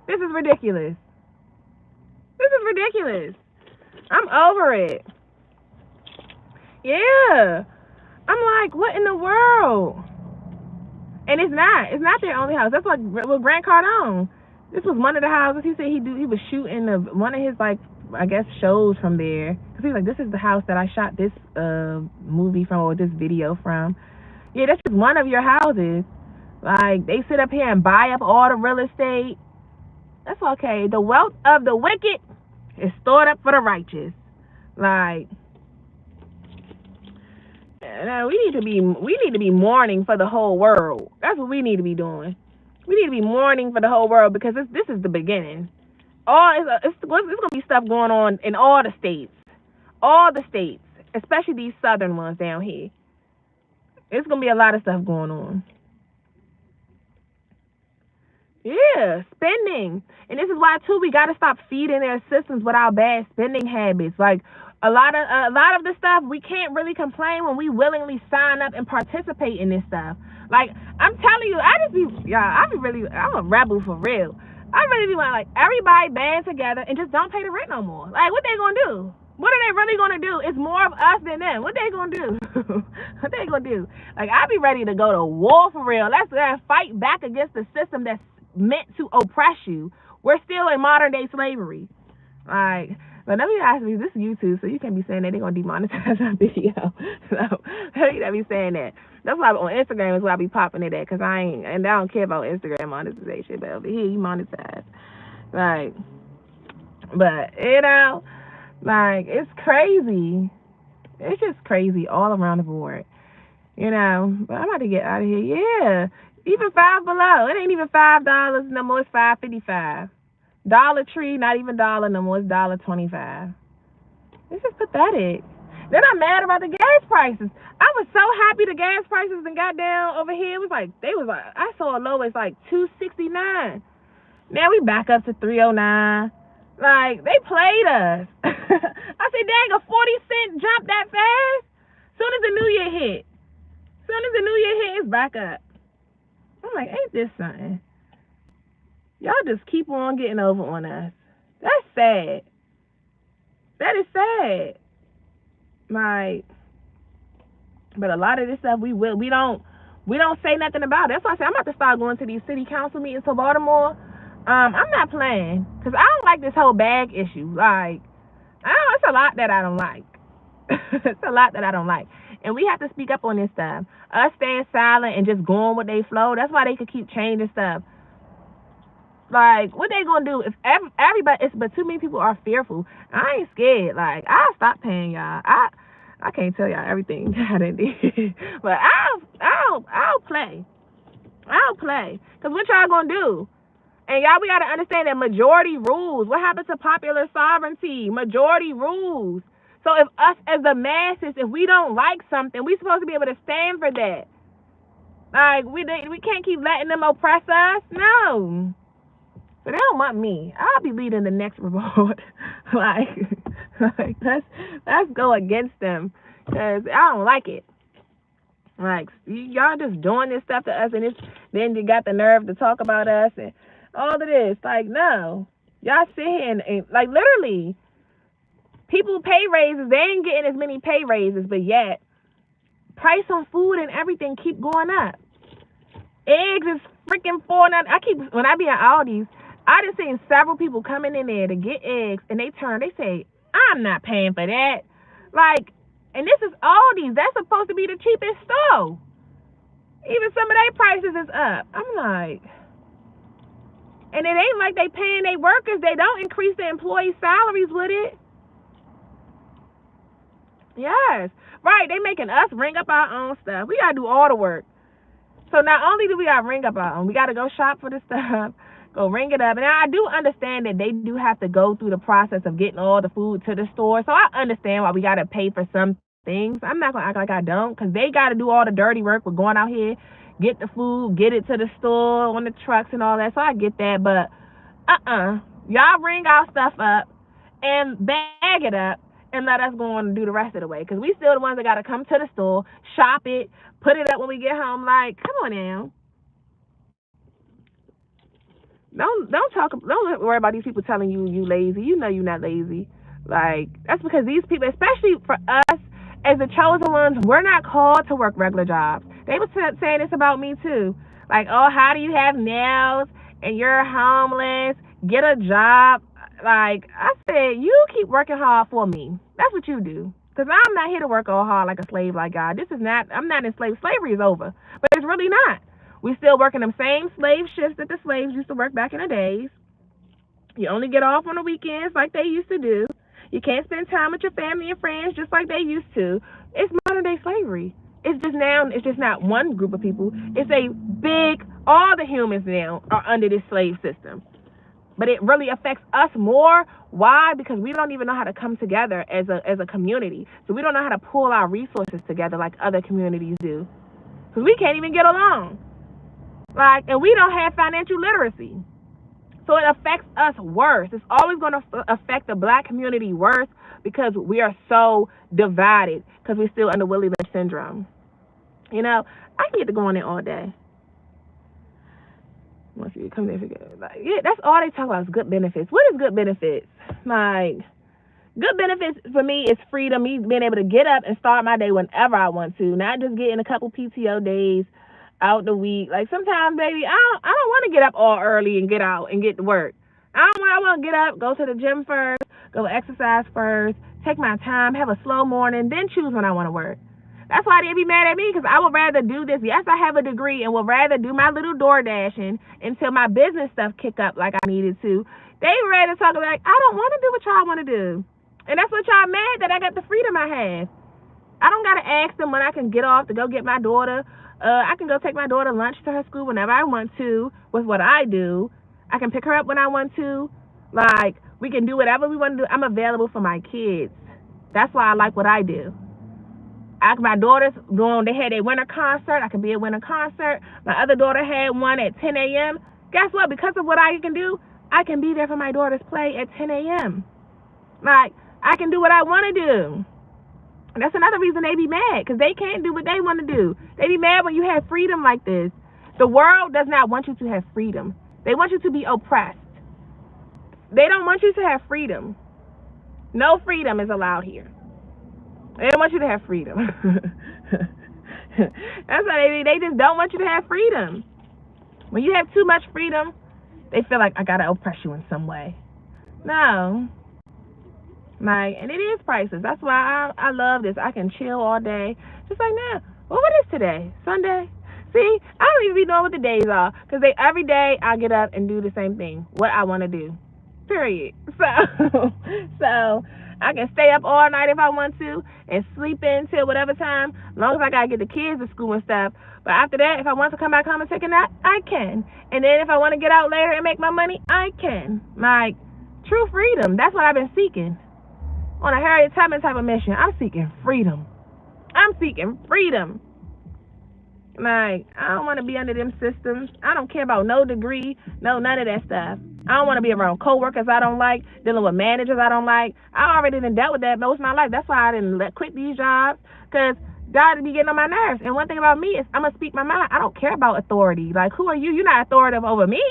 This is ridiculous. This is ridiculous. I'm over it. Yeah. I'm like, what in the world? And it's not their only house. That's like with Grant Cardone. This was one of the houses. He said he was shooting one of his, like, I guess, shows from there. Cause he's like, this is the house that I shot this movie from, or this video from. Yeah, that's just one of your houses. Like, they sit up here and buy up all the real estate. That's okay. The wealth of the wicked is stored up for the righteous. Like, we need to be mourning for the whole world. That's what we need to be doing. We need to be mourning for the whole world, because this is the beginning. It's going to be stuff going on in all the states, especially these southern ones down here. It's going to be a lot of stuff going on. Yeah, spending. And this is why, too, we got to stop feeding their systems with our bad spending habits. Like, a lot of the stuff, we can't really complain when we willingly sign up and participate in this stuff. Like, I'm telling you, I'm a rebel for real. I really be like, everybody band together and just don't pay the rent no more. Like, what they gonna do? What are they really gonna do? It's more of us than them. What they gonna do? What they gonna do? Like, I be ready to go to war for real. Let's fight back against the system that's meant to oppress you. We're still in modern day slavery. Like, but let me ask you, this is YouTube, so you can't be saying that they're gonna demonetize our video. So you can't be saying that. That's why on Instagram is where I be popping it at, because I don't care about Instagram monetization, but over here you monetize. Like, but like, it's crazy. It's just crazy all around the board. But I'm about to get out of here. Yeah. Even Five Below. It ain't even $5 no more, it's $5.55. Dollar Tree, not even $1 no more, it's $1.25. This is pathetic. Then I'm mad about the gas prices. I was so happy the gas prices and got down over here. It was like, I saw a low as like $2.69. Now we back up to $3.09. Like, they played us. I said, dang, a 40-cent jump that fast? Soon as the new year hit, it's back up. I'm like, ain't this something? Y'all just keep on getting over on us. That's sad. That is sad. Like, but a lot of this stuff we don't say nothing about it. That's why I say I'm about to start going to these city council meetings for Baltimore. I'm not playing, because I don't like this whole bag issue. Like, it's a lot that I don't like. It's a lot that I don't like. And we have to speak up on this stuff. Us staying silent and just going with they flow, that's why they could keep changing stuff. Like, what they gonna do if everybody, but too many people are fearful. I ain't scared. Like, I'll stop paying y'all. I can't tell y'all everything I done did, but I'll play. Cause what y'all gonna do? And y'all, we gotta understand that majority rules. What happened to popular sovereignty? Majority rules. So if us as the masses, if we don't like something, we supposed to be able to stand for that. Like, we can't keep letting them oppress us. No. But they don't want me. I'll be leading the next revolt. like let's go against them, because I don't like it. Like, y'all just doing this stuff to us, and then you got the nerve to talk about us and all of this. Like, no. Y'all sit here and like literally, people pay raises. They ain't getting as many pay raises, but yet price on food and everything keep going up. Eggs is freaking $4.99. When I be at Aldi's, I done seen several people coming in there to get eggs, and they say, I'm not paying for that. Like, and this is Aldi's. That's supposed to be the cheapest store. Even some of their prices is up. I'm like, and it ain't like they paying their workers. They don't increase the employees' salaries with it. Yes. Right, they making us ring up our own stuff. We gotta do all the work. So not only do we gotta ring up our own, we gotta go shop for the stuff, go ring it up. And I do understand that they do have to go through the process of getting all the food to the store. So I understand why we gotta pay for some things. I'm not gonna act like I don't, because they gotta do all the dirty work with going out here, get the food, get it to the store on the trucks and all that. So I get that, but y'all ring our stuff up and bag it up and let us go on and do the rest of the way, because we still the ones that got to come to the store, shop it, put it up when we get home. Like, come on now. Don't worry about these people telling you lazy. You know you're not lazy. Like, that's because these people, especially for us as the chosen ones, we're not called to work regular jobs. They were saying this about me too. Like, oh, how do you have nails and you're homeless? Get a job. Like, I said, you keep working hard for me. That's what you do. Because I'm not here to work all hard like a slave like God. I'm not enslaved. Slavery is over. But it's really not. We still working them same slave shifts that the slaves used to work back in the days. You only get off on the weekends like they used to do. You can't spend time with your family and friends just like they used to. It's modern day slavery. It's just not one group of people. It's all the humans now are under this slave system. But it really affects us more. Why? Because we don't even know how to come together as a community. So we don't know how to pull our resources together like other communities do. Because we can't even get along. Like, and we don't have financial literacy. So it affects us worse. It's always going to affect the black community worse because we are so divided, because we're still under Willie Lynch syndrome. You know, I can get to go on there all day. Once you come there, like, yeah, that's all they talk about is good benefits. What is good benefits? Like, good benefits for me is freedom, me being able to get up and start my day whenever I want to, not just getting a couple PTO days out the week. Like, sometimes, baby, I don't want to get up all early and get out and get to work. I want to get up, go to the gym first, go exercise first, take my time, have a slow morning, then choose when I want to work. That's why they be mad at me, because I would rather do this. Yes, I have a degree and would rather do my little door dashing until my business stuff kick up like I needed to. They rather talk like, I don't want to do what y'all want to do. And that's what y'all mad that I got the freedom I have. I don't got to ask them when I can get off to go get my daughter. I can go take my daughter lunch to her school whenever I want to with what I do. I can pick her up when I want to. Like, we can do whatever we want to do. I'm available for my kids. That's why I like what I do. My daughters they had a winter concert. I can be at winter concert. My other daughter had one at 10 a.m. Guess what? Because of what I can do, I can be there for my daughter's play at 10 a.m. Like, I can do what I want to do. And that's another reason they be mad, because they can't do what they want to do. They be mad when you have freedom like this. The world does not want you to have freedom. They want you to be oppressed. They don't want you to have freedom. No freedom is allowed here. They don't want you to have freedom. That's why they just don't want you to have freedom. When you have too much freedom, they feel like, I gotta oppress you in some way. No. Like, and it is priceless. That's why I love this. I can chill all day. Just like now. Well, what is today? Sunday? See, I don't even be knowing what the days are, because every day I get up and do the same thing, what I want to do. Period. So I can stay up all night if I want to and sleep in till whatever time, as long as I gotta get the kids to school and stuff. But after that, if I want to come back home and take a nap, I can. And then if I want to get out later and make my money, I can. Like, true freedom. That's what I've been seeking. On a Harriet Tubman type of mission, I'm seeking freedom. I'm seeking freedom. Like, I don't want to be under them systems. I don't care about no degree, none of that stuff. I don't want to be around coworkers I don't like, dealing with managers I don't like. I already done dealt with that most of my life. That's why I didn't quit these jobs, because God be getting on my nerves. And one thing about me is I'm going to speak my mind. I don't care about authority. Like, who are you? You're not authoritative over me.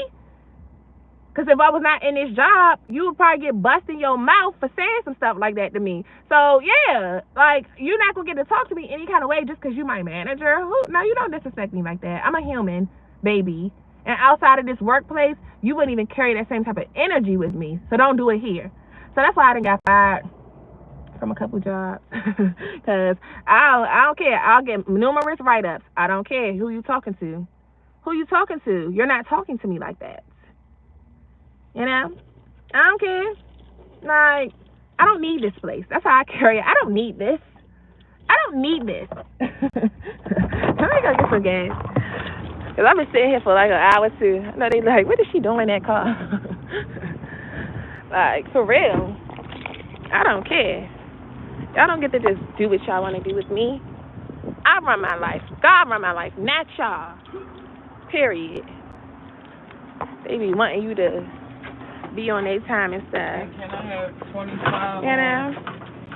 Because if I was not in this job, you would probably get busted in your mouth for saying some stuff like that to me. So, yeah, like, you're not going to get to talk to me any kind of way just because you're my manager. No, you don't disrespect me like that. I'm a human, baby. And outside of this workplace, you wouldn't even carry that same type of energy with me. So don't do it here. So that's why I done got fired from a couple jobs. Because I don't care. I'll get numerous write-ups. I don't care who you talking to. Who you talking to? You're not talking to me like that. You know? I don't care. Like, I don't need this place. That's how I carry it. I don't need this. I don't need this. Let me go get some gas. Because I've been sitting here for like an hour too. I know they like, what is she doing in that car? Like, for real. I don't care. Y'all don't get to just do what y'all want to do with me. I run my life. God run my life, not y'all. Period. They be wanting you to be on their time and stuff. And can I have 25? You know?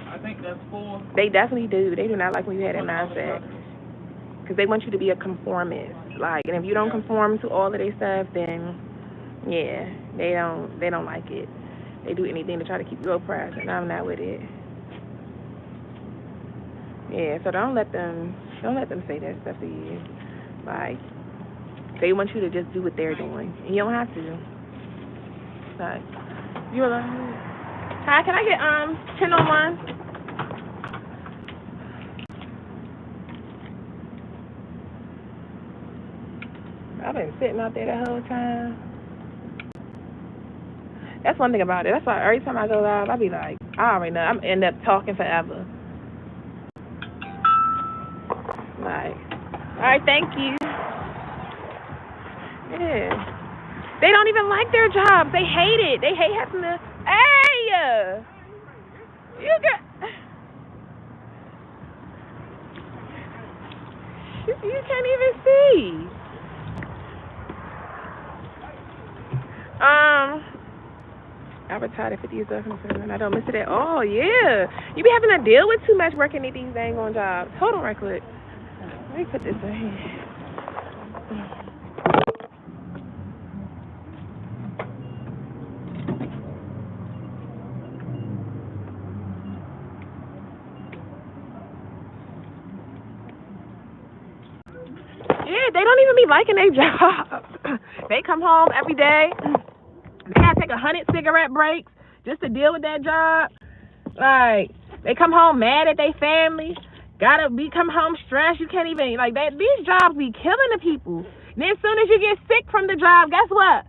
I think that's 4. They definitely do. They do not like when you have that mindset. Because they want you to be a conformist. Like, and if you don't conform to all of their stuff, then, yeah, they don't like it. They do anything to try to keep you oppressed, and I'm not with it. Yeah, so don't let them say that stuff to you. Like, they want you to just do what they're doing, and you don't have to. Like, you're like, hi, can I get 10 on 1? I've been sitting out there the whole time. That's one thing about it. That's why every time I go live, I be like, I already know. I'm end up talking forever. Like, all right, thank you. Yeah. They don't even like their jobs. They hate it. They hate having to, hey, you got, you can't even see. I retired at 50 years old and I don't miss it at all. Yeah. You be having to deal with too much working at these dang on jobs. Hold on right quick. Let me put this in here. Yeah, they don't even be liking their job. They come home every day. They gotta take 100 cigarette breaks just to deal with that job. Like, they come home mad at their family. Come home stressed. You can't even, like, that. These jobs be killing the people. And then as soon as you get sick from the job, guess what?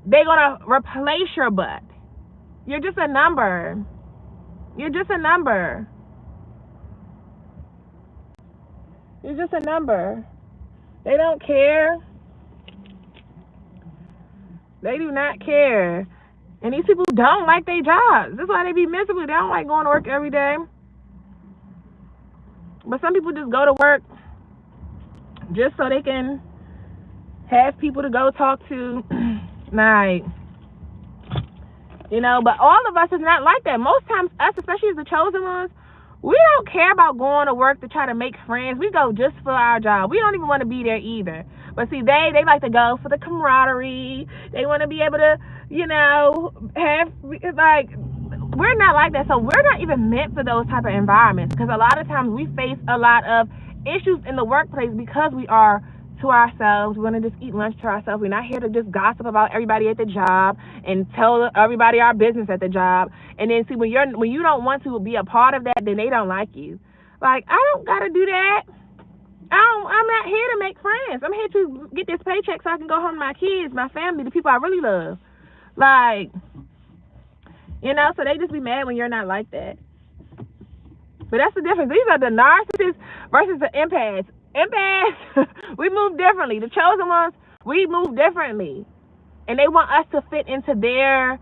They're gonna replace your butt. You're just a number. You're just a number. You're just a number. They don't care. They do not care. And these people don't like their jobs. That's why they be miserable. They don't like going to work every day. But some people just go to work just so they can have people to go talk to. Like, you know, but all of us is not like that. Most times, us, especially as the chosen ones, we don't care about going to work to try to make friends. We go just for our job. We don't even want to be there either. But see, they like to go for the camaraderie. They want to be able to, you know, have, like, we're not like that. So we're not even meant for those type of environments, because a lot of times we face a lot of issues in the workplace because we are to ourselves. We want to just eat lunch to ourselves. We're not here to just gossip about everybody at the job and tell everybody our business at the job. And then see, when you don't want to be a part of that, then they don't like you. Like, I don't gotta do that. I'm not here to make friends. I'm here to get this paycheck so I can go home to my kids, my family, the people I really love. Like, you know, so they just be mad when you're not like that. But that's the difference. These are the narcissists versus the empaths. Empaths, we move differently. The chosen ones, we move differently. And they want us to fit into their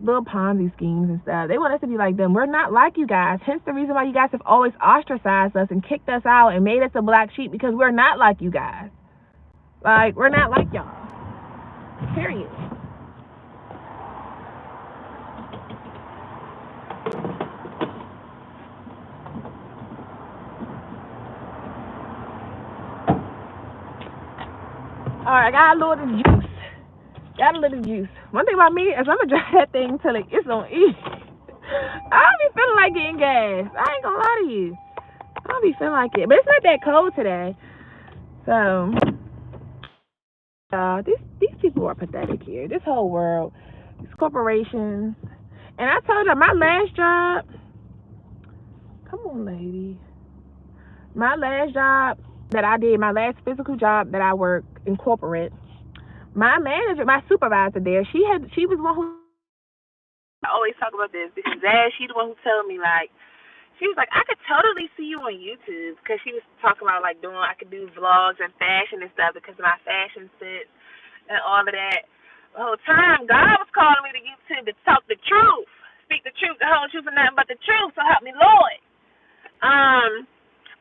little Ponzi schemes and stuff. They want us to be like them. We're not like you guys. Hence the reason why you guys have always ostracized us and kicked us out and made us a black sheep, because we're not like you guys. Like, we're not like y'all. Period. Alright, I got a little juice. Got a little juice. One thing about me is I'm gonna drive that thing till it's on E. I don't be feeling like getting gas. I ain't gonna lie to you. I don't be feeling like it, but it's not that cold today. So, these people are pathetic here. This whole world, these corporations, and I told her my last job. Come on, lady. My last job that I did, my last physical job that I worked in corporate. My manager, my supervisor there, she was one who. I always talk about this because she's the one who told me like. She was like, I could totally see you on YouTube because she was talking about like I could do vlogs and fashion and stuff because of my fashion sense and all of that. The whole time, God was calling me to YouTube to talk the truth, speak the truth, the whole truth, and nothing but the truth. So help me, Lord.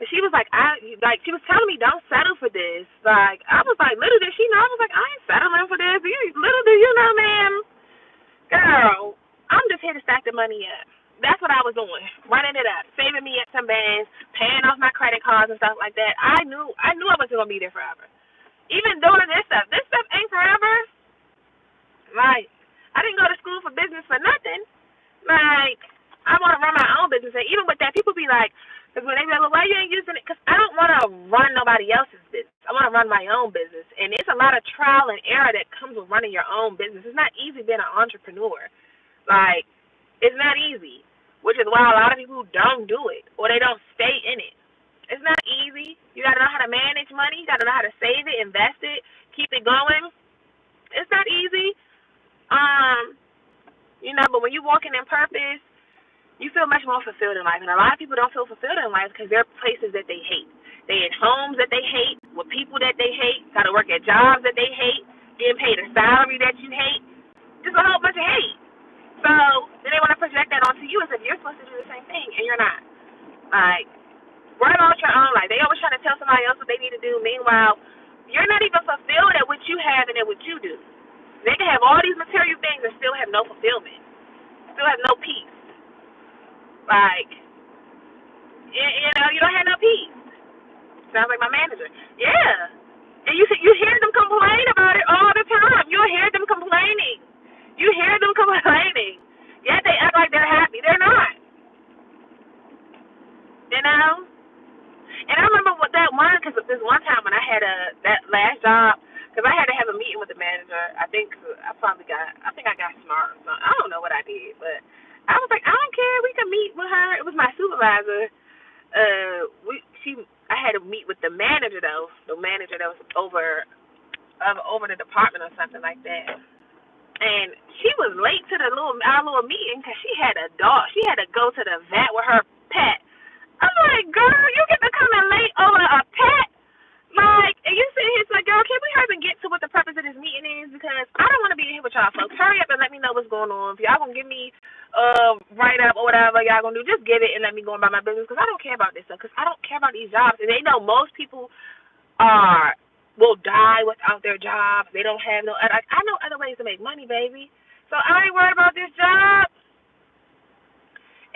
But she was like, she was telling me don't settle for this. Like I was like, little did she know. I was like, I ain't settling for this. Little do you know, ma'am, girl, I'm just here to stack the money up. That's what I was doing, running it up, saving me at some bands, paying off my credit cards and stuff like that. I knew I wasn't gonna be there forever. Even doing this stuff ain't forever. Like I didn't go to school for business for nothing. Like I want to run my own business, and even with that, people be like, because when they be like, well, why you ain't using it? Because I don't want to run nobody else's business. I want to run my own business, and it's a lot of trial and error that comes with running your own business. It's not easy being an entrepreneur. Like it's not easy. Which is why a lot of people don't do it or they don't stay in it. It's not easy. You got to know how to manage money. You got to know how to save it, invest it, keep it going. It's not easy. But when you're walking in purpose, you feel much more fulfilled in life. And a lot of people don't feel fulfilled in life because there are places that they hate. They in homes that they hate, with people that they hate, got to work at jobs that they hate, getting paid a salary that you hate. Just a whole bunch of hate. So then they want to project that onto you as if you're supposed to do the same thing, and you're not. Like, worry about your own life. They always trying to tell somebody else what they need to do. Meanwhile, you're not even fulfilled at what you have and at what you do. They can have all these material things and still have no fulfillment, still have no peace. Like, you don't have no peace. Sounds like my manager. Yeah. And you hear them complain about it all the time. You'll hear them complaining. You hear them complaining. Yeah, they act like they're happy. They're not. And I remember what that one, because this one time when I had that last job, because I had to have a meeting with the manager. I think I got smart or something. I don't know what I did, but I was like, I don't care. We can meet with her. It was my supervisor. I had to meet with the manager though. The manager that was over the department or something like that. And she was late to our little meeting because she had a dog. She had to go to the vet with her pet. I'm like, girl, you get to come in late over a pet? Like, and you sit here and say, girl, can we hurry and get to what the purpose of this meeting is? Because I don't want to be here with y'all folks. Hurry up and let me know what's going on. If y'all going to give me write-up or whatever y'all going to do, just give it and let me go about my business because I don't care about this stuff because I don't care about these jobs. And they know most people will die without their jobs. They don't have no – I know other ways to make money, baby. So I ain't worried about this job.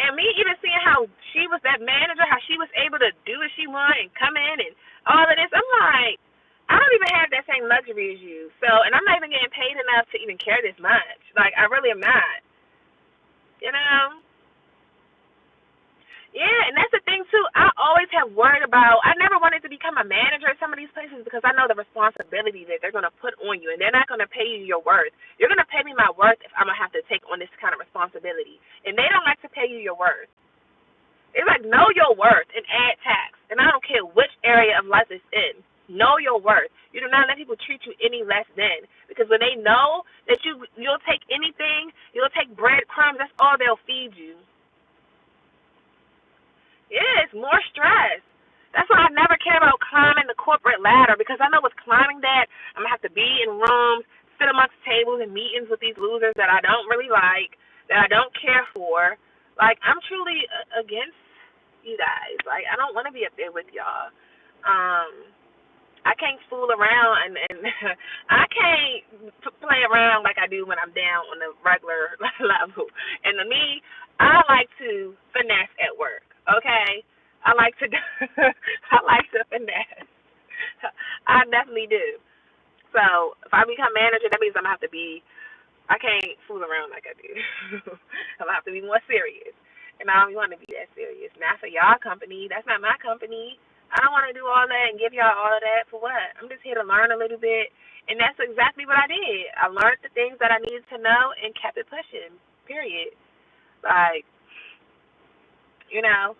And me even seeing how she was that manager, how she was able to do what she wanted and come in and all of this, I'm like, I don't even have that same luxury as you. So, and I'm not even getting paid enough to even care this much. Like, I really am not. You know? Yeah, and that's the thing, too. I always have worried about, I never wanted to become a manager at some of these places because I know the responsibility that they're going to put on you, and they're not going to pay you your worth. You're going to pay me my worth if I'm going to have to take on this kind of responsibility. And they don't like to pay you your worth. It's like, know your worth and add tax. And I don't care which area of life it's in. Know your worth. You do not let people treat you any less than. Because when they know that you'll take anything, you'll take breadcrumbs, that's all they'll feed you. Yeah, it's more stress. That's why I never care about climbing the corporate ladder because I know with climbing that, I'm going to have to be in rooms, sit amongst tables and meetings with these losers that I don't really like, that I don't care for. Like, I'm truly against you guys. Like, I don't want to be up there with y'all. I can't fool around and I can't play around like I do when I'm down on the regular level. And to me, I like to finesse at work. Okay, I like to finesse. I definitely do. So if I become manager, that means I'm going to have to be, I can't fool around like I do. I'm going to have to be more serious. And I don't want to be that serious. Not for y'all company. That's not my company. I don't want to do all that and give y'all all of that for what? I'm just here to learn a little bit. And that's exactly what I did. I learned the things that I needed to know and kept it pushing, period. Like, you know,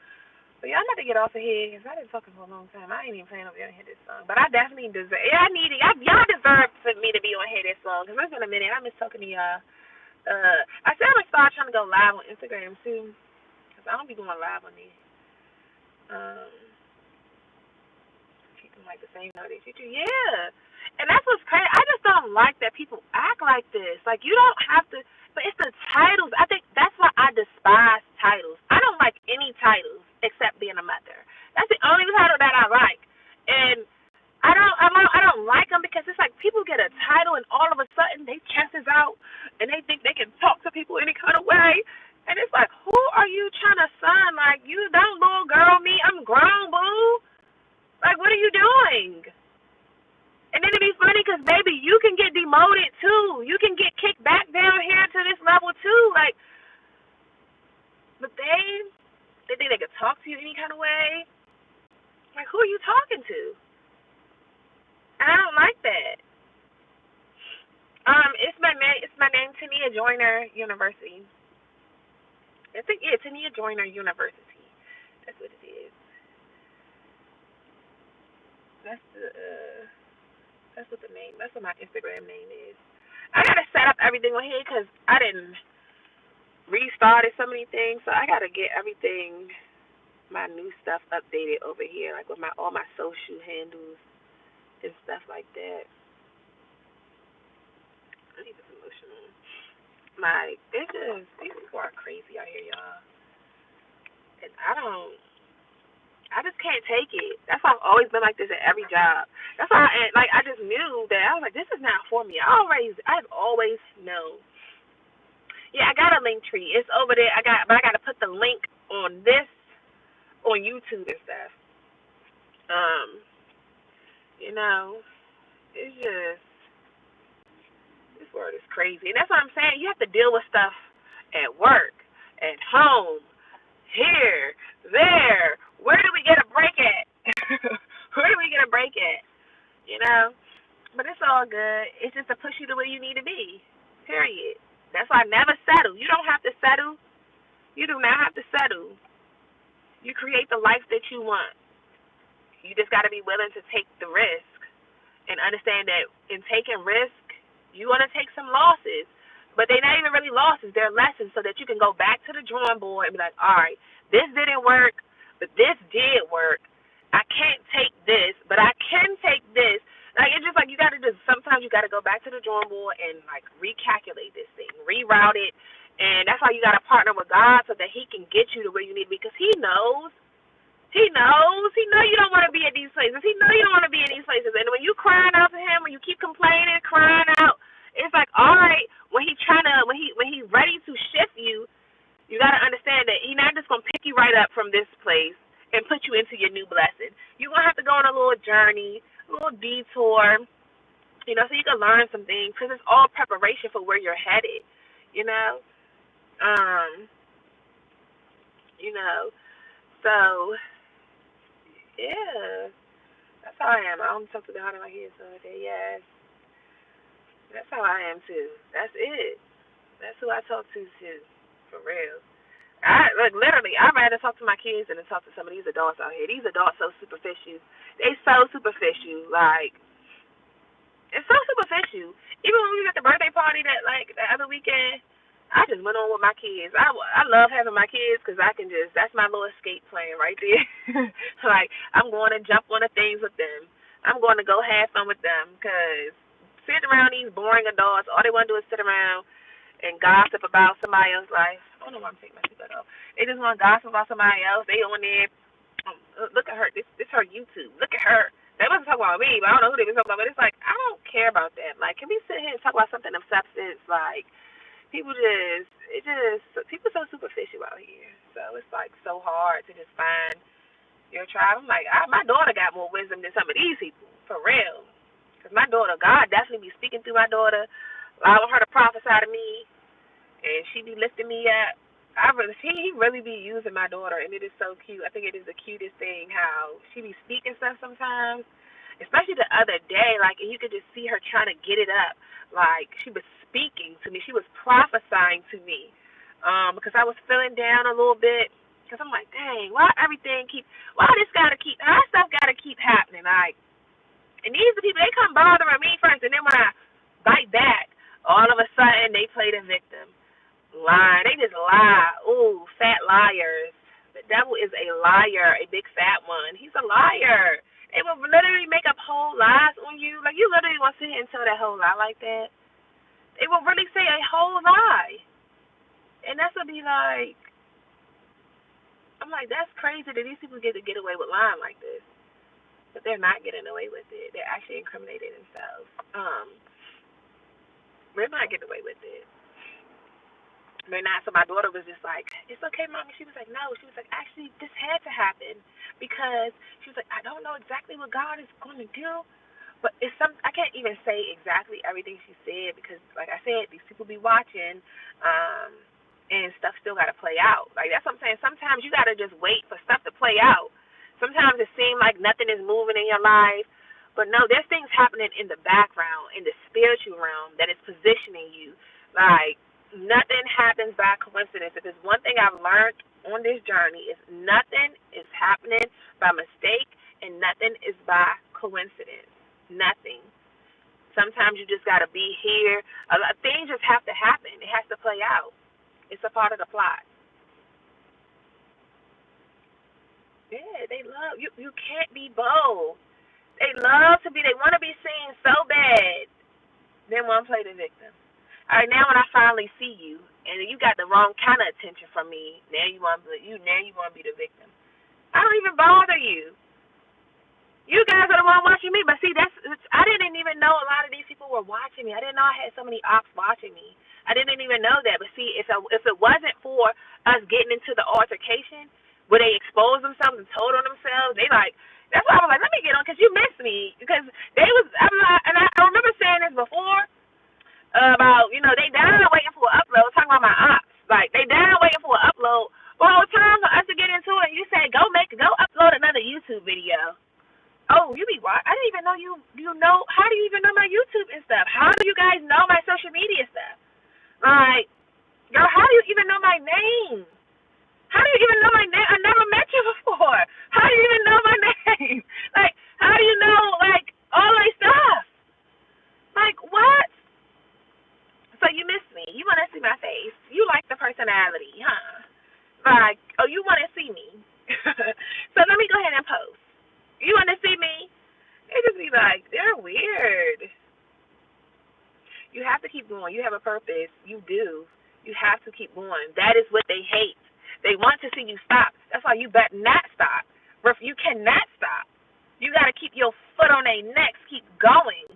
but y'all got to get off of here because I've been talking for a long time. I ain't even planning on being on here this long. But I definitely deserve, y'all deserve for me to be on here this long because it's been a minute. I miss talking to y'all. I said I'm going to start trying to go live on Instagram too because I don't be going live on these. Keep them like the same how they treat you. Yeah. And that's what's crazy. I just don't like that people act like this. Like, you don't have to, but it's the titles. I think that's why I despise titles. I don't like any titles except being a mother. That's the only title that I like. And I don't like them because it's like people get a title and all of a sudden they chest out and they think they can talk to people any kind of way. And it's like, who are you trying to sign? Like, you don't little girl me. I'm grown, boo. Like, what are you doing? And then it'd be funny because, baby, you can get demoted, too. You can get kicked back down here to this level, too. Like, but they think they could talk to you any kind of way. Like, who are you talking to? And I don't like that. It's my name, Tania Joyner University. I think, yeah, Tania Joyner University. That's what it is. That's what the name. That's what my Instagram name is. I gotta set up everything on here because I didn't restarted so many things, so I gotta get everything, my new stuff updated over here, like with all my social handles and stuff like that. I need this emotional. These people are crazy out here, y'all. And I just can't take it. That's why I've always been like this at every job. That's why I just knew that I was like, this is not for me. I've always known. Yeah, I got a link tree. It's over there. But I got to put the link on YouTube and stuff. You know, it's just, this world is crazy. And that's what I'm saying. You have to deal with stuff at work, at home, here, there. Where do we get a break at? Where do we get a break at? You know? But it's all good. It's just to push you to where you need to be. Period. That's why I never settle. You don't have to settle. You do not have to settle. You create the life that you want. You just got to be willing to take the risk and understand that in taking risk, you're going to take some losses. But they're not even really losses. They're lessons so that you can go back to the drawing board and be like, all right, this didn't work, but this did work. I can't take this, but I can take this. Like, it's just like sometimes you got to go back to the drawing board and, like, recalculate this thing, reroute it. And that's why you got to partner with God so that he can get you to where you need to be because he knows. He knows. He knows you don't want to be at these places. He knows you don't want to be in these places. And when you crying out to him, when you keep complaining, crying out, it's like, all right, when he's ready to shift you, you got to understand that he's not just going to pick you right up from this place and put you into your new blessing. You're going to have to go on a little journey, a little detour, you know, so you can learn some things because it's all preparation for where you're headed, you know. You know, so, yeah, that's how I am. I don't talk to God in my head, so yes, that's how I am too. That's it. That's who I talk to too, for real. Literally, I'd rather talk to my kids than to talk to some of these adults out here. These adults so superficial. They so superficial. Like, it's so superficial. Even when we was at the birthday party the other weekend, I just went on with my kids. I love having my kids because that's my little escape plan right there. Like, I'm going to jump on the things with them. I'm going to go have fun with them because sitting around these boring adults, all they want to do is sit around and gossip about somebody else's life. I don't know why I'm taking my seatbelt off. They just want to gossip about somebody else. They on there. Look at her. This her YouTube. Look at her. They wasn't talking about me, but I don't know who they was talking about. But it's like, I don't care about that. Like, can we sit here and talk about something of substance? Like, people so superficial out here. So it's like so hard to just find your tribe. I'm like, my daughter got more wisdom than some of these people, for real. Because my daughter, God definitely be speaking through my daughter, allowing her to prophesy to me, and she be lifting me up. He really be using my daughter, and it is so cute. I think it is the cutest thing how she be speaking stuff sometimes, especially the other day. Like, and you could just see her trying to get it up. Like, she was speaking to me. She was prophesying to me, because I was feeling down a little bit. Because I'm like, dang, why this stuff gotta keep happening? Like, and these are people, they come bothering me first, and then when I bite back, all of a sudden they play the victim. Lie. They just lie. Ooh, fat liars. The devil is a liar, a big fat one. He's a liar. They will literally make up whole lies on you. Like, you literally want to sit here and tell that whole lie like that. They will really say a whole lie. And that's what be like, I'm like, that's crazy that these people get to get away with lying like this. But they're not getting away with it. They're actually incriminating themselves. They're not getting away with it. They're not. So my daughter was just like, it's okay, Mommy. She was like, no. She was like, actually, this had to happen because she was like, I don't know exactly what God is going to do, but it's some. I can't even say exactly everything she said because, like I said, these people be watching, and stuff still got to play out. Like, that's what I'm saying. Sometimes you got to just wait for stuff to play out. Sometimes it seems like nothing is moving in your life, but no, there's things happening in the background, in the spiritual realm that is positioning you, like. Nothing happens by coincidence. If there's one thing I've learned on this journey is nothing is happening by mistake and nothing is by coincidence. Nothing. Sometimes you just got to be here. Things just have to happen. It has to play out. It's a part of the plot. Yeah, they love you. You can't be bold. They love to be. They want to be seen so bad. Then one play the victim. All right, now when I finally see you, and you got the wrong kind of attention from me, now you want to be the victim. I don't even bother you. You guys are the one watching me, but see, I didn't even know a lot of these people were watching me. I didn't know I had so many ops watching me. I didn't even know that. But see, if it wasn't for us getting into the altercation, where they exposed themselves and told on themselves, that's why I was like, let me get on, because you missed me, because and I remember saying this before. About, they down waiting for an upload, talking about my ops. Like, they down waiting for an upload. Well, it's time for us to get into it. You said, go upload another YouTube video. Oh, you be what? I didn't even know you know. How do you even know my YouTube and stuff? How do you guys know my social media stuff? Like, girl, how do you even know my name? How do you even know my name? I never met you before. How do you even know my name? Like, how do you know, like, all my stuff? Like, what? So you miss me. You want to see my face. You like the personality, huh? Like, oh, you want to see me. So let me go ahead and post. You want to see me? They just be like, they're weird. You have to keep going. You have a purpose. You do. You have to keep going. That is what they hate. They want to see you stop. That's why you better not stop. You cannot stop. You got to keep your foot on their necks. Keep going.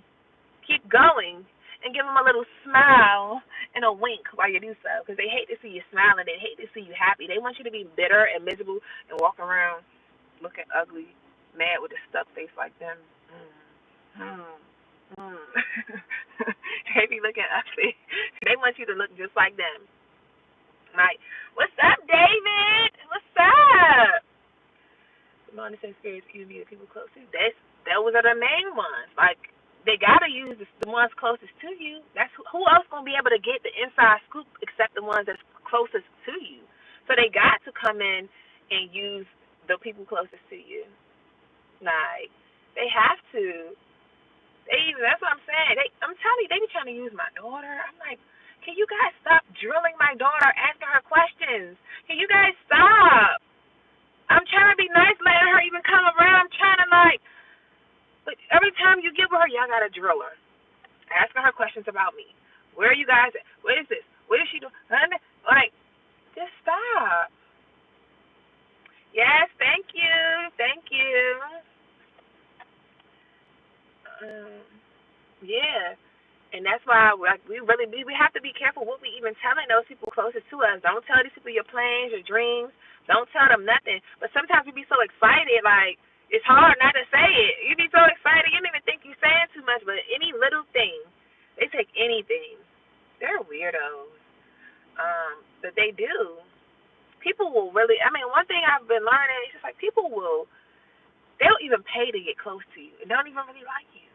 Keep going. And give them a little smile and a wink while you do so, because they hate to see you smiling. They hate to see you happy. They want you to be bitter and miserable and walk around looking ugly, mad with a stuck face like them. They be looking ugly. They want you to look just like them. Like, what's up, David? What's up? The monitoring spirits, excuse me, the people close to you. Those are the main ones. Like, they gotta use the ones closest to you. That's who else gonna be able to get the inside scoop except the ones that's closest to you. So they got to come in and use the people closest to you. Like, they have to. That's what I'm saying. I'm telling you, they be trying to use my daughter. I'm like, can you guys stop drilling my daughter, asking her questions? Can you guys stop? I'm trying to be nice, letting her even come around. I'm trying to but every time you get with her, y'all got to drill her. Asking her questions about me. Where are you guys at? What is this? What is she doing? Like, just stop. Yes, thank you. Thank you. Yeah. And that's why we have to be careful what we even telling those people closest to us. Don't tell these people your plans, your dreams. Don't tell them nothing. But sometimes we be so excited, like, it's hard not to say it. You be so excited, you don't even think you're saying too much. much, but any little thing, they take anything. They're weirdos. But they do. People will really, I mean, one thing I've been learning is just like people will, they don't even pay to get close to you and don't even really like you.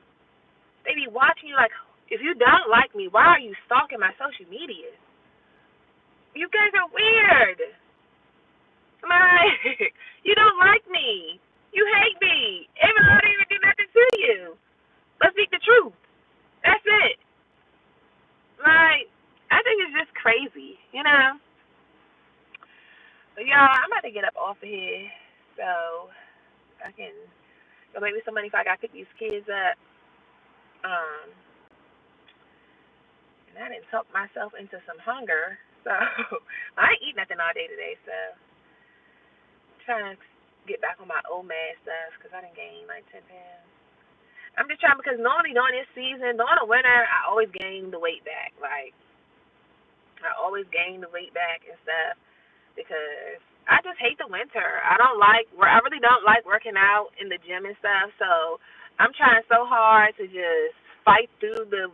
They be watching you like, if you don't like me, why are you stalking my social media? You guys are weird. Like, you don't like me. You hate me. Even though I didn't even do nothing to you. Let's speak the truth. That's it. Like, I think it's just crazy, you know? But y'all, I'm about to get up off of here so I can go make me some money if I gotta pick these kids up. And I didn't talk myself into some hunger, so I ain't eat nothing all day today, so I'm trying to get back on my old mad stuff because I done gained like 10 pounds. I'm just trying because normally during this season, during the winter, I always gain the weight back. Like, I always gain the weight back and stuff because I just hate the winter. I really don't like working out in the gym and stuff, so I'm trying so hard to just fight through the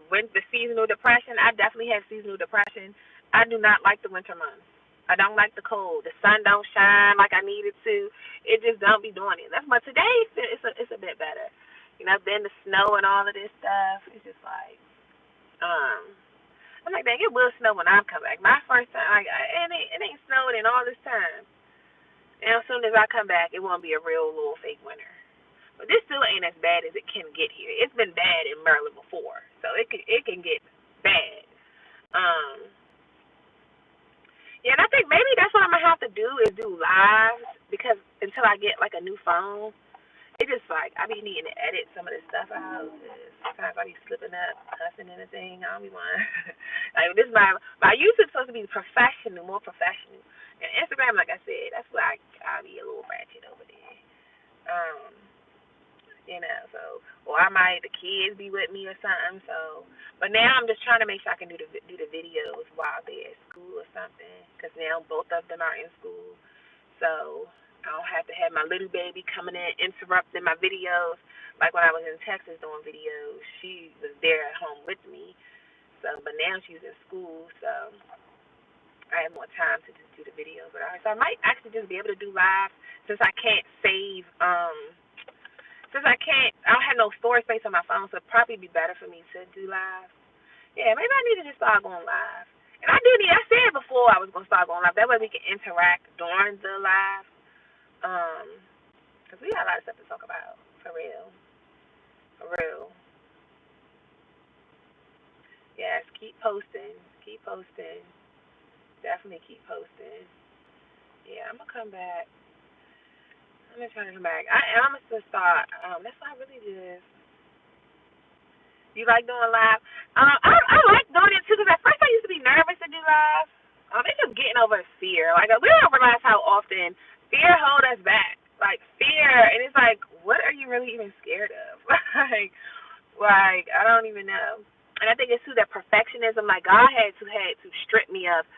seasonal depression. I definitely have seasonal depression. I do not like the winter months. I don't like the cold. The sun don't shine like I need it to. It just don't be doing it. But today it's a bit better. You know, then the snow and all of this stuff. It's just like, I'm like, dang, it will snow when I come back. My first time, like, it ain't snowed in all this time. And as soon as I come back, it won't be a real little fake winter. But this still ain't as bad as it can get here. It's been bad in Maryland before, so it can get bad. Yeah, and I think maybe that's what I'm gonna have to do is do lives because until I get like a new phone, it just like I be needing to edit some of this stuff out. Sometimes I be slipping up, cussing and thing. I don't be want like this. My YouTube's supposed to be professional, more professional, and Instagram, like I said, that's where I be a little ratchet over there. You know, so or I might the kids be with me or something. So, but now I'm just trying to make sure I can do the videos while they're at school or something, because now both of them are in school. So I don't have to have my little baby coming in interrupting my videos. Like when I was in Texas doing videos, she was there at home with me. So, but now she's in school, so I have more time to just do the videos with her. So I might actually just be able to do live since I can't save. I don't have no storage space on my phone, so it'd probably be better for me to do live. Yeah, maybe I need to just start going live. And I said before I was going to start going live. That way we can interact during the live. Because we got a lot of stuff to talk about, for real. For real. Yes, keep posting. Keep posting. Definitely keep posting. Yeah, I'm going to come back. I'm just trying to come back. I'm going to start. That's why I really just. You like doing live? I like doing it too because at first I used to be nervous to do live. It's just getting over fear. Like we don't realize how often fear holds us back. Like fear, and it's like, what are you really even scared of? like I don't even know. And I think it's too that perfectionism. Like God had to strip me of,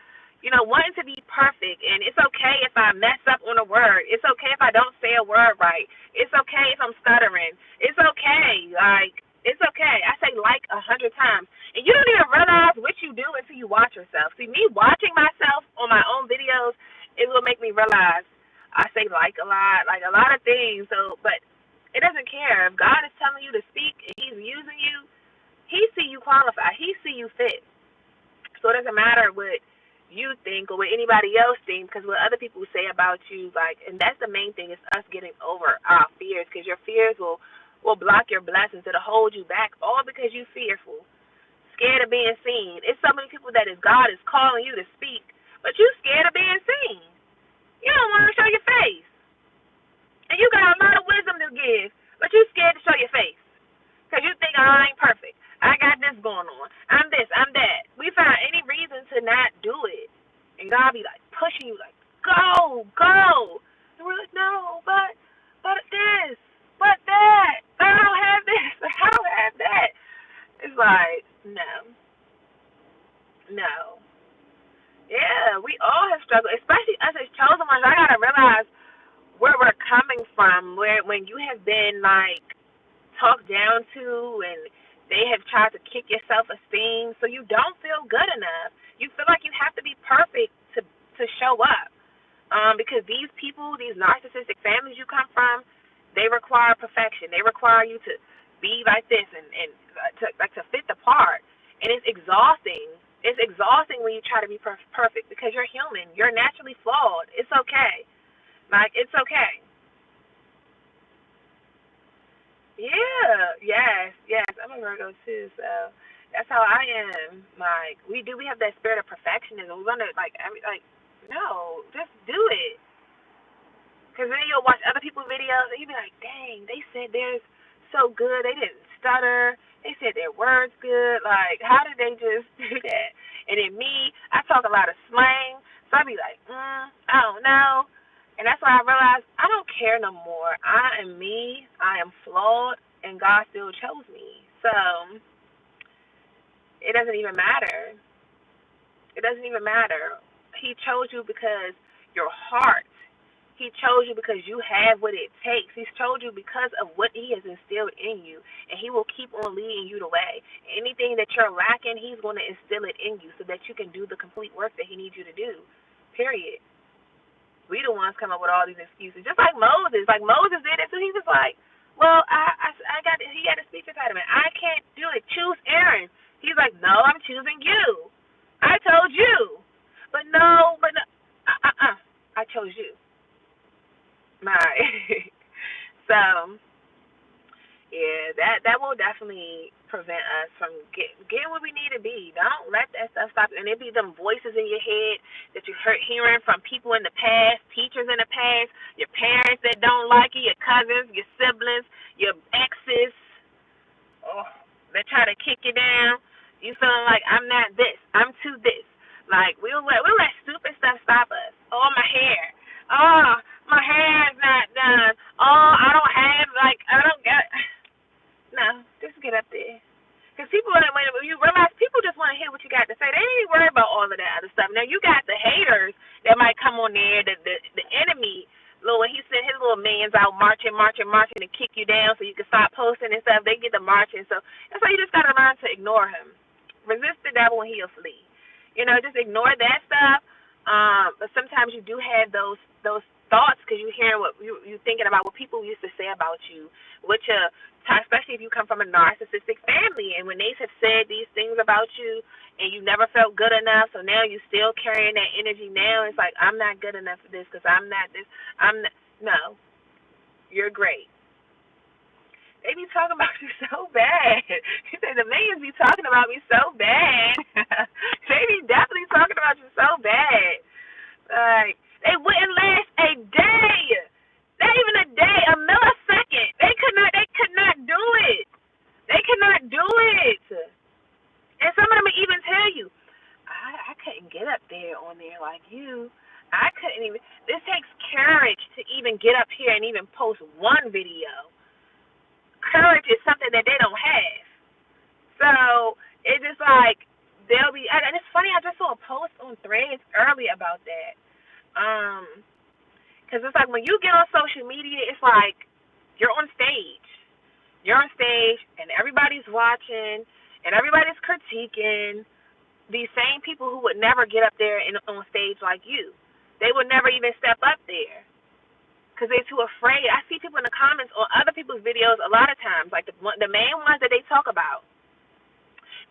wanting to be perfect. And it's okay if I mess up on a word. It's okay if I don't say a word right. It's okay if I'm stuttering. It's okay. Like. It's okay. I say like 100 times. And you don't even realize what you do until you watch yourself. See, me watching myself on my own videos, it will make me realize I say like a lot of things. So, but it doesn't care. If God is telling you to speak and He's using you, He see you qualify. He see you fit. So it doesn't matter what you think or what anybody else thinks, because what other people say about you, and that's the main thing, is us getting over our fears, because your fears will block your blessings. It'll hold you back, all because you're fearful, scared of being seen. It's so many people that God is calling you to speak, but you're scared of being seen. You don't want to show your face. And you got a lot of wisdom to give, but you're scared to show your face because you think, I ain't perfect. I got this going on. I'm this, I'm that. We find any reason to not do it. And God be pushing you go, go. And we're like, no, but this. But that, I don't have this, I don't have that. It's like, no. Yeah, we all have struggled, especially us as chosen ones. I gotta realize where we're coming from, when you have been talked down to and They have tried to kick your self-esteem, so you don't feel good enough. You feel like you have to be perfect to show up. Because these people, these narcissistic families you come from, they require perfection. They require you to be like this and to fit the part. And it's exhausting. It's exhausting when you try to be perfect because you're human. You're naturally flawed. It's okay. Like, it's okay. Yeah, yes. I'm a Virgo too, so that's how I am. Like, we have that spirit of perfectionism. We want to, no, just do it. Because then you'll watch other people's videos and you'll be like, dang, they said theirs so good. They didn't stutter. They said their words good. Like, how did they just do that? And then me, I talk a lot of slang. So I'll be like, I don't know. And that's why I realized I don't care no more. I am me. I am flawed. And God still chose me. So it doesn't even matter. It doesn't even matter. He chose you because your heart. He chose you because you have what it takes. He's chose you because of what he has instilled in you. And he will keep on leading you the way. Anything that you're lacking, he's going to instill it in you so that you can do the complete work that he needs you to do. Period. We the ones come up with all these excuses. Just like Moses. Like Moses did it, so he was like, well, he had a speech impediment. I can't do it. Choose Aaron. He's like, no, I'm choosing you. I told you. But no. I chose you. Right. So, yeah, that will definitely prevent us from getting where we need to be. Don't let that stuff stop. And it be them voices in your head that you hearing from people in the past, teachers in the past, your parents that don't like you, your cousins, your siblings, your exes, that try to kick you down. You feeling like I'm not this, I'm too this. Like we'll let stupid stuff stop us. Oh, my hair. Oh, my hair's not done. Oh, I don't got. No, just get up there. Because people, when you realize people just want to hear what you got to say, they ain't worried about all of that other stuff. Now you got the haters that might come on there, the enemy. When he sent his little minions out marching to kick you down so you can stop posting and stuff, they get to marching. So that's why you just got to learn to ignore him. Resist the devil and he'll flee. Just ignore that stuff. But sometimes you do have those thoughts because you hear what you thinking about what people used to say about you, which especially if you come from a narcissistic family, and when they have said these things about you and you never felt good enough, so now you still carrying that energy. Now it's like, I'm not good enough for this because I'm not this. No, you're great. They be talking about you so bad. He said the millions be talking about me so bad. They be definitely talking about you so bad. Like, they wouldn't last a day. Not even a day, a millisecond. They could not do it. They cannot do it. And some of them will even tell you, I couldn't get up there on there like you. I couldn't even. This takes courage to even get up here and even post one video. Courage is something that they don't have. So it's just like they'll be, and it's funny. I just saw a post on Threads early about that. Because it's like when you get on social media, it's like you're on stage. You're on stage, and everybody's watching, and everybody's critiquing these same people who would never get up there on stage like you. They would never even step up there. Because they're too afraid. I see people in the comments on other people's videos a lot of times, like the main ones that they talk about.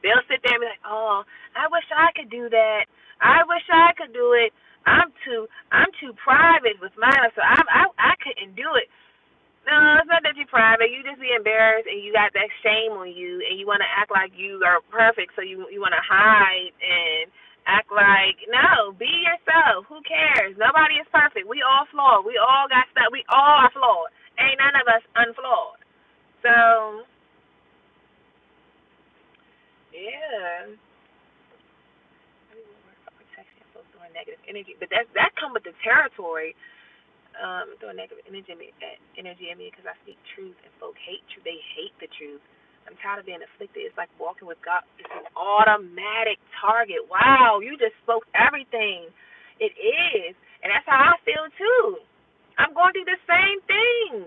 They'll sit there and be like, oh, I wish I could do that. I wish I could do it. I'm too private with mine, so I couldn't do it. No, it's not that you're private. You just be embarrassed and you got that shame on you and you want to act like you are perfect, so you want to hide and act like, no, be yourself. Who cares? Nobody is perfect. We all flawed. We all got stuff. We all are flawed. Ain't none of us unflawed. So, yeah. Protection, folks doing negative energy. But that come with the territory. Doing negative energy in me because I speak truth and folk hate truth. They hate the truth. I'm tired of being afflicted. It's like walking with God. It's an automatic target. Wow, you just spoke everything. It is. And that's how I feel too. I'm going through the same thing.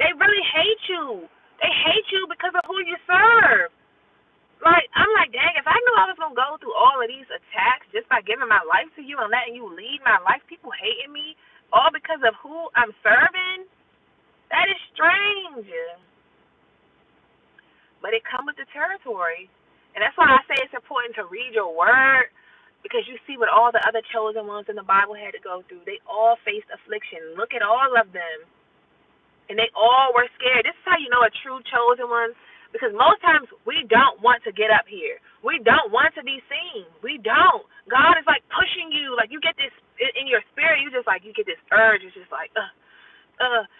They really hate you. They hate you because of who you serve. like, dang, if I knew I was going to go through all of these attacks just by giving my life to you and letting you lead my life, people hating me, all because of who I'm serving, that is strange. But it comes with the territory. And that's why I say it's important to read your word, because you see what all the other chosen ones in the Bible had to go through. They all faced affliction. Look at all of them. And they all were scared. This is how you know a true chosen one, because most times we don't want to get up here. We don't want to be seen. We don't. God is like pushing you. Like you get this in your spirit. You just like, you get this urge. It's just like,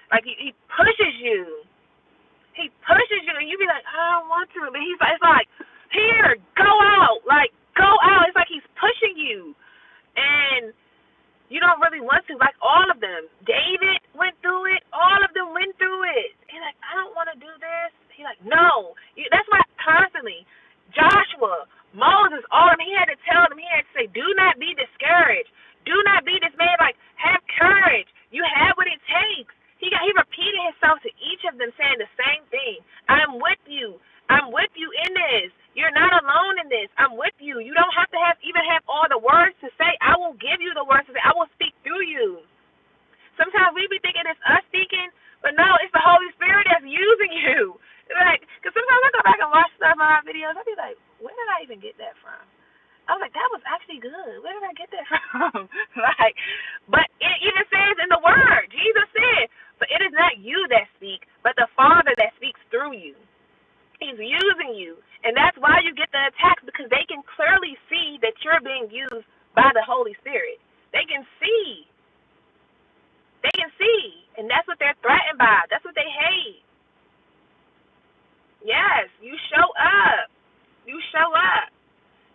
like he pushes you. He pushes you, and you be like, I don't want to. But it's like, here, go out. Like, go out. It's like he's pushing you. And you don't really want to. Like, all of them. David went through it. All of them went through it. He's like, I don't want to do this. He's like, no. That's why constantly. Joshua, Moses, all of them, he had to tell them, he had to say, do not be discouraged. Do not be dismayed. Like, have courage. You have what it takes. He repeated himself to each of them, saying the same thing. I'm with you. I'm with you in this. You're not alone in this. I'm with you. You don't have to even have all the words to say. I will give you the words to say. I will speak through you. Sometimes we be thinking it's us speaking, but no, it's the Holy Spirit that's using you. Like, because sometimes I go back and watch some of my videos, I'll be like, where did I even get that from? I was like, that was actually good. Where did I get that from? Like, but it even says in the Word, Jesus said, but it is not you that speak, but the Father that speaks through you. He's using you. And that's why you get the attacks, because they can clearly see that you're being used by the Holy Spirit. They can see. They can see. And that's what they're threatened by. That's what they hate. Yes, you show up. You show up.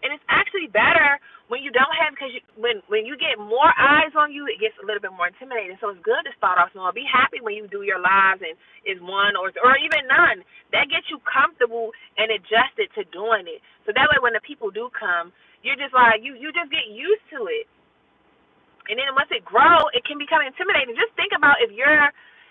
And it's actually better when you don't have, because when you get more eyes on you, it gets a little bit more intimidating. So it's good to start off small. Be happy when you do your lives and it's one or even none. That gets you comfortable and adjusted to doing it. So that way when the people do come, you're just like, you just get used to it. And then once it grows, it can become intimidating. Just think about if you're,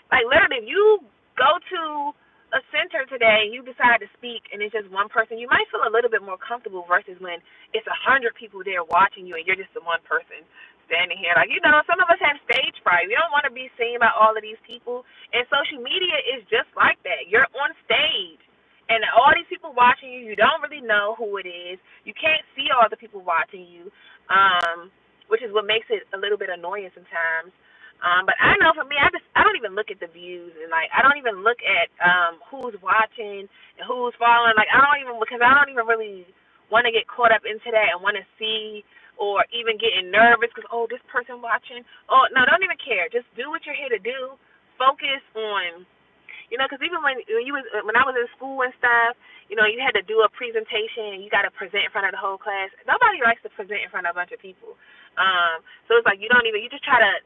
like literally, if you go to a center today, you decide to speak, and it's just one person, you might feel a little bit more comfortable versus when it's 100 people there watching you and you're just the one person standing here. Like, some of us have stage fright. We don't want to be seen by all of these people, and social media is just like that. You're on stage, and all these people watching you, you don't really know who it is. You can't see all the people watching you, which is what makes it a little bit annoying sometimes. But I know for me, I don't even look at the views, and like I don't even look at who's watching and who's following. Like because I don't even really want to get caught up into that and want to see or even getting nervous because this person watching. Oh no, don't even care. Just do what you're here to do. Focus on, because even when I was in school and stuff, you had to do a presentation and you got to present in front of the whole class. Nobody likes to present in front of a bunch of people. So it's like you just try to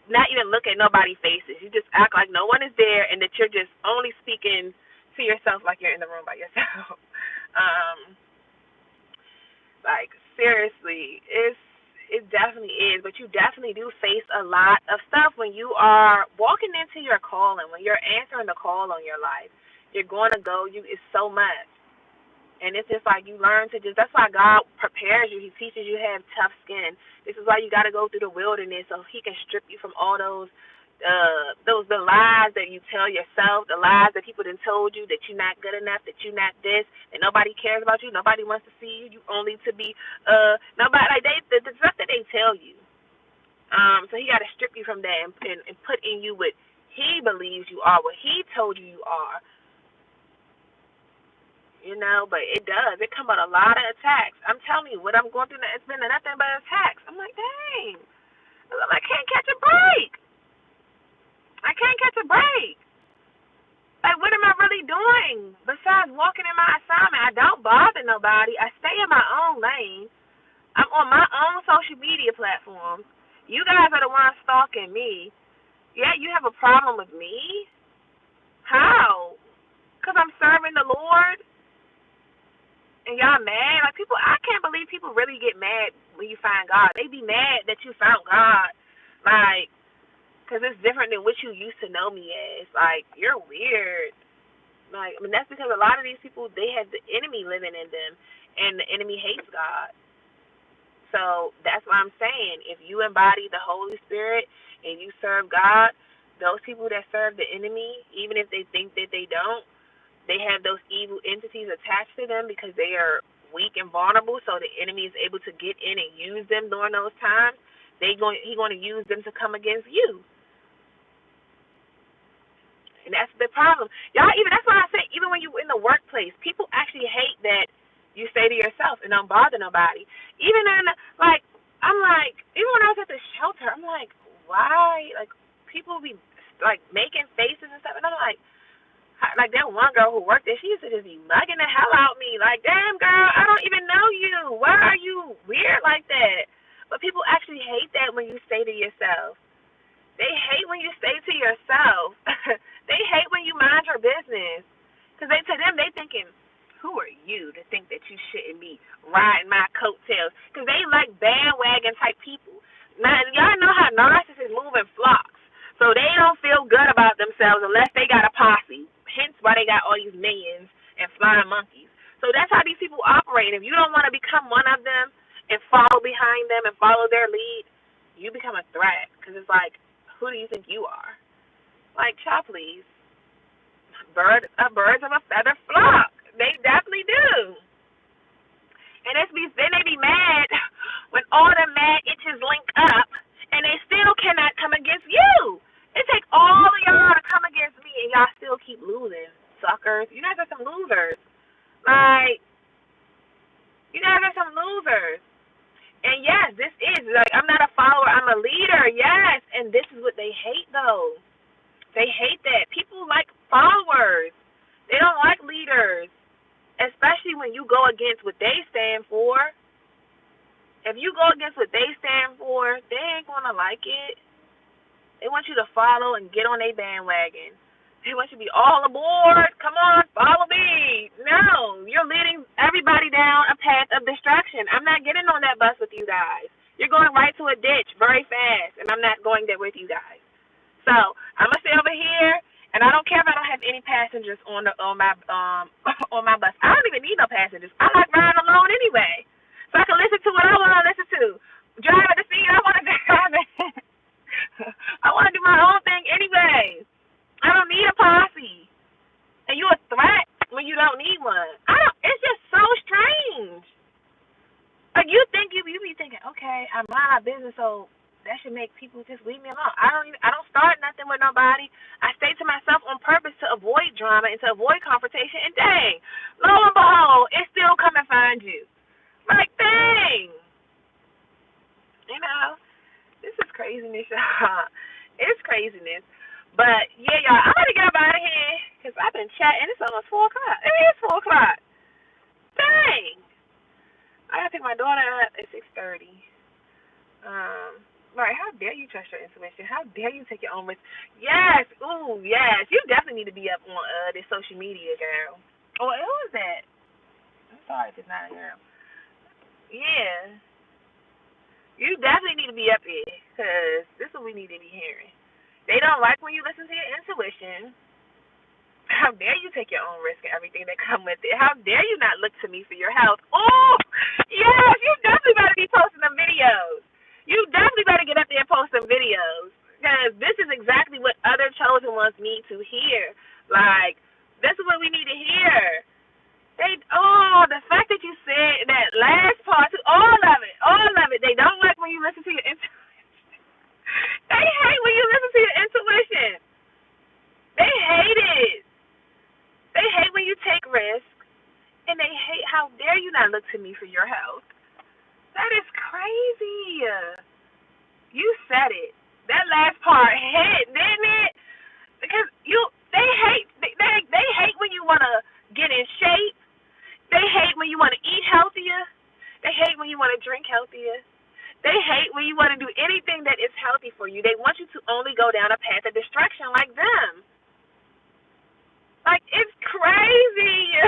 not even look at nobody's faces. You just act like no one is there and that you're just only speaking to yourself like you're in the room by yourself. Like, seriously, it definitely is. But you definitely do face a lot of stuff when you are walking into your calling, when you're answering the call on your life. You're going to go, it's so much. And it's just like you learn to that's why God prepares you. He teaches you to have tough skin. This is why you got to go through the wilderness so he can strip you from all the lies that you tell yourself, the lies that people done told you that you're not good enough, that you're not this, that nobody cares about you, nobody wants to see you, you only to be, nobody, like the stuff that they tell you. So he got to strip you from that and put in you what he believes you are, what he told you are. But it does. It come out a lot of attacks. I'm telling you, what I'm going through, it's been nothing but attacks. I'm like, dang. I can't catch a break. I can't catch a break. Like, what am I really doing besides walking in my assignment? I don't bother nobody. I stay in my own lane. I'm on my own social media platforms. You guys are the ones stalking me. Yeah, you have a problem with me? How? Because I'm serving the Lord? And y'all mad? Like, people, I can't believe people really get mad when you find God. They be mad that you found God. Like, because it's different than what you used to know me as. Like, you're weird. Like, I mean, that's because a lot of these people, they have the enemy living in them, and the enemy hates God. So that's what I'm saying. If you embody the Holy Spirit and you serve God, those people that serve the enemy, even if they think that they don't, they have those evil entities attached to them because they are weak and vulnerable, so the enemy is able to get in and use them during those times. He's going to use them to come against you. And that's the problem. Y'all, even that's why I say, even when you're in the workplace, people actually hate that you stay to yourself and don't bother nobody. Even in, like, I'm like, even when I was at the shelter, I'm like, why? Like, people be, like, making faces and stuff. And I'm like that one girl who worked there, she used to just be mugging the hell out of me. Like, damn, girl, I don't even know you. Why are you weird like that? But people actually hate that when you stay to yourself. They hate when you stay to yourself. They hate when you mind your business. Because to them, they thinking, who are you to think that you shouldn't be riding my coattails? Because they like bandwagon type people. Now, y'all know how narcissists move in flocks. So they don't feel good about themselves unless they got a posse. Hence why they got all these minions and flying monkeys. So that's how these people operate. If you don't want to become one of them and follow behind them and follow their lead, you become a threat. Because it's like, who do you think you are? Like, child, please. Birds of a feather flock. They definitely do. And then they be mad when all the mad itches link up and they still cannot come against you. It takes all of y'all to come against me and y'all still keep losing, suckers. You guys are some losers. Like, you guys are some losers. And yes, this is, like, I'm not a follower, I'm a leader, yes. And this is what they hate, though. They hate that. People like followers. They don't like leaders, especially when you go against what they stand for. If you go against what they stand for, they ain't going to like it. They want you to follow and get on their bandwagon. They want you to be all aboard. Come on, follow me. No, you're leading everybody down a path of destruction. I'm not getting on that bus with you guys. You're going right to a ditch very fast, and I'm not going there with you guys. So I'm gonna stay over here, and I don't care if I don't have any passengers on my on my bus. I don't even need no passengers. I like riding alone anyway, so I can listen to what I want to listen to. Drive at the speed I want to drive it. I want to do my own thing anyway. I don't need a posse, and you a threat when you don't need one. It's just so strange. Like, you be thinking, okay, I mind my business, so that should make people just leave me alone. I don't start nothing with nobody. I stay to myself on purpose to avoid drama and to avoid confrontation. And dang, lo and behold, it still come and find you. Like, dang. You know, this is craziness, y'all. It's craziness. But, yeah, y'all, I'm going to get up out of here because I've been chatting. It's almost 4 o'clock. It is 4 o'clock. Dang. I got to pick my daughter up at 6:30. Right, how dare you trust your intuition? How dare you take your own risk? Yes, ooh, yes. You definitely need to be up on this social media, girl. Oh, who is that? I'm sorry if it's not a girl. Yeah. You definitely need to be up here, because this is what we need to be hearing. They don't like when you listen to your intuition. How dare you take your own risk and everything that come with it? How dare you not look to me for your health? Oh, yes, you definitely better be posting them videos. You definitely better get up there and post some videos, because this is exactly what other chosen ones need to hear. Like, this is what we need to hear. The fact that you said that last part, all of it, they don't like when you listen to your intuition. They hate when you listen to your intuition. They hate it. They hate when you take risks, and they hate how dare you not look to me for your health. That is crazy. You said it. That last part hit, didn't it? Because they hate when you want to get in shape. They hate when you want to eat healthier. They hate when you want to drink healthier. They hate when you want to do anything that is healthy for you. They want you to only go down a path of destruction like them. Like, it's crazy.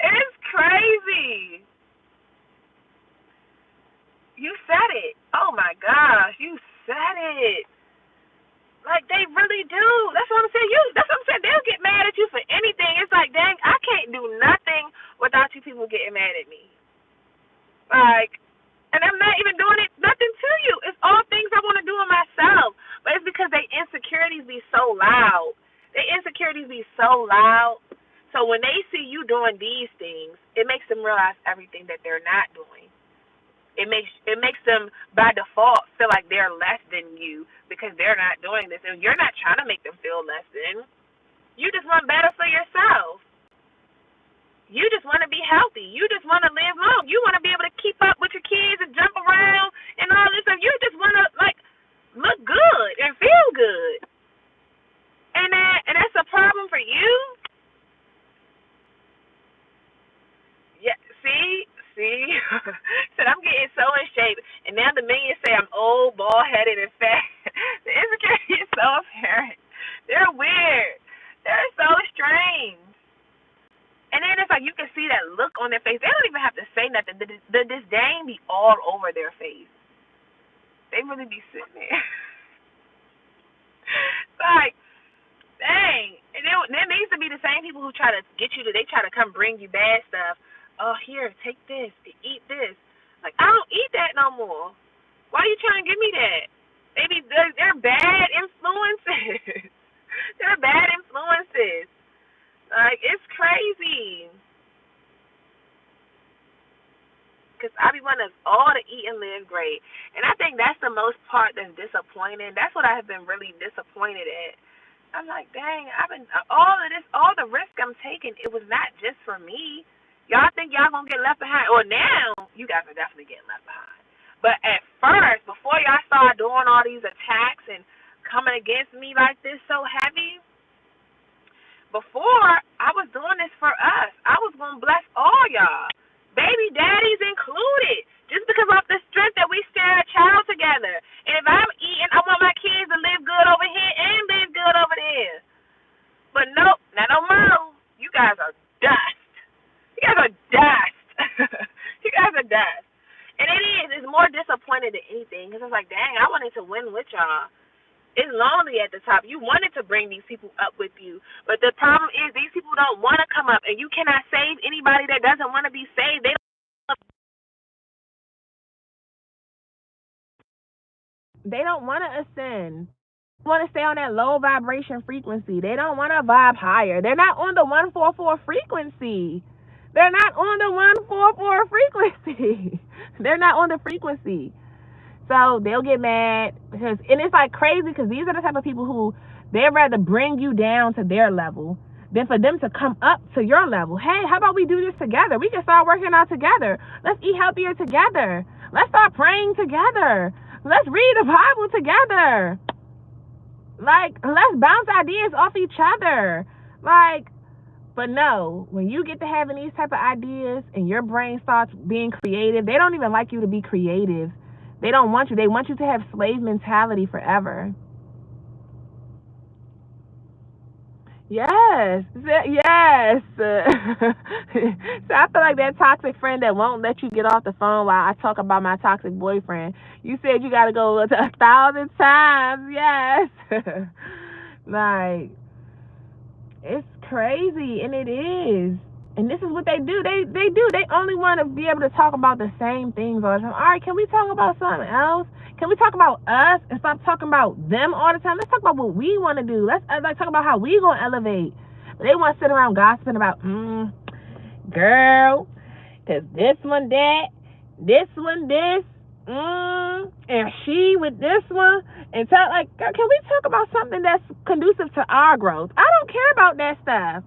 It's crazy. You said it. Oh, my gosh. You said it. Like, they really do. That's what I'm saying. That's what I'm saying. They'll get mad at you for Like, and I'm not even doing it nothing to you. It's all things I want to do in myself. But it's because they insecurities be so loud. Their insecurities be so loud. So when they see you doing these things, it makes them realize everything that they're not doing. It makes them by default feel like they're less than you because they're not doing this, and you're not trying to make them feel less than. You just want better for yourself. You just want to be healthy. You just want to live long. You want to be able to keep up with your kids and jump around and all this stuff. You just want to like look good and feel good, and that's a problem for you. Yeah, see, said I'm getting so in shape, and now the millions say I'm old, bald headed, and fat. The insecurity is so apparent. They're weird. They're so strange. And then it's like you can see that look on their face. They don't even have to say nothing. The disdain be all over their face. They really be sitting there. Like, dang. And there needs to be the same people who try to get you to, they try to come bring you bad stuff. Oh, here, take this, eat this. Like, I don't eat that no more. Why are you trying to give me that? They're bad influences. They're bad influences. Like, it's crazy. Because I be wanting us all to eat and live great. And I think that's the most part that's disappointing. That's what I have been really disappointed at. I'm like, dang, I've been, all of this, all the risk I'm taking, it was not just for me. Y'all think y'all going to get left behind? Or now, you guys are definitely getting left behind. But at first, before y'all started doing all these attacks and coming against me like this so heavy, before, I was doing this for us. I was going to bless all y'all, baby daddies included, just because of the strength that we share a child together. And if I'm eating, I want my kids to live good over here and live good over there. But nope, not no more. You guys are dust. You guys are dust. You guys are dust. And it is. It's more disappointing than anything because it's like, dang, I wanted to win with y'all. It's lonely at the top. You wanted to bring these people up with you. But the problem is these people don't want to come up, and you cannot save anybody that doesn't want to be saved. They don't want to ascend. They want to stay on that low vibration frequency. They don't want to vibe higher. They're not on the 144 frequency. They're not on the 144 frequency. They're not on the frequency. So they'll get mad because, and it's like crazy because these are the type of people who they'd rather bring you down to their level than for them to come up to your level. Hey, how about we do this together? We can start working out together. Let's eat healthier together. Let's start praying together. Let's read the Bible together. Like, let's bounce ideas off each other. Like, but no, when you get to having these type of ideas and your brain starts being creative, they don't even like you to be creative. They don't want you. They want you to have slave mentality forever. Yes. Yes. So I feel like that toxic friend that won't let you get off the phone while I talk about my toxic boyfriend. You said you got to go 1,000 times. Yes. Like, it's crazy, and it is. And this is what they do. They do. They only want to be able to talk about the same things all the time. All right, can we talk about something else? Can we talk about us and stop talking about them all the time? Let's talk about what we want to do. Let's talk about how we going to elevate. But they want to sit around gossiping about, girl, because this one that, this one this, and she with this one. And tell, like, girl, can we talk about something that's conducive to our growth? I don't care about that stuff.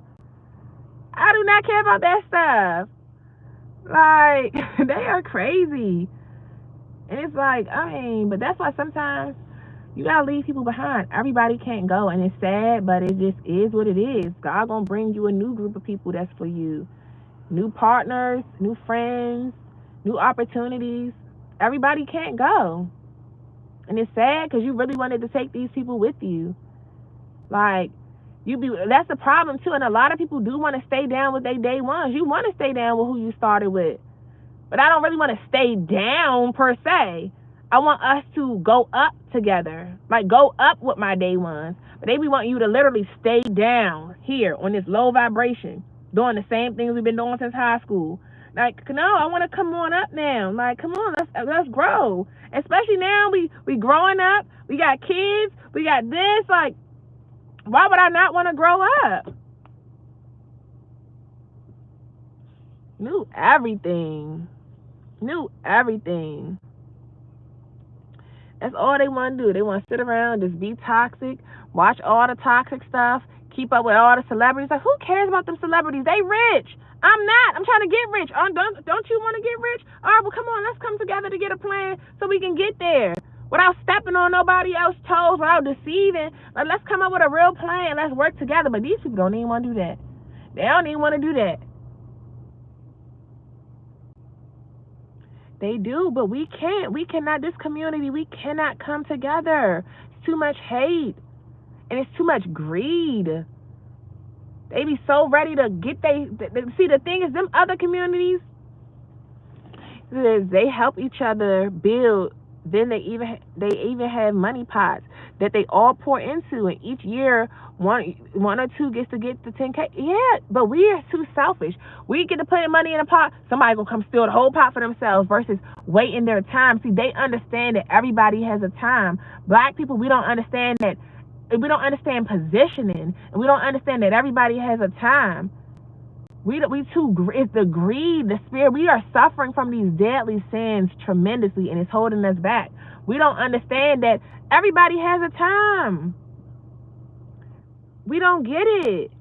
I do not care about that stuff. Like, they are crazy. And it's like, but that's why sometimes you gotta leave people behind. Everybody can't go, and it's sad, but it just is what it is. God gonna bring you a new group of people that's for you. New partners, new friends, new opportunities. Everybody can't go. And it's sad because you really wanted to take these people with you. Like, that's the problem too. And a lot of people do want to stay down with their day ones. You want to stay down with who you started with. But I don't really want to stay down per se. I want us to go up together. Like, go up with my day ones. But they be wanting you to literally stay down here on this low vibration, doing the same things we've been doing since high school. Like, no, I want to come on up now. Like, come on, let's grow. Especially now, we growing up. We got kids. We got this. Like, why would I not want to grow up? Knew everything. That's all they want to do. They want to sit around, just be toxic, watch all the toxic stuff, keep up with all the celebrities. Like, who cares about them celebrities? They rich. I'm not. I'm trying to get rich. Don't you want to get rich? All right, well, come on. Let's come together to get a plan so we can get there without stepping on nobody else's toes, without deceiving. Like, let's come up with a real plan. Let's work together. But these people don't even want to do that. They don't even want to do that. They do, but we can't. We cannot. This community, we cannot come together. It's too much hate, and it's too much greed. They be so ready to get see, the thing is, them other communities, they help each other build. Then they even have money pots that they all pour into, and each year one or two gets to get the 10K. Yeah, but we are too selfish. We get to put money in a pot, somebody gonna come steal the whole pot for themselves versus waiting their time. See, they understand that everybody has a time. Black people, we don't understand that. We don't understand positioning, and we don't understand that everybody has a time. It's the greed, the spirit. We are suffering from these deadly sins tremendously, and it's holding us back. We don't understand that everybody has a time. We don't get it.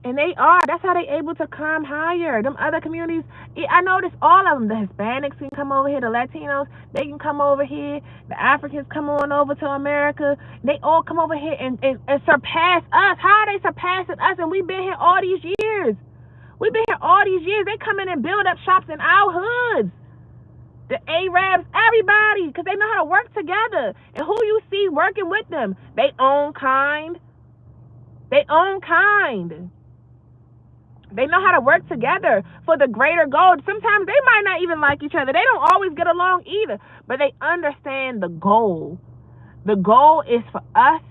And that's how they able to climb higher. Them other communities, I noticed all of them. The Hispanics can come over here, the Latinos, they can come over here, the Africans come on over to America. They all come over here and surpass us. How are they surpassing us? And we've been here all these years. They come in and build up shops in our hoods. The Arabs, everybody, because they know how to work together. And who you see working with them? They own kind. They know how to work together for the greater goal. Sometimes they might not even like each other. They don't always get along either. But they understand the goal. The goal is for us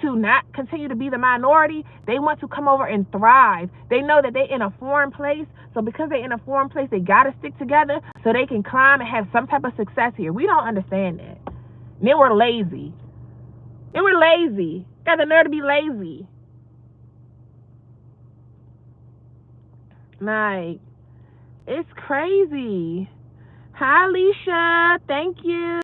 to not continue to be the minority. They want to come over and thrive. They know that they're in a foreign place. So because they're in a foreign place, they got to stick together so they can climb and have some type of success here. We don't understand that. And then we're lazy. Got the nerve to be lazy. Like, it's crazy. Hi, Alicia. Thank you.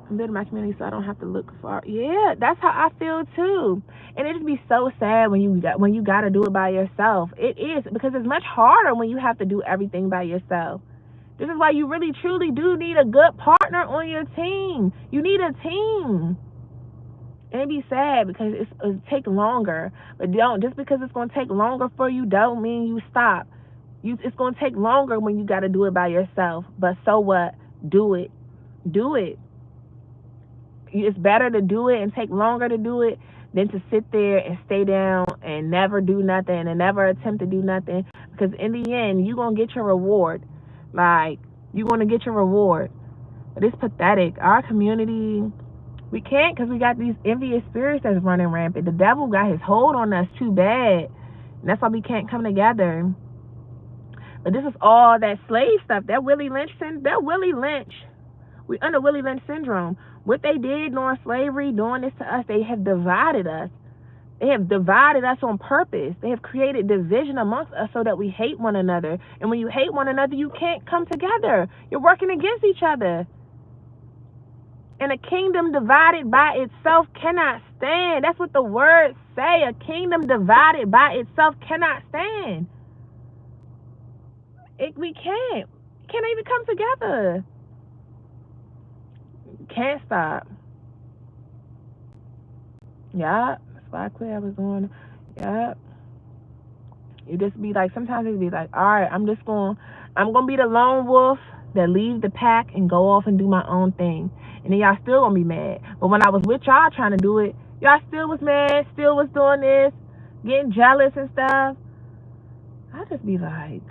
I'm building my community so I don't have to look far. Yeah, that's how I feel too. And it just be so sad when you got to do it by yourself. It is, because it's much harder when you have to do everything by yourself. This is why you really truly do need a good partner on your team. You need a team. And it be sad because it'll take longer. But just because it's going to take longer for you don't mean you stop. It's going to take longer when you got to do it by yourself. But so what? Do it. It's better to do it and take longer to do it than to sit there and stay down and never do nothing and never attempt to do nothing. Because in the end, you're going to get your reward. Like, you're going to get your reward. But it's pathetic. Our community, we can't, because we got these envious spirits that's running rampant. The devil got his hold on us too bad. And that's why we can't come together. But this is all that slave stuff. That Willie Lynch. We under Willie Lynch syndrome. What they did during slavery, doing this to us, they have divided us. They have divided us on purpose. They have created division amongst us so that we hate one another. And when you hate one another, you can't come together. You're working against each other. And a kingdom divided by itself cannot stand. That's what the words say. A kingdom divided by itself cannot stand. We can't. Can't even come together. Can't stop. Yeah, that's why I quit. I was doing. Yeah. You just be like, sometimes it be like, all right, I'm gonna be the lone wolf that leave the pack and go off and do my own thing. And then y'all still gonna be mad. But when I was with y'all trying to do it, y'all still was mad, still was doing this, getting jealous and stuff. I just be like,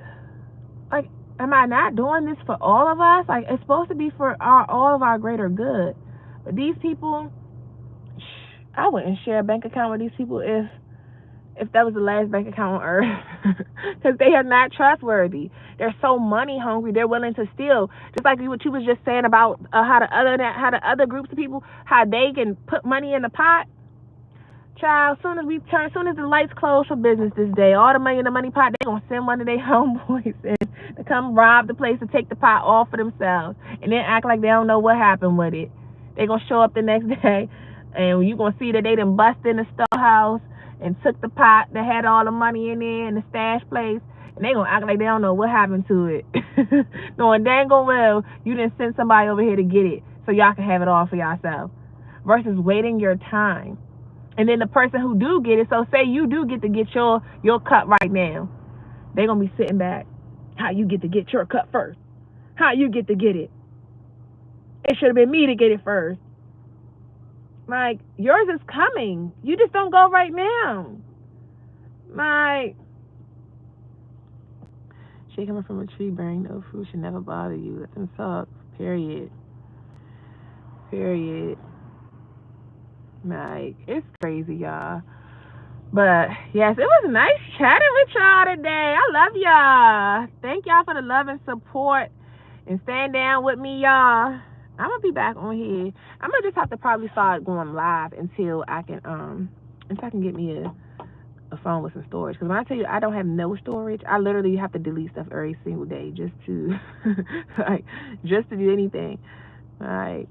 am I not doing this for all of us? Like, it's supposed to be for all of our greater good. But these people, I wouldn't share a bank account with these people if if that was the last bank account on earth, because they are not trustworthy. They're so money hungry. They're willing to steal. Just like what you was just saying about how the other groups of people, how they can put money in the pot. Child, soon as the lights close for business this day, all the money in the money pot, they gonna send one of their homeboys in to come rob the place to take the pot all for themselves, and then act like they don't know what happened with it. They gonna show up the next day, and you gonna see that they done bust in the storehouse and took the pot that had all the money in there in the stash place, and they gonna act like they don't know what happened to it, knowing dang well you didn't send somebody over here to get it so y'all can have it all for yourself, versus waiting your time. And then the person who do get it, so say you do get to get your cut right now, they gonna be sitting back. How you get to get your cut first? How you get to get it? It should have been me to get it first. Like, yours is coming. You just don't go right now. Like, she coming from a tree bearing no fruit should never bother you. Let them suck. Period. Like, it's crazy, y'all. But yes, it was nice chatting with y'all today. I love y'all. Thank y'all for the love and support and staying down with me, y'all. I'm gonna be back on here. I'm gonna just have to probably start going live until I can get me a phone with some storage. Because when I tell you I don't have no storage, I literally have to delete stuff every single day just to just to do anything. Like,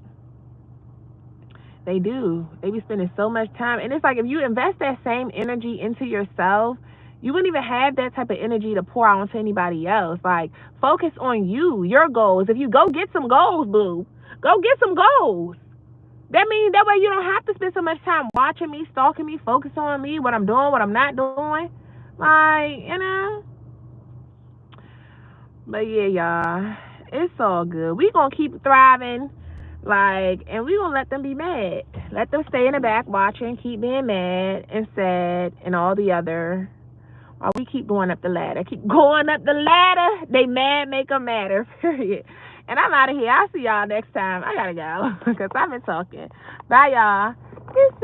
they do. They be spending so much time. And it's like, if you invest that same energy into yourself, you wouldn't even have that type of energy to pour out onto anybody else. Like, focus on you, your goals. If you go get some goals, boo, go get some goals. That means that way you don't have to spend so much time watching me, stalking me, focus on me, what I'm doing, what I'm not doing. Like, you know. But yeah, y'all, it's all good. We gonna keep thriving. Like, and we gonna let them be mad. Let them stay in the back watching, keep being mad and sad and all the other. While we keep going up the ladder. Keep going up the ladder. They mad, make them madder. Period. And I'm out of here. I'll see y'all next time. I gotta go because I've been talking. Bye, y'all. This is